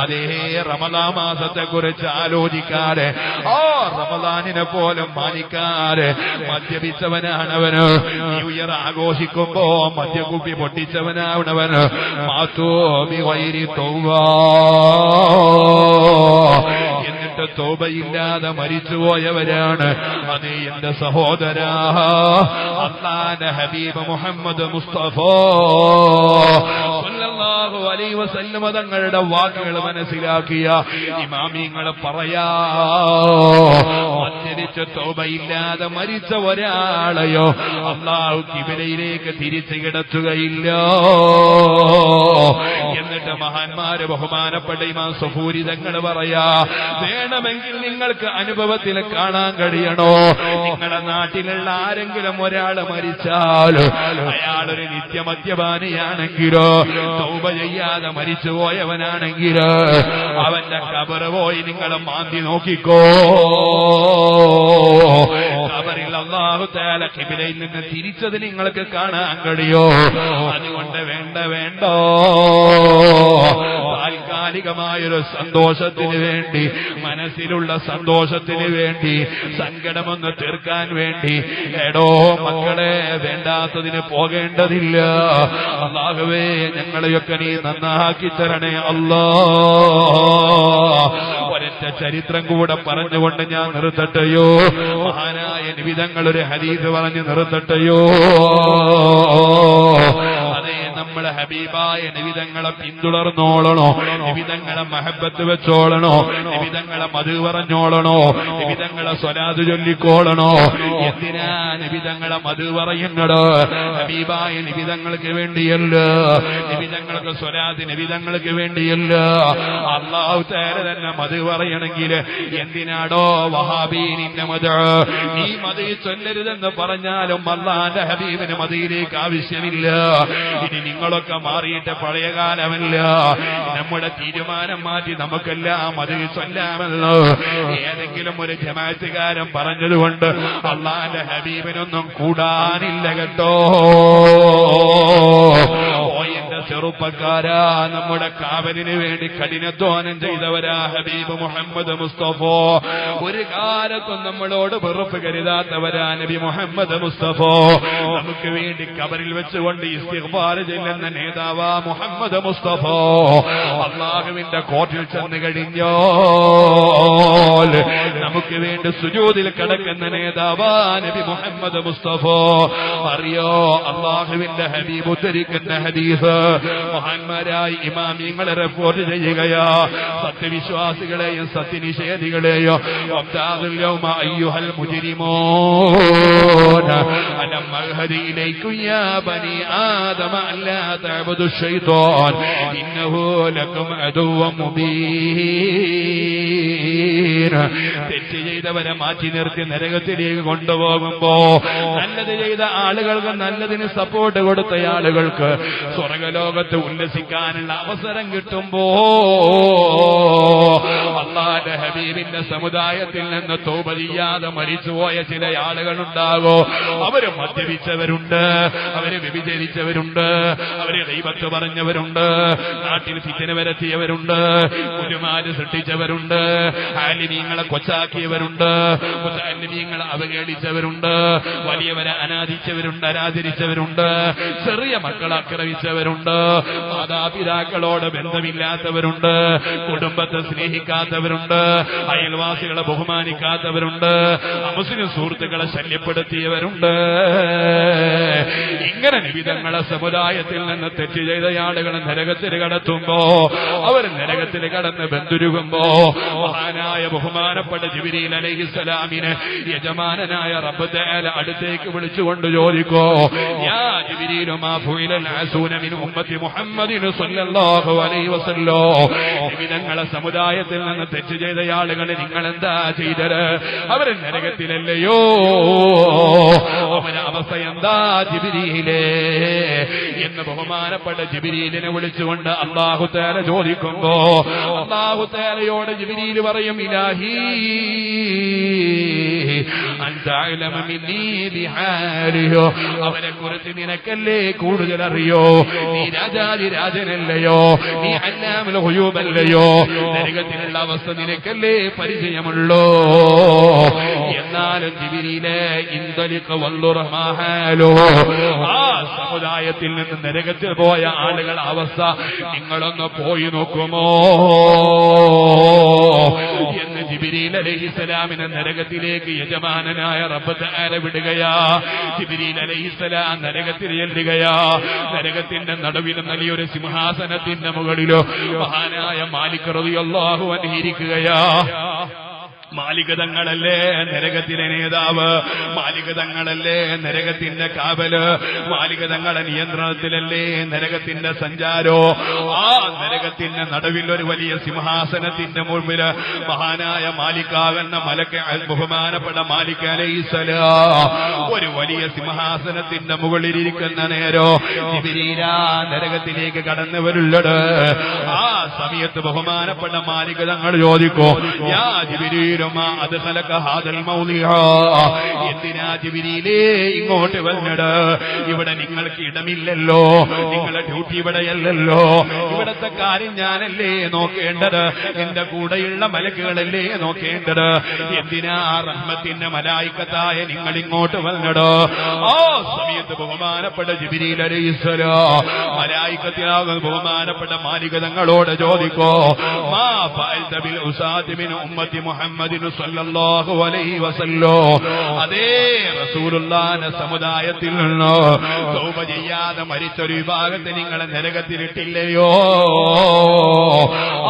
Speaker 2: അതേ റമദാൻ മാസത്തെ കുറിച്ച് ആലോചിക്കാതെ ആ റമദാനിനെ പോലും മാനിക്കാതെ മദ്യപിച്ചവനാണവന്. New year ആഘോഷിക്കുമ്പോ മദ്യക്കുപ്പി പൊട്ടിച്ചവനാണവന്. മാതൂബി ഗൈരി തൗബ, എന്നിട്ട് തൗബയില്ലാതെ മരിച്ചുപോയവരാണ്. അത് എന്റെ സഹോദരാ, അല്ലാഹുവിന്റെ ഹബീബ് മുഹമ്മദ് മുസ്തഫ സല്ലല്ലാഹു അലൈഹി വസല്ലം തങ്ങളുടെ വാക്കുകൾ മനസ്സിലാക്കിയ ഇമാമിങ്ങൾ പറയാ, മരിച്ച് തൗബയില്ലാതെ മരിച്ച ഒരാളെയോ അല്ലാഹു കിബിലയിലേക്ക് തിരിച്ചു കിടത്തുകയില്ല. എന്നിട്ട് മഹാന്മാര് ബഹുമാനപ്പെട്ട ഇമാം സഫൂരി തങ്ങൾ പറയാ, വേണമെങ്കിൽ നിങ്ങൾക്ക് അനുഭവത്തിൽ കാണാൻ കഴിയണോ, നിങ്ങളുടെ നാട്ടിലുള്ള ആരെങ്കിലും ഒരാൾ മരിച്ചാൽ അയാളൊരു നിത്യമദ്യപാനിയാണെങ്കിലോ തൗബ ചെയ്യാതെ മരിച്ചുപോയവനാണെങ്കിലോ അവന്റെ ഖബർ പോയി നിങ്ങൾ മാന്തി നോക്കിക്കോ. ഖബറിൽ അല്ലാഹു തആല ഖിബലയിൽ നിന്ന് തിരിച്ചത് നിങ്ങൾക്ക് കാണാൻ കഴിയോ? അതുകൊണ്ട് വേണ്ടോ താൽക്കാലികമായൊരു സന്തോഷത്തിന് വേണ്ടി, മനസ്സിലുള്ള സന്തോഷത്തിന് വേണ്ടി, സങ്കടമൊന്ന് തീർക്കാൻ വേണ്ടി എടോ മക്കളെ വേണ്ടാത്തതിന് പോകേണ്ടതില്ല. അല്ലാഹുവേ ഞങ്ങളെയൊക്കെ നീ നന്നാക്കി തരണേ അല്ലാ. ഒരൊറ്റ ചരിത്രം കൂടെ പറഞ്ഞുകൊണ്ട് ഞാൻ നിർത്തട്ടെയോ? മഹാനായ നിബിതങ്ങൾ ഒരു ഹദീസ് പറഞ്ഞ് നിർത്തട്ടെയോ? അതേ നമ്മളെ ഹബീബായ നിബിതങ്ങളെ പിന്തുടർന്നോളണോ, നിബിതങ്ങളെ മഹബത്ത് വെച്ചോളണോ, നിബിതങ്ങളെ മധു പറഞ്ഞോളണോ, നിബിതങ്ങളെ സ്വലാത്ത് ചൊല്ലിക്കോളണോ? എന്തിനാ നിബിതങ്ങളെ മധു പറയുന്നത്? ഹബീബായ നിബിതങ്ങൾക്ക് വേണ്ടിയല്ല, നിബിതങ്ങൾക്ക് സ്വലാത്ത് നിബിതങ്ങൾക്ക് വേണ്ടിയല്ല. അല്ലാഹു തആല തന്നെ മധു പറയണമെങ്കിൽ എന്തിനാടോ വഹാബി നിന്റെ മധു? നീ മധു ചൊല്ലരുതെന്ന് പറഞ്ഞാലും അല്ലാഹുവിന്റെ ഹബീബിന് മധുയിലേക്ക് ആവശ്യമില്ല. ഇനി നിങ്ങളൊക്കെ മാറിയിട്ട് പഴയ കാലമല്ല, നമ്മുടെ തീരുമാനം മാറ്റി നമുക്കെല്ലാം മധു ചൊല്ലാമല്ലോ. ഏതെങ്കിലും ഒരു ജമാഅത്തുകാരൻ പറഞ്ഞതുകൊണ്ട് അല്ലാഹുവിന്റെ ഹബീബിനൊന്നും കൂടാനില്ല കേട്ടോ. എന്റെ ചെറുപ്പക്കാരാ, നമ്മുടെ കാവലിന് വേണ്ടി കഠിനാധ്വാനം ചെയ്തവരാ ഹബീബ് മുഹമ്മദ് മുസ്തഫ. ഒരു കാലത്തും നമ്മളോട് വെറുപ്പ് കരുതാത്തവരാ നബി മുഹമ്മദ് മുസ്തഫ. നമുക്ക് വേണ്ടി ഖബറിൽ വെച്ചുകൊണ്ട് ഇസ്തിഗ്ഫാർ ചെയ്യുന്ന നേതാവാ മുഹമ്മദ് മുസ്തഫ. അല്ലാഹുവിന്റെ കോർട്ടിൽ ചെന്ന് കഴിഞ്ഞാൽ നമുക്ക് വേണ്ടി സുജൂദിൽ കിടക്കുന്ന നേതാവാ നബി മുഹമ്മദ് മുസ്തഫ. അറിയോ അല്ലാഹുവിന്റെ ഹബീബ് ഉദ്ധരിക്കുന്ന ഹദീസ് മഹാന്മാരായി ഇമാമിങ്ങളെ റിപ്പോർട്ട് ചെയ്യുകയാ. സത്യവിശ്വാസികളെയും സത്യനിഷേധികളെയോ അയ്യുഹൽ മുജ്രിമൂൻ അലം അൽഹദി ഇലൈക്കും യാ ബനി ആദമ അല്ലാ തഅബുദു ശൈത്താൻ ഇന്നഹു ലക്കും അദുവ്വൻ മുബീൻ. തെറ്റ് ചെയ്തവരെ മാറ്റി നിർത്തി നരകത്തിലേക്ക് കൊണ്ടുപോകുമ്പോ നല്ലത് ചെയ്ത ആളുകൾക്ക്, നല്ലതിന് സപ്പോർട്ട് കൊടുത്ത ആളുകൾക്ക് സ്വർഗലോകത്ത് ഉല്ലസിക്കാനുള്ള അവസരം കിട്ടുമ്പോ അല്ലാഹുവിന്റെ ഹബീബിന്റെ സമുദായത്തിൽ നിന്ന് തൗബ ചെയ്യാതെ മരിച്ചുപോയ ചില ആളുകളുണ്ടാകോ? അവര് മദ്യപിച്ചവരുണ്ട്, അവര് വ്യഭിചരിച്ചവരുണ്ട്, അവര് ഗീബത്ത് പറഞ്ഞവരുണ്ട്, നാട്ടിൽ ഫിത്ന വരുത്തിയവരുണ്ട്, ഗുരുമാര് സൃഷ്ടിച്ചവരുണ്ട്, ആലിമീങ്ങളെ കൊച്ചാക്കി പുറത്താക്കിയവരുണ്ട്, മുതഅല്ലിമീങ്ങളെ അവഹേളിച്ചവരുണ്ട്, വലിയവരെ അനാദിച്ചവരുണ്ട്, ആരാധരിച്ചവരുണ്ട്, ചെറിയ മക്കളെ ആക്രമിച്ചവരുണ്ട്, മാതാപിതാക്കളോട് ബന്ധമില്ലാത്തവരുണ്ട്, കുടുംബത്തെ സ്നേഹിക്കാത്തവരുണ്ട്, അയൽവാസികളെ ബഹുമാനിക്കാത്തവരുണ്ട്, മുസ്ലിം സുഹൃത്തുക്കളെ ശല്യപ്പെടുത്തിയവരുണ്ട്. ഇങ്ങനെ വിവിധങ്ങളെ സമുദായത്തിൽ നിന്ന് തെറ്റ് ചെയ്ത ആളുകൾ നരകത്തിൽ കടത്തുമ്പോ, അവർ നരകത്തിൽ കടന്ന് ബന്ധുരുകുമ്പോ, മഹാനായ ബഹുമാനപ്പെട്ട ജിബ്രീൽ അലൈഹിസ്സലാമിനെ യജമാനനായ റബ്ബ് തആല അടുത്തേക്ക് വിളിച്ചുകൊണ്ട് ചോദിക്കോ, യാ ജിബ്രീലു മാ ഫുഇലൽ അസൂന മിൻ ഉമ്മത്തി മുഹമ്മദിൻ സ്വല്ലല്ലാഹു അലൈഹി വസല്ലം, വിവിധങ്ങളെ സമുദായത്തിൽ നിന്ന് തെറ്റ് ചെയ്ത ആളുകളെ നിങ്ങൾ എന്താ ചെയ്തത്? അവർ നരകത്തിലല്ലയോ? അവരുടെ അവസ്ഥ എന്താ ജിബ്രീലേ എന്ന് ബഹുമാനപ്പെട്ട ജിബ്രീലിനെ വിളിച്ചുകൊണ്ട് അല്ലാഹു തആല ചോദിക്കുമ്പോ, അല്ലാഹു തആലയോട് ജിബ്രീൽ പറയും, ഇലാഹി അൻത അഅലമ മിന്നീ ബിഹാലിഹി, അവരെ കുറിച്ച് നിനക്കല്ലേ കൂടുതൽ അറിയോ? നീ രാജാതിരാജനല്ലയോ? നീ അല്ലാമുൽ ഗുയൂബല്ലയോ? നരകത്തിലുള്ള അവസ്ഥ നിനക്കല്ലേ പരിചയമുള്ളൂ? എന്നാലും ജിബ്രീലേ ഇൻതലിഖ വൻദുർ മാ ഹാലു, ആ സമുദായത്തിൽ നിന്ന് നരകത്തിൽ പോയ ആളുകളുടെ അവസ്ഥ നിങ്ങളൊന്ന് പോയി നോക്കുമോ എന്ന് ജിബ്രീൽ അലൈഹിസ്സലാമിനെ നരകത്തിലേക്ക് യജമാനനായ റബ്ബ് തആല വിടുകയാ. ജിബ്രീൽ അലൈഹിസ്സലാം നരകത്തിൽ ചെല്ലുകയാ. നരകത്തിന്റെ നടുവിൽ വലിയൊരു സിംഹാസനത്തിന്റെ മുകളിലോ മഹാനായ മാലിക് റളിയല്ലാഹു അൻഹു ഇരിക്കുകയാ. മാലിക് തങ്ങളല്ലേ നരകത്തിലെ നേതാവ്, മാലിക് തങ്ങളല്ലേ നരകത്തിന്റെ കാവല്, മാലിക് തങ്ങളുടെ നിയന്ത്രണത്തിലല്ലേ നരകത്തിന്റെ സഞ്ചാരോ. ആ നരകത്തിന്റെ നടുവിൽ ഒരു വലിയ സിംഹാസനത്തിന്റെ മുമ്പിൽ മഹാനായ മാലിക്കാകുന്ന മലക്ക് ബഹുമാനപ്പെട്ട മാലിക് അലൈഹിസ്സലാം ഒരു വലിയ സിംഹാസനത്തിന്റെ മുകളിൽ ഇരിക്കുന്ന നേരോ ജിബ്രീലാ നരകത്തിലേക്ക് കടന്നു വരുള്ളത്. ആ സമയത്ത് ബഹുമാനപ്പെട്ട മാലിക് തങ്ങൾ ചോദിക്കോ, യാ ജിബ്രീൽ എന്തിനാ ജിബ്രീലേ ഇങ്ങോട്ട് വന്നത്? ഇവിടെ നിങ്ങൾക്ക് ഇടമില്ലല്ലോ, നിങ്ങളുടെ ഡ്യൂട്ടി ഇവിടെയല്ലല്ലോ, ഇവിടത്തെ കാര്യം ഞാനല്ലേ നോക്കേണ്ടത്, എന്റെ കൂടെയുള്ള മലക്കുകളല്ലേ നോക്കേണ്ടത്. എന്തിനാ റഹ്മത്തിന്റെ മലായിക്കത്തായ നിങ്ങൾ ഇങ്ങോട്ട് വന്നത്? ആ സമയത്ത് ബഹുമാനപ്പെട്ട ജിബ്രീൽ അലൈഹിസ്സലാം മലായിക്കത്തിനാകുന്ന ബഹുമാനപ്പെട്ട മാലിക് തങ്ങളോട് ചോദിക്കോ, മാ ഫഅൽത ബിൽ ഉസാതി മിൻ ഉമ്മത്തി മുഹമ്മദ് സല്ലല്ലാഹു അലൈഹി വസല്ലം, അതേ റസൂലുള്ളാഹിന്റെ സമുദായത്തിൽ നിന്ന് തൗബ ചെയ്യാതെ മരിച്ചൊരു വിഭാഗത്തെ നിങ്ങളെ നരകത്തിലിട്ടില്ലയോ?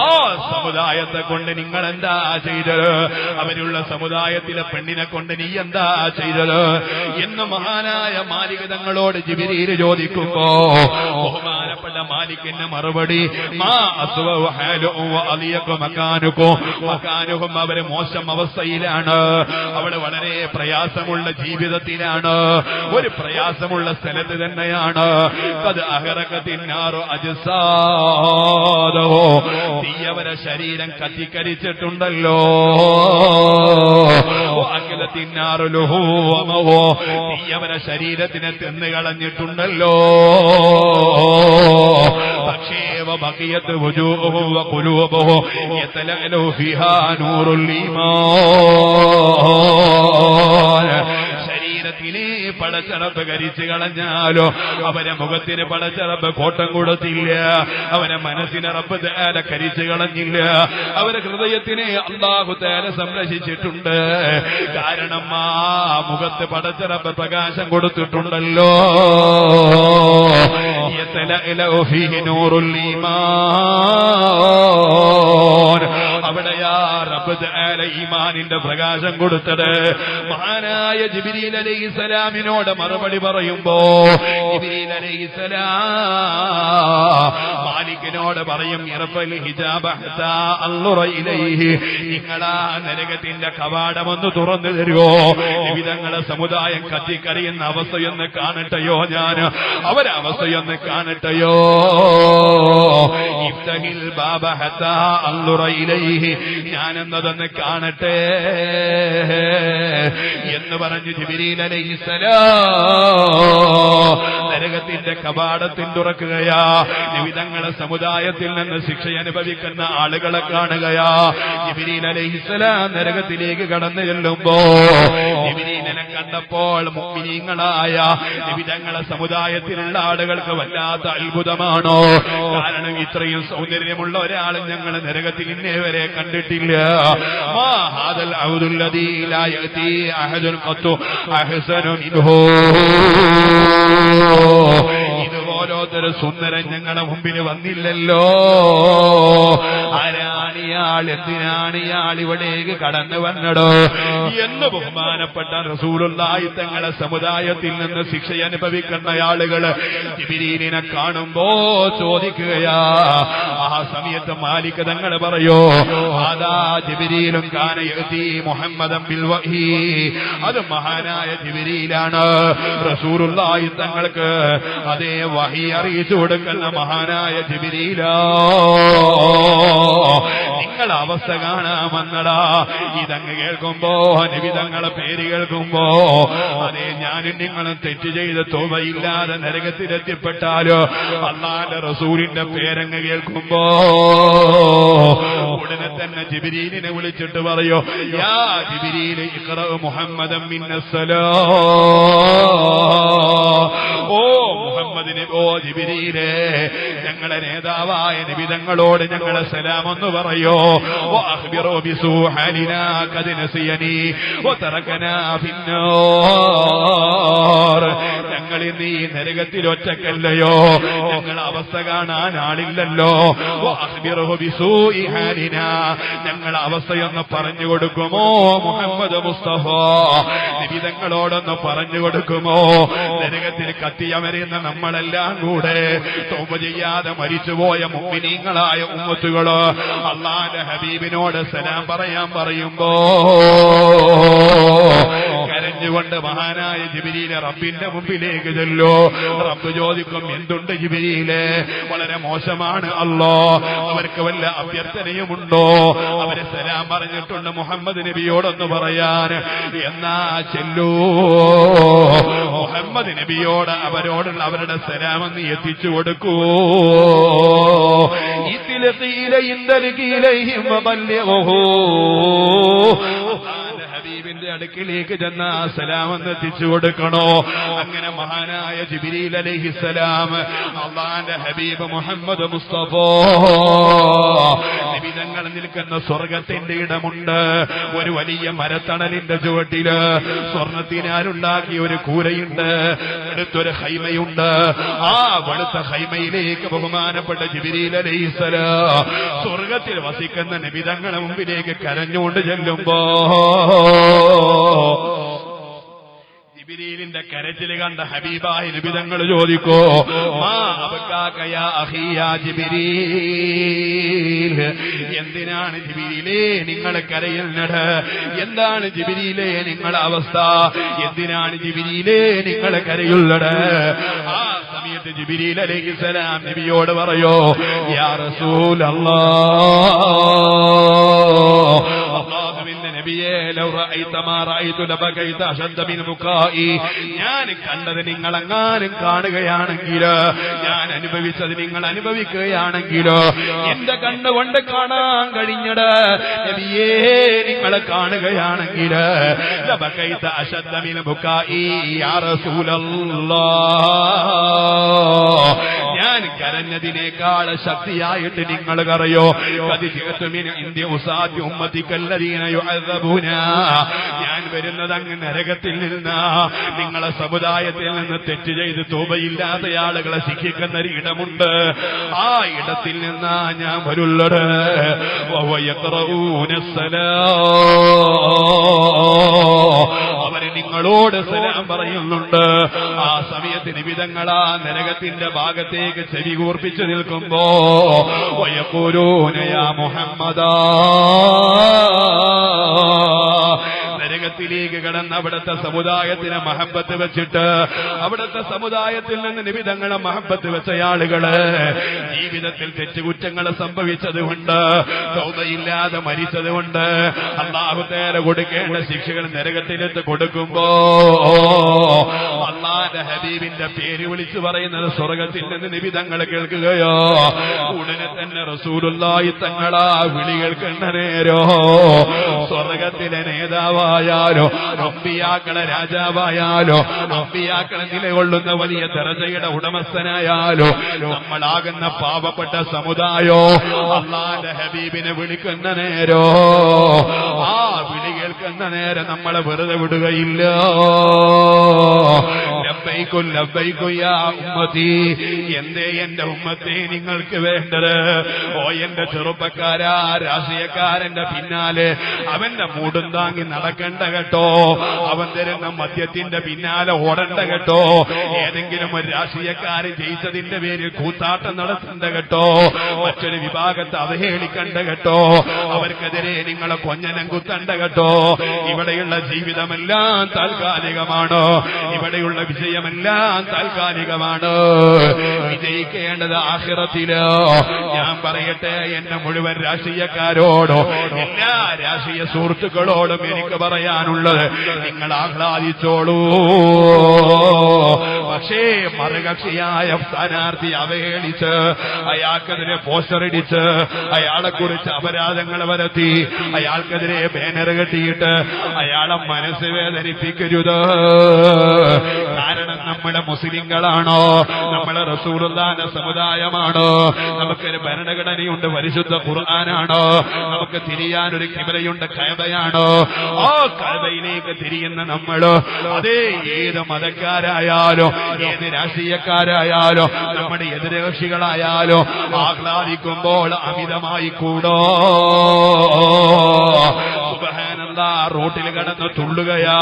Speaker 2: ആ സമുദായത്തെ കൊണ്ട് നിങ്ങൾ എന്താ ചെയ്തത്? അവരുള്ള സമുദായത്തിലെ പെണ്ണിനെ കൊണ്ട് നീ എന്താ ചെയ്തത് എന്ന് മഹാനായ മാലിക് തങ്ങളോട് ജിബ്രീൽ ചോദിക്കുമ്പോ ബഹുമാനപ്പെട്ട മാലിക്കിന്റെ മറുപടി, മാ അസ്വഉ ഹാലുഹു വ അലിയഖു മകാനുഹും, അവരെ മോശം അവസ്ഥയിലാണ്, അവിടെ വളരെ പ്രയാസമുള്ള ജീവിതത്തിലാണ്, ഒരു പ്രയാസമുള്ള സ്ഥലത്ത് തന്നെയാണ്. അത് അഹറകത്തിന്നാറു അജ്സാദഹു, തീയവരെ ശരീരം കത്തിക്കരിച്ചിട്ടുണ്ടല്ലോ. അഖിലത്തിന്നാറു ലുഹൂമഹു, തീയവരെ ശരീരത്തിനെ തിന്നുകളഞ്ഞിട്ടുണ്ടല്ലോ. പക്ഷേ വബഖിയത്ത് വുജൂഹുഹു വഖുലൂബുഹു യതലഅലു ഫിഹാ നൂറുൽ ഈമാൻ, ശരീരത്തിലെ പടച്ചറപ്പ് കരിച്ചു കളഞ്ഞാലോ അവരെ മുഖത്തിന് പടച്ചറപ്പ് കോട്ടം കൊടുത്തില്ല, അവരെ മനസ്സിനെ റബ്ബ് തആല കരിച്ചു കളഞ്ഞില്ല, അവരെ ഹൃദയത്തിനെ അല്ലാഹു തആല സംരക്ഷിച്ചിട്ടുണ്ട്. കാരണം ആ മുഖത്ത് പടച്ചറപ്പ് പ്രകാശം കൊടുത്തിട്ടുണ്ടല്ലോ. യതലഅലു ഫീഹി നൂറുൽ ഈമാൻ, അവിടെയാ റബ്ബ് തആല ഈമാനിന്റെ പ്രകാശം കൊടുത്തത്. മഹാനായ ജിബ്രീൽ അലൈഹിസ്സലാമിനോട് മറുപടി പറയുമ്പോ ജിബ്രീൽ അലൈഹിസ്സലാം മാലിക്കിനോട് പറയും, ഇർഫൽ ഹിജാബ ഹത്താ അൻളുറ ഇലൈഹി, നിങ്ങളാ നരകത്തിന്റെ കവാടമൊന്ന് തുറന്നു തരുമോ? വിവിധങ്ങളെ സമുദായം കത്തിക്കരിയുന്ന അവസ്ഥയൊന്ന് കാണട്ടെയോ, ഞാൻ അവരെ അവസ്ഥയൊന്ന് കാണട്ടെയോ. ഇഫ്തഹിൽ ബാബ ഹത്താ അൻളുറ ഇലൈഹി, ഞാനെന്നതൊന്ന് കാണട്ടെ എന്ന് പറഞ്ഞു ജിബ്രീൽ അലൈഹിസ്സലാം നരകത്തിന്റെ കവാടത്തിൽ തുറക്കുകയാ. നിബിതങ്ങളെ സമുദായത്തിൽ നിന്ന് ശിക്ഷ അനുഭവിക്കുന്ന ആളുകളെ കാണുകയാ. ജിബ്രീൽ അലൈഹിസ്സലാം നരകത്തിലേക്ക് കടന്നു ചെല്ലുമ്പോ ജിബ്രീലിനെ കണ്ടപ്പോൾ മുഅ്മിനീങ്ങളായ നിബിതങ്ങളെ സമുദായത്തിലുള്ള ആളുകൾക്ക് വല്ലാത്ത അത്ഭുതമാണോ? കാരണം ഇത്രയും സൗന്ദര്യമുള്ള ഒരാളും ഞങ്ങൾ നരകത്തിൽ ഇന്നേ വരെ കണ്ടിട്ടില്ല. മാ ഹാദൽ അബ്ദുല്ലദീ ലാ യഅതി അഹദുൻ ഖത്തു അഹ്സനു മിൻഹു. ഇതുപോലൊരു സുന്ദരൻ ഞങ്ങളുടെ മുമ്പിൽ വന്നില്ലല്ലോ. ആരാണിയാൾ, എന്തിനാണ് ഇയാൾ ഇവിടേക്ക് കടന്നു വന്നടോ എന്ന് ബഹുമാനപ്പെട്ട റസൂലുള്ളാഹി തങ്ങളുടെ സമുദായത്തിൽ നിന്ന് ശിക്ഷ അനുഭവിക്കുന്ന ആളുകൾ ജിബ്രീലിനെ കാണുമ്പോ ചോദിക്കുകയാ. ആ സമയത്ത് മാലിക് തങ്ങൾ പറയോ, അതാ ജിബ്രീലും കാന യഅതി മുഹമ്മദൻ ബിൽ വഹി. അത് മഹാനായ ജിബ്രീലാണ്. റസൂലുള്ളാഹി തങ്ങൾക്ക് അതേ വഹി അറിയിച്ചു കൊടുക്കുന്ന മഹാനായ ജിബ്രീലാ. നിങ്ങളുടെ അവസ്ഥ കാണാമെന്നടാ. ഇതങ്ങ് കേൾക്കുമ്പോ, നബി തങ്ങളെ പേര് കേൾക്കുമ്പോ, അതേ ഞാനും നിങ്ങളും തെറ്റ് ചെയ്ത് തൗബയില്ലാതെ നരകത്തിലെത്തിപ്പെട്ടാലോ അല്ലാഹുവിന്റെ റസൂലിന്റെ പേരങ്ങ് കേൾക്കുമ്പോ ഉടനെ തന്നെ ജിബ്രീലിനെ വിളിച്ചിട്ട് പറയോ, യാ ജിബ്രീൽ ഇഖ്റ മുഹമ്മദൻ മിന്നസ്സലാം. ഓ മുഹമ്മദിനെ, ഓ ജിബ്രീലേ, ഞങ്ങളെ നേതാവായ നബി തങ്ങളോട് ഞങ്ങളെ സലാം ഒന്ന് പറയോ. വഅഖ്ബിറു ബിസുഹാലിനാ ഖദ് നസിയനി വതറകനാ ഫിന്നാർ. ഞങ്ങൾ ഇന്ന് ഈ നരകത്തിൽ ഒറ്റക്കല്ലയോ, ഞങ്ങളുടെ അവസ്ഥ കാണാൻ ആളില്ലല്ലോ. വഅഖ്ബിറു ബിസുഹാലിനാ, ഞങ്ങളുടെ അവസ്ഥയൊന്ന് പറഞ്ഞു കൊടുക്കുമോ മുഹമ്മദ് മുസ്തഫ? നബി തങ്ങളോടൊന്ന് പറഞ്ഞു കൊടുക്കുമോ? നരകത്തിൽ കത്തിയമരുന്ന നമ്മളെല്ലാം കൂടെ തൗബ ചെയ്യാതെ മരിച്ചുപോയ മുഅ്മിനീങ്ങളായ ഉമ്മത്തുകള് അല്ലാഹുവിന്റെ ഹബീബിനോട് സലാം പറയാൻ പറയുമ്പോ കരഞ്ഞുകൊണ്ട് മഹാനായ ജിബ്രീൽ റബ്ബിന്റെ മുമ്പിലേക്ക് ചെല്ലോ. റബ്ബ് ചോദിക്കും, എന്തുണ്ട് ജിബ്രീലേ? വളരെ മോശമാണ് അല്ലാഹ്. അവർക്ക് വല്ല അഭ്യർത്ഥനയുമുണ്ടോ? അവര് സലാം പറഞ്ഞിട്ടുണ്ട് മുഹമ്മദ് നബിയോടൊന്ന് പറയാൻ. എന്നാ ചെല്ലൂ, മുഹമ്മദ് നബിയോട് അവരോടുള്ള അവരുടെ സലാമെന്ന് എത്തിച്ചു കൊടുക്കൂ. ഹബീബിന്റെ അടുക്കിലേക്ക് ചെന്ന സലാമെന്ന് എത്തിച്ചു കൊടുക്കണോ? അങ്ങനെ മഹാനായ ജിബ്രീൽ അലൈഹിസ്സലാം അല്ലാഹുവിന്റെ ഹബീബ് മുഹമ്മദ് മുസ്തഫ നബി തങ്ങൾ നിൽക്കുന്ന സ്വർഗത്തിന്റെ ഇടമുണ്ട്. ഒരു വലിയ മരത്തണലിന്റെ ചുവട്ടില് സ്വർണത്തിനാലുണ്ടാക്കിയ ഒരു കൂരയുണ്ട്, അടുത്തൊരു ഹൈമയുണ്ട്. ആ വെളുത്ത ഹൈമയിലേക്ക് ബഹുമാനപ്പെട്ട ജിബ്രീൽ അലൈഹിസ്സലാം സ്വർഗത്തിൽ വസിക്കുന്ന നബി തങ്ങളുടെ മുമ്പിലേക്ക് കരഞ്ഞുകൊണ്ട് ചെല്ലുമ്പോ ജിബ്രീലിന്റെ കരച്ചിൽ കണ്ട ഹബീബായ നബി തങ്ങൾ ചോദിക്കോ, മാ അബ്കാക യാ അഖീ യാ ജിബ്രീൽ. എന്തിനാണ് ജിബ്രീലേ നിങ്ങൾ കരയുന്നത്? എന്താണ് ജിബ്രീലേ നിങ്ങളുടെ അവസ്ഥ? എന്തിനാണ് ജിബ്രീലേ നിങ്ങൾ കരയുന്നത്? ആ സമയത്ത് ജിബ്രീൽ അലൈഹിസ്സലാം നബിയോട് പറയോ, യാ റസൂലല്ലാഹ്, അല്ലാഹുവിന്റെ നബിയേ, ലൗ റഅയ്ത മാ റഅയ്തു ലബകൈത അശദ്ദ മിൻ ബുകാഇ. ഞാൻ കണ്ടത് നിങ്ങളെങ്ങാനും കാണുകയാണെങ്കിൽ, ഞാൻ അനുഭവിച്ചത് നിങ്ങൾ അനുഭവിക്കുകയാണെങ്കിൽ, എന്റെ കണ്ണുകൊണ്ട് കാണാൻ കഴിഞ്ഞത് നബിയേ നിങ്ങളെ കാണുകയാണെങ്കിൽ ലബകൈത അശദ്ദ മിൻ ബുകാഇ യാ റസൂലല്ലാഹ്. ഞാൻ കരഞ്ഞതിനേക്കാൾ ശക്തിയായിട്ട് നിങ്ങൾ കരയോ. ഞാൻ വരുന്നത് അങ്ങ് നരകത്തിൽ നിന്ന്, നിങ്ങളെ സമുദായത്തിൽ നിന്ന് തെറ്റ് ചെയ്ത് തൗബയില്ലാത്ത ആളുകളെ ശിക്ഷിക്കുന്ന ഒരു ഇടമുണ്ട്. ആ ഇടത്തിൽ നിന്നാ ഞാൻ വരുള്ളത്. അവര് നിങ്ങളോട് സലാം പറയുന്നുണ്ട്. ആ സമയത്ത് നിബിതങ്ങളാ നരകത്തിന്റെ ഭാഗത്തേക്ക് ചെവി കൂർപ്പിച്ചു നിൽക്കുമ്പോ വയഖൂലൂന യാ മുഹമ്മദാ, നരകത്തിലേക്ക് കടന്ന് അവിടുത്തെ സമുദായത്തിനെ മഹബത്ത് വെച്ചിട്ട് അവിടുത്തെ സമുദായത്തിൽ നിന്ന് നബി തങ്ങളെ മഹബത്ത് വെച്ച ആളുകള് ജീവിതത്തിൽ തെറ്റുകുറ്റങ്ങൾ സംഭവിച്ചതുകൊണ്ട് തൗബയില്ലാതെ മരിച്ചതുകൊണ്ട് അല്ലാഹു തആല കൊടുക്കേണ്ട ശിക്ഷകൾ നരകത്തിലെത്ത് കൊടുക്കുമ്പോ അല്ലാഹുവിന്റെ ഹബീബിന്റെ പേര് വിളിച്ചു പറയുന്നത് സ്വർഗത്തിൽ നിന്ന് നബി തങ്ങൾ കേൾക്കുകയോ ഉടനെ തന്നെ റസൂലുള്ളാഹി തങ്ങളാ വിളി കേൾക്കുന്ന നേരോ സ്വർഗത്തിലെ നേതാവായാലോ അമ്പിയാക്കളെ രാജാവായാലോ അമ്പിയാക്കളെ നിലകൊള്ളുന്ന വലിയ ദറജയുടെ ഉടമസ്ഥനായാലോ നമ്മളാകുന്ന പാവപ്പെട്ട സമുദായോ അല്ലാഹുവിന്റെ ഹബീബിനെ വിളിക്കുന്ന നേരോ ആ വിളി കേൾക്കുന്ന നേരം നമ്മളെ വെറുതെ വിടുകയില്ല. ലബ്ബൈകു ലബ്ബൈകു യാ ഉമ്മത്തി, എന്തേ എന്റെ ഉമ്മത്തെ നിങ്ങൾക്ക് വേണ്ടത്? ഓ എന്റെ ചെറുപ്പക്കാരാ, രാഷ്ട്രീയക്കാരന്റെ പിന്നാലെ അവന്റെ മൂടും താങ്ങി നടക്കണ്ട കേട്ടോ, അവൻ തരുന്ന മദ്യത്തിന്റെ പിന്നാലെ ഓടണ്ട കേട്ടോ, ഏതെങ്കിലും ഒരു രാഷ്ട്രീയക്കാരൻ ജയിച്ചതിന്റെ പേരിൽ കൂത്താട്ടം നടത്തണ്ട കേട്ടോ, മറ്റൊരു വിഭാഗത്തെ അവഹേളിക്കണ്ട കേട്ടോ, അവർക്കെതിരെ നിങ്ങളെ കൊഞ്ഞനം കുത്തണ്ട കേട്ടോ. ഇവിടെയുള്ള ജീവിതമെല്ലാം താൽക്കാലികമാണ്, ഇവിടെയുള്ള വിജയമെല്ലാം താൽക്കാലികമാണ്. വിജയിക്കേണ്ടത് ആഖിറത്തിലോ. ഞാൻ പറയട്ടെ, എന്നെ മുഴുവൻ രാഷ്ട്രീയക്കാരോടോ എല്ലാ രാഷ്ട്രീയ സുഹൃത്തുക്കളോടും എനിക്ക് പറയാനുള്ളത്, നിങ്ങൾ ആഹ്ലാദിച്ചോളൂ. പക്ഷേ മറുകക്ഷിയായ സ്ഥാനാർത്ഥി അവഹേളിച്ച് അയാൾക്കെതിരെ പോസ്റ്ററടിച്ച് അയാളെ കുറിച്ച് അപരാധങ്ങൾ വരുത്തി അയാൾക്കെതിരെ ബാനർ കെട്ടിയിട്ട് അയാളെ മനസ്സ് വേദനിപ്പിക്കരുത്. കാരണം നമ്മുടെ മുസ്ലിങ്ങളാണോ, നമ്മളെ റസൂലുള്ളാഹിന്റെ സമുദായമാണോ, നമുക്കൊരു ഭരണഘടനയുണ്ട്, പരിശുദ്ധ ഖുർആനാണോ, നമുക്ക് തിരിയാനൊരു ഖിബ്ലയുണ്ട്, കഅബയാണോ, ആ കഅബയിലേക്ക് തിരിയുന്ന നമ്മള് അതേ ഏത് മതക്കാരായാലോ ഏത് രാഷ്ട്രീയക്കാരായാലോ നമ്മുടെ എതിർകക്ഷികളായാലോ ആഹ്ലാദിക്കുമ്പോൾ അമിതമായി കൂടോ. സുബ്ഹാനല്ലാഹ്, റോട്ടിൽ കടന്ന് തുള്ളുകയാ,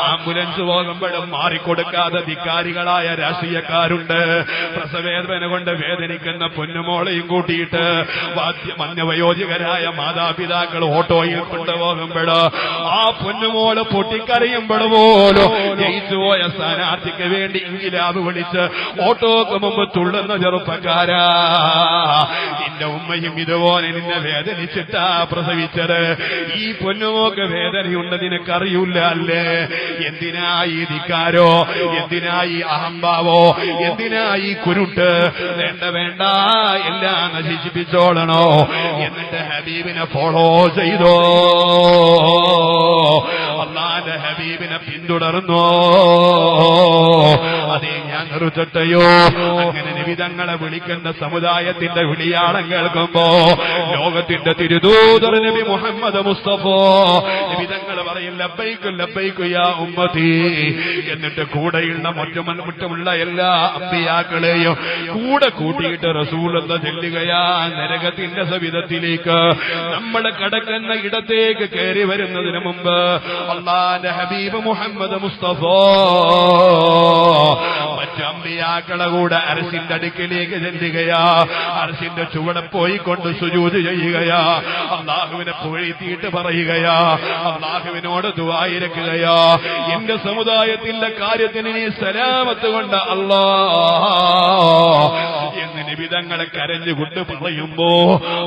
Speaker 2: ആംബുലൻസ് പോകുമ്പോഴും മാറിക്കൊടുക്കാതെ ധിക്കാരികളായ രാഷ്ട്രീയക്കാരുണ്ട്. പ്രസവേദന കൊണ്ട് വേദനിക്കുന്ന പൊന്നുമോളെയും കൂട്ടിയിട്ട് മന്യവയോധികരായ മാതാപിതാക്കൾ ഓട്ടോയിൽ കൊണ്ടുപോകുമ്പോൾ ആ പൊന്നുമോള് പൊട്ടിക്കരയുമ്പോൾ പോലും ജയിച്ചുപോയ സ്ഥാനാർത്ഥിക്ക് വേണ്ടി ഇൻകിലാബ് വിളിച്ച് ഓട്ടോക്ക് മുമ്പ് തുള്ളുന്ന ചെറുപ്പക്കാരാ, നിന്റെ ഉമ്മയും ഇതുപോലെ നിന്നെ വേദനിച്ചിട്ടാ പ്രസവിച്ചത്. ഈ പൊന്നുമോക്ക് വേദനയുണ്ട്, നിനക്കറിയൂല അല്ലേ? എന്തിനായി ധിക്കാരോ, എന്തിനായി അഹംഭാവോ, എന്തിനായി കുരുട്ട്? വേണ്ട വേണ്ട, എല്ലാം നശിപ്പിച്ചോളണോ. എന്നിട്ട് ഹബീബിനെ ഫോളോ ചെയ്തോ, അല്ലാഹുവിന്റെ ഹബീബിനെ പിന്തുടർന്നോ. അതേ, ഞാൻ നിർത്തട്ടെയോ? അങ്ങനെ നബി തങ്ങളെ വിളിക്കുന്ന സമുദായത്തിന്റെ വിളിയാളം കേൾക്കുമ്പോ ലോകത്തിന്റെ തിരുദൂതർ നബി മുഹമ്മദ് മുസ്തഫ നബി തങ്ങൾ പറയും ലബ്ബൈകു ലബ്ബൈകു യാ ഉമ്മത്തി. എന്നിട്ട് കൂടെയുള്ള മുറ്റമുള്ള എല്ലാ അമ്പിയാക്കളെയും കൂടെ കൂട്ടിയിട്ട് റസൂലുള്ള ചെല്ലുകയാ നരകത്തിന്റെ സവിധത്തിലേക്ക്. നമ്മൾ കടക്കുന്ന ഇടത്തേക്ക് കയറി വരുന്നതിന് മുമ്പ് അല്ലാഹുവിന്റെ ഹബീബ് മുഹമ്മദ് മുസ്തഫ മറ്റു അമ്പിയാക്കളെ കൂടെ അർശിന്റെ അടുക്കിലേക്ക് ചെല്ലുകയാ. അർശിന്റെ ചുവടെ പോയിക്കൊണ്ട് സുജൂദ് ചെയ്യുകയാ. അല്ലാഹുവിനെ പുകഴ്ത്തിയിട്ട് പറയുകയാ, അല്ലാഹുവിനോട് ദുആയിരക്കുകയാ, എന്റെ സമുദായത്തിന്റെ കാര്യത്തിന് നീ സലാമത്ത് കൊണ്ട് അല്ലാഹ് എന്ന് നിബിതങ്ങളെ കരഞ്ഞുകൊണ്ട് പറയുമ്പോ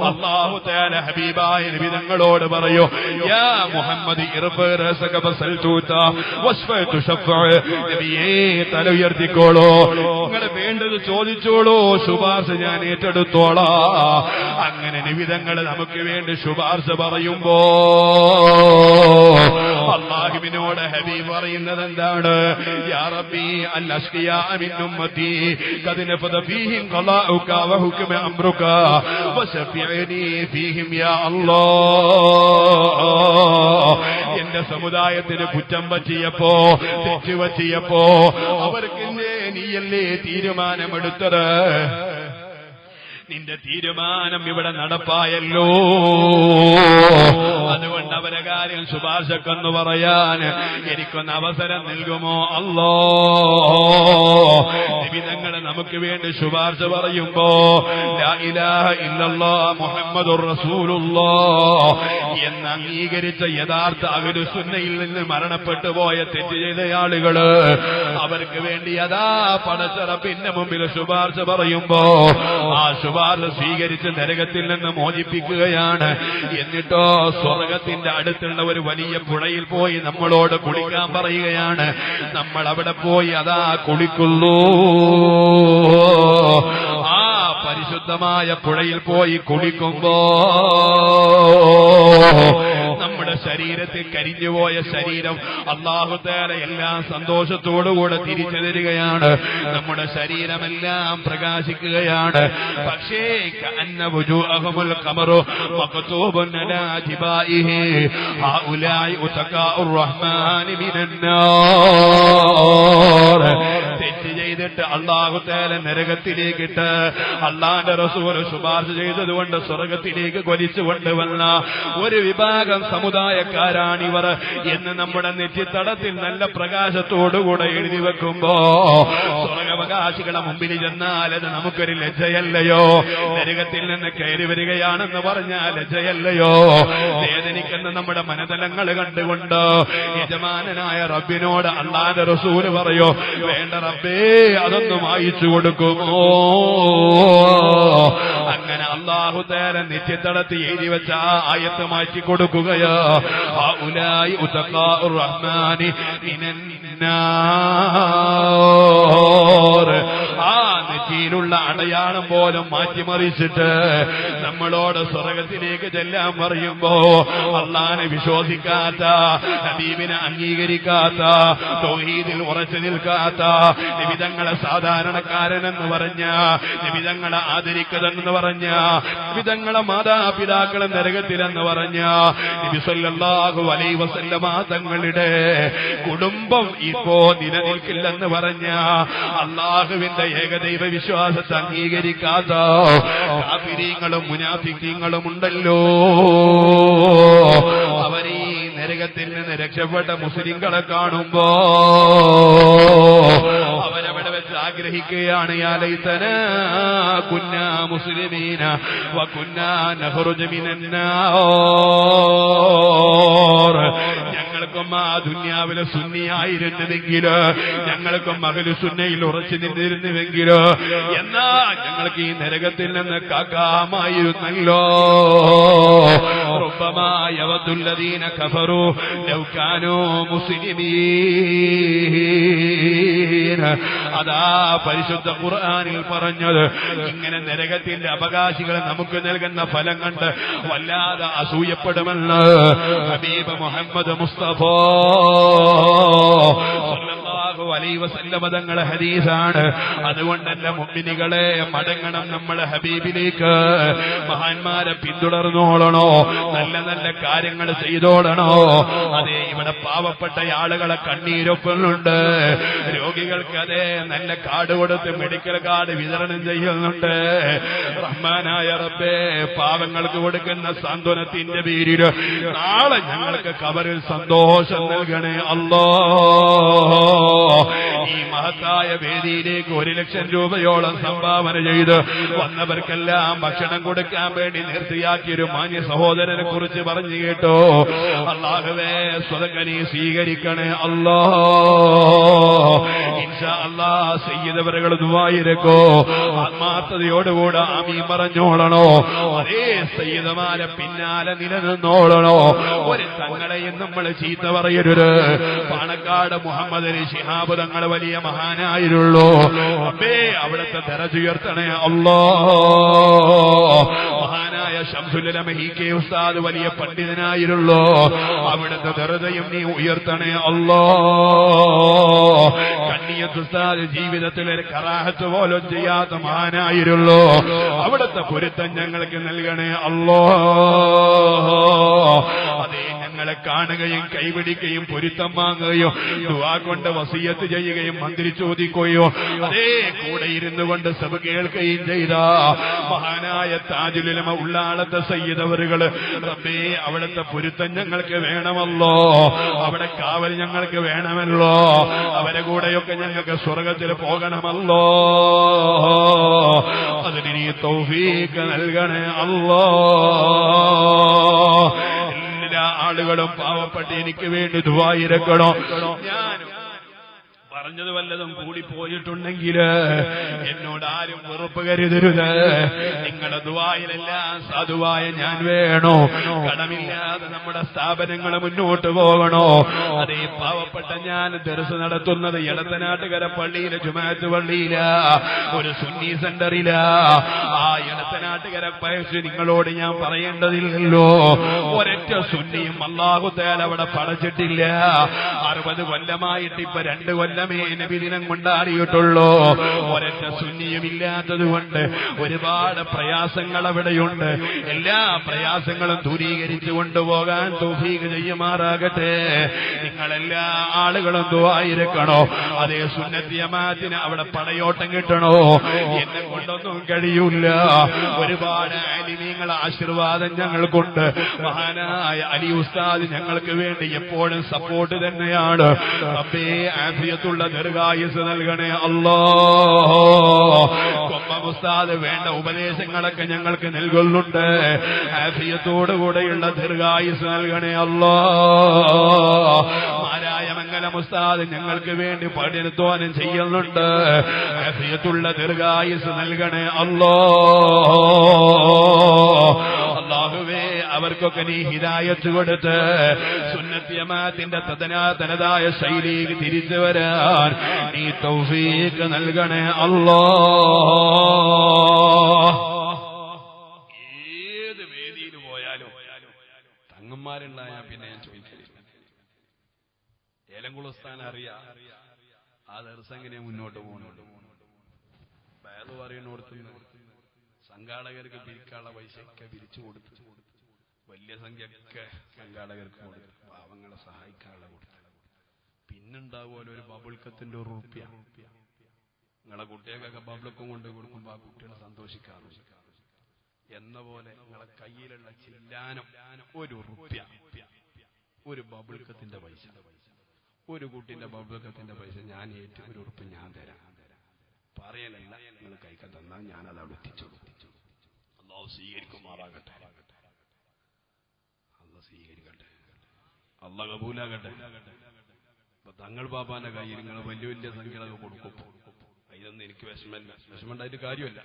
Speaker 2: അല്ലാഹു തആല ഹബീബായ നിബിതങ്ങളോട് പറയോ, യാ മുഹമ്മദ് ഇർഫറസക ബസൽതുത വസ്ഫതു ഷഫഅ. നബിയേ, തല ഉയർത്തിക്കോളൂ, നിങ്ങൾ വേണ്ടത് ചോദിച്ചോളൂ, ശുപാർശ ഞാൻ ഏറ്റെടുത്തോളാ. അങ്ങനെ നിബിതങ്ങൾ നമുക്ക് വേണ്ടി ശുപാർശ പറയുമ്പോ അല്ലാഹുവിനോട് ഹബീബ് പറയുന്നത് എന്താണ്? യാ റബ്ബി അൽ അഷ്ഖിയാ മിൻ ഉമ്മത്തി ഖദ് നഫദ ഫീഹിം ഖലാഉക വ ഹുക്മ അംറുക വശഫിഅനി ഫീഹിം യാ അല്ലാഹ്. എന്റെ സമുദായത്തിന് കുറ്റം പറ്റിയപ്പോ, തെറ്റ് പറ്റിയപ്പോ അവർക്ക് നീയല്ലേ തീരുമാനമെടുത്തത്? നിന്റെ തീരുമാനം ഇവിടെ നടപ്പായല്ലോ. അതുകൊണ്ട് അവരെ കാര്യം ശുപാർശക്കെന്ന് പറയാൻ എനിക്കൊന്ന് അവസരം നൽകുമോ അല്ലാ? നിബിതങ്ങളെ നമുക്ക് വേണ്ടി ശുപാർശ പറയുമ്പോ ലാ ഇലാഹ ഇല്ലല്ലാഹ് മുഹമ്മദുർ റസൂലുള്ളാഹ് എന്ന് അംഗീകരിച്ച യഥാർത്ഥ അഹ്ലുസുന്നയിൽ നിന്ന് മരണപ്പെട്ടു പോയ തെറ്റ് ചെയ്ത ആളുകള് അവർക്ക് വേണ്ടി അതാ പടച്ചറപ്പിന്റെ മുമ്പിൽ ശുപാർശ പറയുമ്പോ ആ ശുപാർശ സ്വീകരിച്ച് നരകത്തിൽ നിന്ന് മോചിപ്പിക്കുകയാണ്. എന്നിട്ടോ സ്വർഗത്തിന്റെ അടുത്തുള്ള ഒരു വലിയ പുഴയിൽ പോയി നമ്മളോട് കുളിക്കാൻ പറയുകയാണ്. നമ്മൾ അവിടെ പോയി അതാ കുളിക്കുന്നു. ആ പരിശുദ്ധമായ പുഴയിൽ പോയി കുളിക്കുമ്പോ നമ്മുടെ ശരീരത്തിൽ കരിഞ്ഞുപോയ ശരീരം അല്ലാഹു തആല എല്ലാ സന്തോഷത്തോടുകൂടെ തിരിച്ചു തരികയാണ്. നമ്മുടെ ശരീരമെല്ലാം പ്രകാശിക്കുകയാണ്. പക്ഷേ കഅന്ന വുജൂഅഹുൽ ഖമറു മക്തൂബുൻ അലാ ജിബാഇഹി ഹൗലാഇ ഉതഖാഉർ റഹ്മാനി മിനന്നാർ. തെറ്റ് ചെയ്തിട്ട് അല്ലാഹു തആല നരകത്തിലേക്കിട്ട് അല്ലാഹുവിന്റെ റസൂൽ ശുപാർശ ചെയ്തതുകൊണ്ട് സ്വർഗത്തിലേക്ക് കൊലിച്ചു കൊണ്ടുവന്ന ഒരു വിഭാഗം സമുദായക്കാരാണിവർ എന്ന് നമ്മുടെ നെറ്റിത്തടത്തിൽ നല്ല പ്രകാശത്തോടുകൂടെ എഴുതി വെക്കുമ്പോ സ്വർഗാവകാശികളെ മുമ്പിൽ ചെന്നാൽ അത് നമുക്കൊരു ലജ്ജയല്ലയോ? നരകത്തിൽ നിന്ന് കയറി വരികയാണെന്ന് പറഞ്ഞാൽ ലജ്ജയല്ലയോ? വേദനിക്കുന്ന നമ്മുടെ മനതലങ്ങൾ കണ്ടുകൊണ്ട് യജമാനനായ റബ്ബിനോട് അല്ലാഹുവിന്റെ റസൂല് പറയോ, വേണ്ട റബ്ബേ അതൊന്നും വായിച്ചു കൊടുക്കുമോ? അങ്ങനെ അല്ലാഹു തആല നിത്യതടത്തി എഴുതി വെച്ച ആ ആയത്ത് മാറ്റി കൊടുക്കുകയാ. ഹൗലായി ഉതഖാഉർ റഹ്മാനി മിനന്നാർ. ആ നെറ്റിയിലുള്ള അടയാളം പോലും മാറ്റിമറിച്ചിട്ട് നമ്മളോട് സ്വർഗത്തിലേക്ക് ചെല്ലാൻ പറയുമ്പോ അല്ലാഹുവിനെ വിശ്വസിക്കാത്ത, ഹബീബിനെ അംഗീകരിക്കാത്ത, തൗഹീദിൽ ഉറച്ചു നിൽക്കാത്ത, നിബിതങ്ങളെ സാധാരണക്കാരനെന്ന് പറഞ്ഞ, നിബിതങ്ങളെ ആദരിക്കതെന്ന് പറഞ്ഞ, നിബിതങ്ങളെ മാതാപിതാക്കളെ നരകത്തിലെന്ന് പറഞ്ഞ, നബി സല്ലല്ലാഹു അലൈഹി വസല്ലമ തങ്ങളുടെ കുടുംബം ഇപ്പോ നിലനിൽക്കില്ലെന്ന് പറഞ്ഞ, അല്ലാഹുവിന്റെ ഏകദൈവ വിശ്വാസത്തെ അംഗീകരിക്കാത്ത കാഫിരീങ്ങളും മുനാഫിക്കീങ്ങളും ഉണ്ടല്ലോ. അവരീ നരകത്തിൽ നിന്ന് രക്ഷപ്പെട്ട മുസ്ലിങ്ങളെ കാണുമ്പോ അവരവിടെ വെച്ച് ആഗ്രഹിക്കുകയാണ്, യാ ലൈതനാ കുന്നാ മുസ്ലിമീന വ കുന്നാ നഖ്റുജു മിനന്നാർ. ഞങ്ങൾക്കും ആ ദുനിയാവിലെ സുന്നിയായിരുന്നുവെങ്കിൽ, ഞങ്ങൾക്കും അഹ്ലു സുന്നയിൽ ഉറച്ചു നിന്നിരുന്നുവെങ്കിൽ, എന്നാ ഞങ്ങൾക്ക് ഈ നരകത്തിൽ നിന്ന് കാക്കാമായിരുന്നല്ലോ. റബ്ബമാ യവദുല്ലദീന കഫറു ലൗ കാനൂ മുസ്ലിമീൻ. അതാ പരിശുദ്ധ ഖുർആനിൽ പറഞ്ഞത്. ഇങ്ങനെ നരകത്തിന്റെ അവകാശികളെ നമുക്ക് നൽകുന്ന ഫലം കണ്ട് വല്ലാതെ അസൂയപ്പെടുമെന്ന് ഹബീബ് മുഹമ്മദ് മുസ്തഫ സല്ലല്ലാഹു അലൈഹി വസല്ലം തങ്ങളുടെ ഹദീസാണ്. അതുകൊണ്ടല്ല മുഅ്മിനീകളെ, മടങ്ങണം നമ്മളെ ഹബീബിലേക്ക്. മഹാന്മാരെ പിന്തുടർന്നോളണോ, നല്ല നല്ല കാര്യങ്ങൾ ചെയ്തോളണോ. അതെ, ഇവിടെ പാവപ്പെട്ട ആളുകളെ കണ്ണീരൊപ്പുന്നുണ്ട്. രോഗികൾക്ക് അതേ നല്ല കാർഡ് കൊടുത്ത് മെഡിക്കൽ കാർഡ് വിതരണം ചെയ്യുന്നുണ്ട്. റഹ്മാനായ റബ്ബേ, പാവങ്ങൾക്ക് കൊടുക്കുന്ന സാന്ത്വനത്തിന്റെ പേരിൽ നാളെ ഞങ്ങൾക്ക് ഖബറിൽ സന്തോഷം നൽകണേ അല്ലാ. ഈ മഹത്തായ വേദിയിലേക്ക് 1 ലക്ഷം രൂപയോളം സംഭാവന ചെയ്ത് വന്നവർക്കെല്ലാം ഭക്ഷണം കൊടുക്കാൻ വേണ്ടി നിർത്തിയാക്കിയൊരു മാന്യ സഹോദരനെ കുറിച്ച് പറഞ്ഞു കേട്ടോ. അല്ലാഹുവേ, സ്വതക്ക നീ സ്വീകരിക്കണേ അല്ലാ. ഇൻഷാ അല്ലാഹ് സയ്യിദവറുകൾ ദുആയിരക്കോ ആത്മാർത്ഥതയോടുകൂടെ ആമീൻ പറഞ്ഞോളണോ. അതേ സയ്യിദമാരെ പിന്നാലെ നിലനിന്നോളണോ. ഒരു തങ്ങളെയും നമ്മൾ ചീത്ത പറയരുത്. പാണക്കാട് മുഹമ്മദ് അലി ശിഹാബ് തങ്ങൾ വലിയ മഹാനായിരുള്ളൂ. അപ്പേ അവിടുത്തെ ദറജ ഉയർത്തണേ അല്ലാ. മഹാനായ ശംസുൽ ഉലമ ഹി.കെ. ഉസ്താദ് വലിയ പണ്ഡിതനായിരുള്ളൂ. അവിടുത്തെ ദറജയും നീ ഉയർത്തണേ അല്ലാ. കണ്ണിയത്ത് ഉസ്താദ് ജീവിതത്തിൽ ഒരു കറാഹത്ത് പോലും ചെയ്യാത്ത മഹാനായിരുള്ളൂ. അവിടുത്തെ പൊരുത്തം ഞങ്ങൾക്ക് നൽകണേ അല്ലാ. അതേ, ഞങ്ങൾ ഞങ്ങളെ കാണുകയും കൈപിടിക്കുകയും പൊരുത്തം വാങ്ങുകയോ ദുആ കൊണ്ട് വസിയത്ത് ചെയ്യുകയും മന്ത്രി ചോദിക്കുകയോ അതേ കൂടെ ഇരുന്നു കൊണ്ട് സബ് കേൾക്കുകയും ചെയ്ത മഹാനായ താജുൽ ഉലമ ഉള്ളാളത്തെ സയ്യിദ് അവറുകൾ റബ്ബേ അവിടുത്തെ പൊരുത്തം ഞങ്ങൾക്ക് വേണമല്ലോ, അവിടെ കാവൽ ഞങ്ങൾക്ക് വേണമല്ലോ, അവരെ കൂടെയൊക്കെ ഞങ്ങൾക്ക് സ്വർഗത്തിൽ പോകണമല്ലോ. അതിന് നീ തൗഫീഖ് നൽകണേ അല്ലാ. എല്ലാ ആളുകളും പാവപ്പെട്ട് എനിക്ക് വേണ്ടി ദുആ ഇരക്കണോ. ഞാൻ പറഞ്ഞത് വല്ലതും കൂടിപ്പോയിട്ടുണ്ടെങ്കിൽ എന്നോട് ആരും വെറുപ്പ് കരുതരുത്. നിങ്ങളുടെ ദുആയിലെല്ലാം സാധുവായ ഞാൻ വേണോ. കടമില്ലാതെ നമ്മുടെ സ്ഥാപനങ്ങൾ മുന്നോട്ട് പോകണോ. അതേ പാവപ്പെട്ട ഞാൻ ദർസ് നടത്തുന്നത് എടത്തനാട്ടുകര പള്ളിയിലെ ജുമാഅത്ത് പള്ളിയില, ഒരു സുന്നി സെന്ററില. ആ എടത്തനാട്ടുകര പയസ് നിങ്ങളോട് ഞാൻ പറയേണ്ടതില്ലല്ലോ. ഒരൊറ്റ സുന്നിയും അല്ലാഹു തആല അവിടെ പടച്ചിട്ടില്ല. 60 കൊല്ലമായിട്ട് ഇപ്പൊ 2 കൊല്ലമേ നബിദിനം കൊണ്ടാടിയിട്ടുള്ളൂ. ഒരൊറ്റ സുന്നിയും ഇല്ലാത്തത് കൊണ്ട് ഒരുപാട് പ്രയാസങ്ങൾ അവിടെയുണ്ട്. എല്ലാ പ്രയാസങ്ങളും ദൂരീകരിച്ചു കൊണ്ടുപോകാൻ തൗഫീഖ് ചെയ്യുമാറാകട്ടെ. നിങ്ങളെല്ലാ ആളുകളും ദുആയിരക്കണോ. അതേ സുന്നത്ത് ജമാഅത്തിന് അവിടെ പടയോട്ടം കിട്ടണോ. എന്നെ കൊണ്ടൊന്നും കഴിയൂല. ഒരുപാട് ആലിമീങ്ങളെ ആശീർവാദം ഞങ്ങൾക്കുണ്ട്. മഹാനായ അലി ഉസ്താദ് ഞങ്ങൾക്ക് വേണ്ടി എപ്പോഴും സപ്പോർട്ട് തന്നെയാണ്. റബ്ബേ ആഫിയത്തുള്ള ദീർഘായുസ് നൽകണേ അല്ലാഹ്. കൊമ്പം ഉസ്താദ് വേണ്ട ഉപദേശങ്ങളൊക്കെ ഞങ്ങൾക്ക് നൽകുന്നുണ്ട്. ആഫിയത്തോടുകൂടെയുള്ള ദീർഘായുസ് നൽകണേ അല്ലാഹ്. മാരായമംഗലം ഉസ്താദ് ഞങ്ങൾക്ക് വേണ്ടി പഠനത്തോനം ചെയ്യുന്നുണ്ട്. ആഫിയത്തുള്ള ദീർഘായുസ് നൽകണേ അല്ലാഹ്. അല്ലാഹുവേ അവർക്കൊക്കെ നീ ഹിദായത്ത് കൊടുത്ത് സുന്നത്ത് ജമാഅത്തിന്റെ തനതായ ശൈലിയിൽ തിരിച്ചു വരാൻ നീ തൗഫീഖ് നൽകണേ അല്ലാഹ്. ഏത് വേദിയിൽ പോയാലും തങ്ങന്മാരുണ്ടായാൽ പിന്നെ ഞാൻ ചോദിക്കില്ല. ഏലംകുളസ്ഥാൻ അറിയാം ആ ദർസ് എങ്ങനെ മുന്നോട്ട് പോകുന്നുണ്ട്. ബയല് പറയുന്നോടത്ത് സംഘാടകർക്ക് പിരിക്കാനുള്ള പൈസയൊക്കെ പിരിച്ചു കൊടുത്തു. വലിയ സംഖ്യയൊക്കെ സംഘാടകർക്ക് കൊടുത്തു. പാവങ്ങളെ സഹായിക്കാനുള്ള കൊടുത്തു. പിന്നുണ്ടാവുമല്ലോ ഒരു ബബിൾക്കത്തിന്റെ ₹1. നിങ്ങളെ കുട്ടികൾക്കൊക്കെ ബബിൾക്കം കൊണ്ട് കൊടുക്കുമ്പോൾ ആ കുട്ടികൾ സന്തോഷിക്കാറുണ്ട്. എന്ന പോലെ നിങ്ങളെ കയ്യിലുള്ള ചില്ലാനം ₹1, ഒരു ബബിൾക്കത്തിന്റെ പൈസ, ഒരു കുട്ടിന്റെ ബബിൾക്കത്തിന്റെ പൈസ ഞാൻ ഏറ്റു ₹1 ഞാൻ തരാം. പറയലല്ല, നിങ്ങൾ കൈക്ക തന്നാൽ ഞാനത് അവിടെ എത്തിച്ചു. അല്ലാഹു സ്വീകരിക്കുമാറാകട്ടെ. അല്ലാഹു സ്വീകരിക്കട്ടെ. അല്ലാഹു കബൂലാകട്ടെ. അപ്പൊ തങ്ങൾ ബാബാന്റെ കയ്യിൽ നിങ്ങൾ വലിയ വലിയ സംഖ്യകളൊക്കെ കൊടുക്കും. ഇതൊന്നും എനിക്ക് വിഷമണ്ടായിട്ട് കാര്യമല്ല.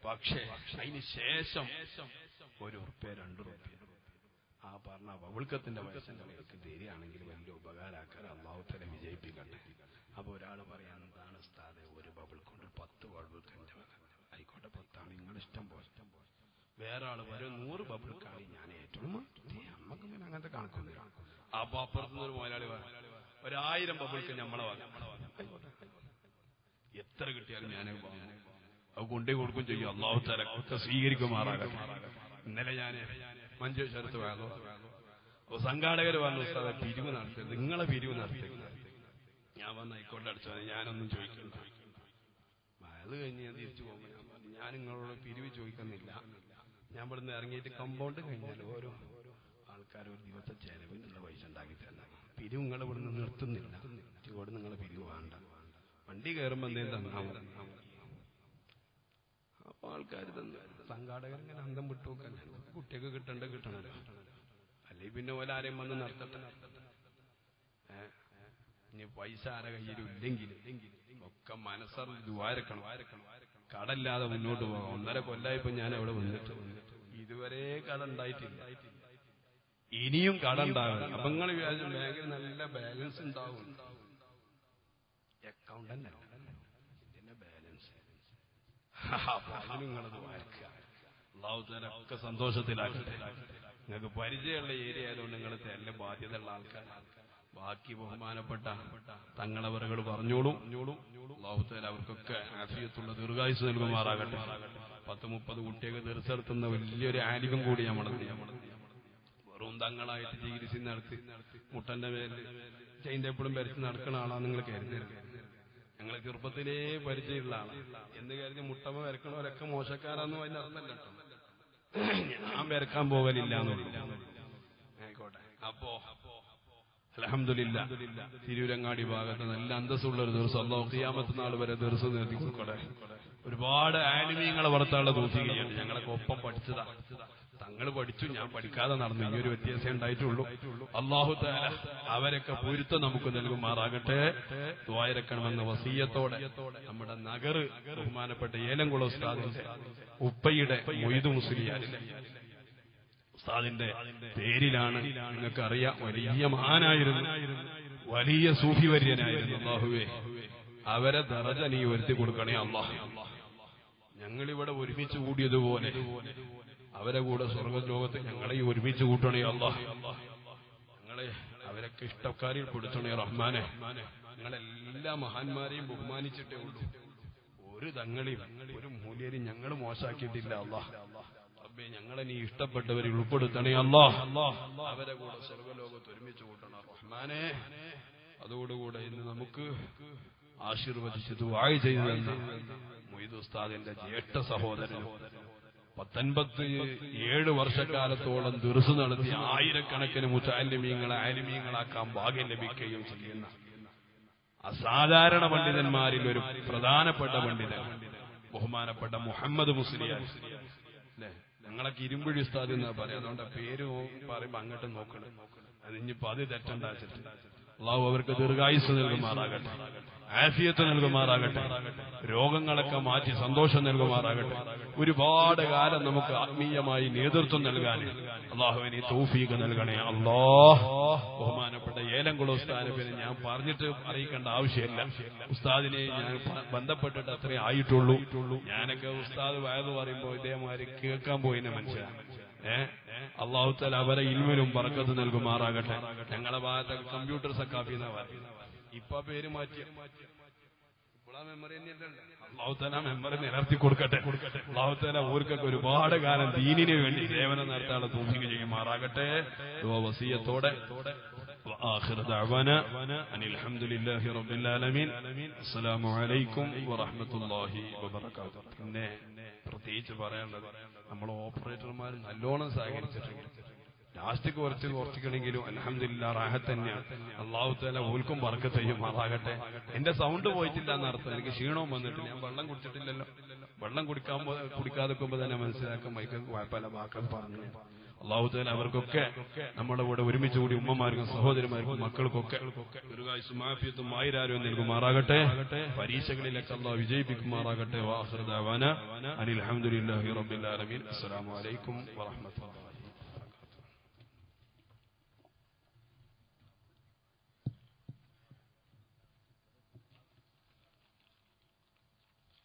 Speaker 2: പക്ഷേ അതിന് ശേഷം ₹1, ₹2 ആ പറഞ്ഞ ബബിൾക്കത്തിന്റെ പൈസ നിങ്ങൾക്ക് തരികയാണെങ്കിൽ വലിയ ഉപകാരമാക്കാൻ അല്ലാഹു തആല വിജയിപ്പിക്കട്ടെ. അപ്പൊ ഒരാൾ പറയാൻ എന്താണ് ഉസ്താദേ ഒരു ബബിൾക്കം 10 ബബിൾക്കന്റെ ആയിക്കോട്ടെ, 10 ആണ് നിങ്ങളിഷ്ടം പോലെ. വേറെ ആൾ വരും 100 ബബിൾക്കാണ് ഞാൻ ഏറ്റവും നമുക്ക് പിന്നെ അങ്ങനത്തെ കണക്കൊന്നുമില്ല. അപ്പൊ അപ്പുറത്തുനിന്ന് ഒരു മുതലാളി ഒരു1000 ബബിൾക്ക് നമ്മളെ വാങ്ങാം. എത്ര കിട്ടിയാലും ഞാൻ അത് കൊണ്ടേ കൊടുക്കും ചെയ്യും. അല്ലാഹു തആല സ്വീകരിക്കുമാറാകട്ടെ. ഇന്നലെ ഞാൻ മഞ്ചേശ്വരത്ത് വാങ്ങോ സംഘാടകർ വന്നു ഉസ്താദേ പിരിവ് നടത്തരുത്, നിങ്ങളെ പിരിവ് നടത്തരുത്. ഞാൻ വന്ന് ആയിക്കോട്ടെ അടിച്ചത് ഞാനൊന്നും ചോദിക്കണ്ട. അത് കഴിഞ്ഞ് ഞാൻ തിരിച്ചു പോകുമ്പോൾ ഞാൻ നിങ്ങളോട് പിരിവ് ചോദിക്കുന്നില്ല. ഞാൻ ഇവിടുന്ന് ഇറങ്ങിയിട്ട് കമ്പൗണ്ട് കഴിഞ്ഞാൽ ഓരോ ആൾക്കാർ ഒരു ദിവസം ചെലവിനുള്ള പൈസ ഉണ്ടാക്കി തരണം. പിരിവ് നിങ്ങൾ ഇവിടുന്ന് നിർത്തുന്നില്ല. ഇവിടെ നിങ്ങൾ പിരിവ് വേണ്ട. വണ്ടി കയറുമ്പോൾ എന്തേലും തന്നാൽ മതി. അപ്പൊ ആൾക്കാർ തന്നെ സംഘാടകർ ഇങ്ങനെ അന്തം വിട്ടു നോക്കാൻ കുട്ടിയൊക്കെ കിട്ടണല്ലോ. അല്ലെങ്കിൽ പിന്നെ ഓല ആരെയും വന്ന് നടത്തട്ടെ. ഇനി പൈസ ആരെ കയ്യിലും ഇല്ലെങ്കിൽ ഒക്കെ മനസ്സറിഞ്ഞ് ദുആരക്കണം. കടല്ലാതെ മുന്നോട്ട് പോകാം. 1.5 കൊല്ലായിപ്പോ ഞാൻ അവിടെ വന്നിട്ട് ഇതുവരെ കട ഉണ്ടായിട്ടില്ല. ഇനിയും കട ഉണ്ടാകും. അപ്പൊ നിങ്ങൾ വിചാരിച്ചു ബാങ്കിൽ നല്ല ബാലൻസ് ഉണ്ടാവും. അക്കൗണ്ട് തന്നെ ഇതിന്റെ ബാലൻസ്. അപ്പൊ അതിന് നിങ്ങളത് വായിക്കുക. അല്ലാഹു തആല ഒക്കെ സന്തോഷത്തിലാക്കട്ടെ. നിങ്ങൾക്ക് പരിചയമുള്ള ഏരിയ ആയതുകൊണ്ട് നിങ്ങൾ തന്നെ ബാധ്യതയുള്ള ആൾക്കാരാണ്. ബാക്കി ബഹുമാനപ്പെട്ട തങ്ങളവറുകൾ പറഞ്ഞോളും. അല്ലാഹു തആല അവർക്കൊക്കെ ആഫിയത്തുള്ള ദീർഘായുസ്സ് നൽകുമാറാകട്ടെ. 10-30 കുട്ടിയൊക്കെ ദർസ് നടത്തുന്ന വലിയൊരു ആലിമും കൂടി നമ്മൾ വെറും തങ്ങളായിട്ട് ചികിത്സ നടത്തി മുട്ടന്റെ മേലിൽ ചെയിൻ്റെ എപ്പോഴും ഭരിച്ച് നടക്കണ ആളാണ് നിങ്ങൾ കരുതരുത്. ഞങ്ങൾ ചെറുപ്പത്തിലേ പരിചയമുള്ള ആളാണ് എന്ന് കരുതി മുട്ടമ വരക്കണവരൊക്കെ മോശക്കാരാന്ന് അതിന്റെ അർത്ഥമല്ല കേട്ടോ. ഞാൻ വരക്കാൻ പോകലില്ല എന്നുള്ളൂ. ആയിക്കോട്ടെ. അപ്പോ അൽഹംദുലില്ലാ തിരൂരങ്ങാടി ഭാഗത്ത് നല്ല അന്തസ്സുള്ള ഒരു ദിവസം അല്ലാഹു ഖിയാമത്ത് നാൾ വരെ ദിവസം നിർത്തി കൊടുക്കട്ടെ. ഒരുപാട് ആലിമീങ്ങളെ പുറത്തുള്ള തൗഫീഖ് ഞങ്ങളൊക്കെ ഒപ്പം പഠിച്ചതാ. തങ്ങൾ പഠിച്ചു, ഞാൻ പഠിക്കാതെ നടന്നു. ഈ ഒരു വ്യത്യാസം ഉണ്ടായിട്ടുള്ളൂ. അല്ലാഹു തആല അവരൊക്കെ പൊരുത്തം നമുക്ക് നൽകുമാറാകട്ടെ. ദുആയിരക്കണമെന്ന വസിയത്തോടെ നമ്മുടെ നഗർ ബഹുമാനപ്പെട്ട ഏലംകുളം ഉസ്താദിന്റെ ഉപ്പയുടെ മൊയ്തു മുസ്ലിയാരിന്റെ ഉസ്താദിന്റെ പേരിലാണ്. നിങ്ങൾക്കറിയാം, വലിയ മഹാനായിരുന്നു, വലിയ സൂഫിവര്യനായിരുന്നു. അല്ലാഹുവേ അവരെ ദറജ നീ ഉയർത്തി കൊടുക്കണേ അല്ലാഹ്. ഞങ്ങളിവിടെ ഒരുമിച്ച് കൂടിയതുപോലെ അവരെ കൂടെ സ്വർഗ്ഗലോകത്ത് ഞങ്ങളെ ഒരുമിച്ച് കൂട്ടണേ അല്ലാഹ്. ഞങ്ങളെ അവരൊക്കെ ഇഷ്ടക്കാരിൽ കൊടുത്തണേ റഹ്മാനെ. ഞങ്ങളെല്ലാ മഹാന്മാരെയും ബഹുമാനിച്ചിട്ടേ ഉള്ളൂ. ഒരു തങ്ങളെയും ഒരു മൂല്യരെയും ഞങ്ങൾ മോശാക്കിയിട്ടില്ല അല്ലാഹ്. ഞങ്ങളെ നീ ഇഷ്ടപ്പെട്ടവരിൽ ഉൾപ്പെടുത്തണേ അല്ലാഹ്. അവരെ കൂടെ സ്വർഗ്ഗലോകത്ത് ഒരുമിച്ച് കൂട്ടണം റഹ്മാനെ. അതോടുകൂടെ ഇന്ന് നമുക്ക് ആശീർവദിച്ച് ദുആ ചെയ്തു തന്ന മൊയ്തു ഉസ്താദിന്റെ ജ്യേഷ്ഠ സഹോദരനും 57 വർഷക്കാലത്തോളം ദുർസ് നടത്തി ആയിരക്കണക്കിന് മുതഅല്ലിമീങ്ങളെ ആലിമീങ്ങളാക്കാൻ ഭാഗ്യം ലഭിക്കുകയും ചെയ്യുന്ന അസാധാരണ പണ്ഡിതന്മാരിൽ ഒരു പ്രധാനപ്പെട്ട പണ്ഡിതൻ ബഹുമാനപ്പെട്ട മുഹമ്മദ് മുസ്ലിയാർ. അല്ലെ, ഞങ്ങളൊക്കെ ഇരുമ്പുഴി ഉസ്താദ് എന്നാ പറയാം. അതുകൊണ്ട് പേര് പറയുമ്പോ അങ്ങോട്ട് നോക്കണം. അതിനിപ്പോ അത് തെറ്റുണ്ടാച്ചിട്ടുണ്ട്. അല്ലാഹു അവർക്ക് ദീർഘായുസ് നൽകുമാറാകട്ടെ, ആഫിയത്ത് നൽകുമാറാകട്ടെ, രോഗങ്ങളൊക്കെ മാറ്റി സന്തോഷം നൽകുമാറാകട്ടെ. ഒരുപാട് കാലം നമുക്ക് ആത്മീയമായി നേതൃത്വം നൽകാൻ അല്ലാഹുവിനെ തൗഫീഖ് നൽകണേ അല്ലാഹ്. ബഹുമാനപ്പെട്ട ഏലംകുളം ഉസ്താദിനെ പിന്നെ ഞാൻ പറഞ്ഞിട്ട് അറിയിക്കേണ്ട ആവശ്യമില്ല. ഉസ്താദിനെ ഞാൻ ബന്ധപ്പെട്ടിട്ട് അത്രേ ആയിട്ടുള്ളൂ. ഞാനൊക്കെ ഉസ്താദ് വയത് പറയുമ്പോ ഇതേമാതിരി കേൾക്കാൻ പോയിന്റെ മനുഷ്യനാണ്. അല്ലാഹു തആല അവരെ ഇൽമിലും ബറക്കത്ത് നൽകുമാറാകട്ടെ. ഞങ്ങളുടെ ഭാഗത്തൊക്കെ കമ്പ്യൂട്ടർ സക്കാഫി എന്നാ പറയുന്നത്. ഇപ്പൊ പേര് മാറ്റി മെമ്മറി തന്നെയല്ലേ. അല്ലാഹു തആല മെമ്മറി നിലർത്തി കൊടുക്കട്ടെ. അല്ലാഹു തആല ഓർക്കൊക്കെ ഒരുപാട് കാലം ദീനിന് വേണ്ടി സേവനം നടത്താനുള്ള തൗഫീഖ് ചെയ്യുമാറാകട്ടെ. വസിയത്തോടെ وآخر دعوانا أن الحمد لله رب العالمين. السلام عليكم ورحمة الله وبركاته. പിന്നെ പ്രത്യേകിച്ച് പറയാനുള്ളത്, നമ്മൾ ഓപ്പറേറ്റർമാർ നല്ലോണം സഹകരിച്ചിട്ടുണ്ട്. ലാസ്റ്റിക്ക് കുറച്ചിക്കണെങ്കിലും അൽഹംദുലില്ലാഹ് റാഹത്ത് തന്നെയാണ്. അല്ലാഹു തആല ഓൽക്കും ബർക്കത്ത് ചെയ്യുമാറാകട്ടെ. എന്റെ സൗണ്ട് പോയിട്ടില്ല എന്നർത്ഥം. എനിക്ക് ക്ഷീണവും വന്നിട്ടില്ല. ഞാൻ വെള്ളം കുടിച്ചിട്ടില്ലല്ലോ. വെള്ളം കുടിക്കാതെ തന്നെ മനസ്സിലാക്കാൻ മൈക്കൊക്കെ പല വാക്കുകൾ പറഞ്ഞു. അല്ലാഹു തആല അവർക്കൊക്കെ നമ്മുടെ കൂടെ ഒരുമിച്ച് കൂടി ഉമ്മമാർക്കും സഹോദരിമാർക്കും മക്കൾക്കൊക്കെ ദീർഘായുസ്സും ആഫിയത്തും ആയിരാരോഗ്യം നൽകുമാറാകട്ടെ. പരീക്ഷകളിലൊക്കെ അല്ലാഹു വിജയിപ്പിക്കുമാറാകട്ടെ. വആഖിറു ദഅവാനാ അനിൽ ഹംദുലില്ലാഹി റബ്ബിൽ ആലമീൻ. അസ്സലാമു അലൈക്കും വറഹ്മത്തുള്ളാഹി.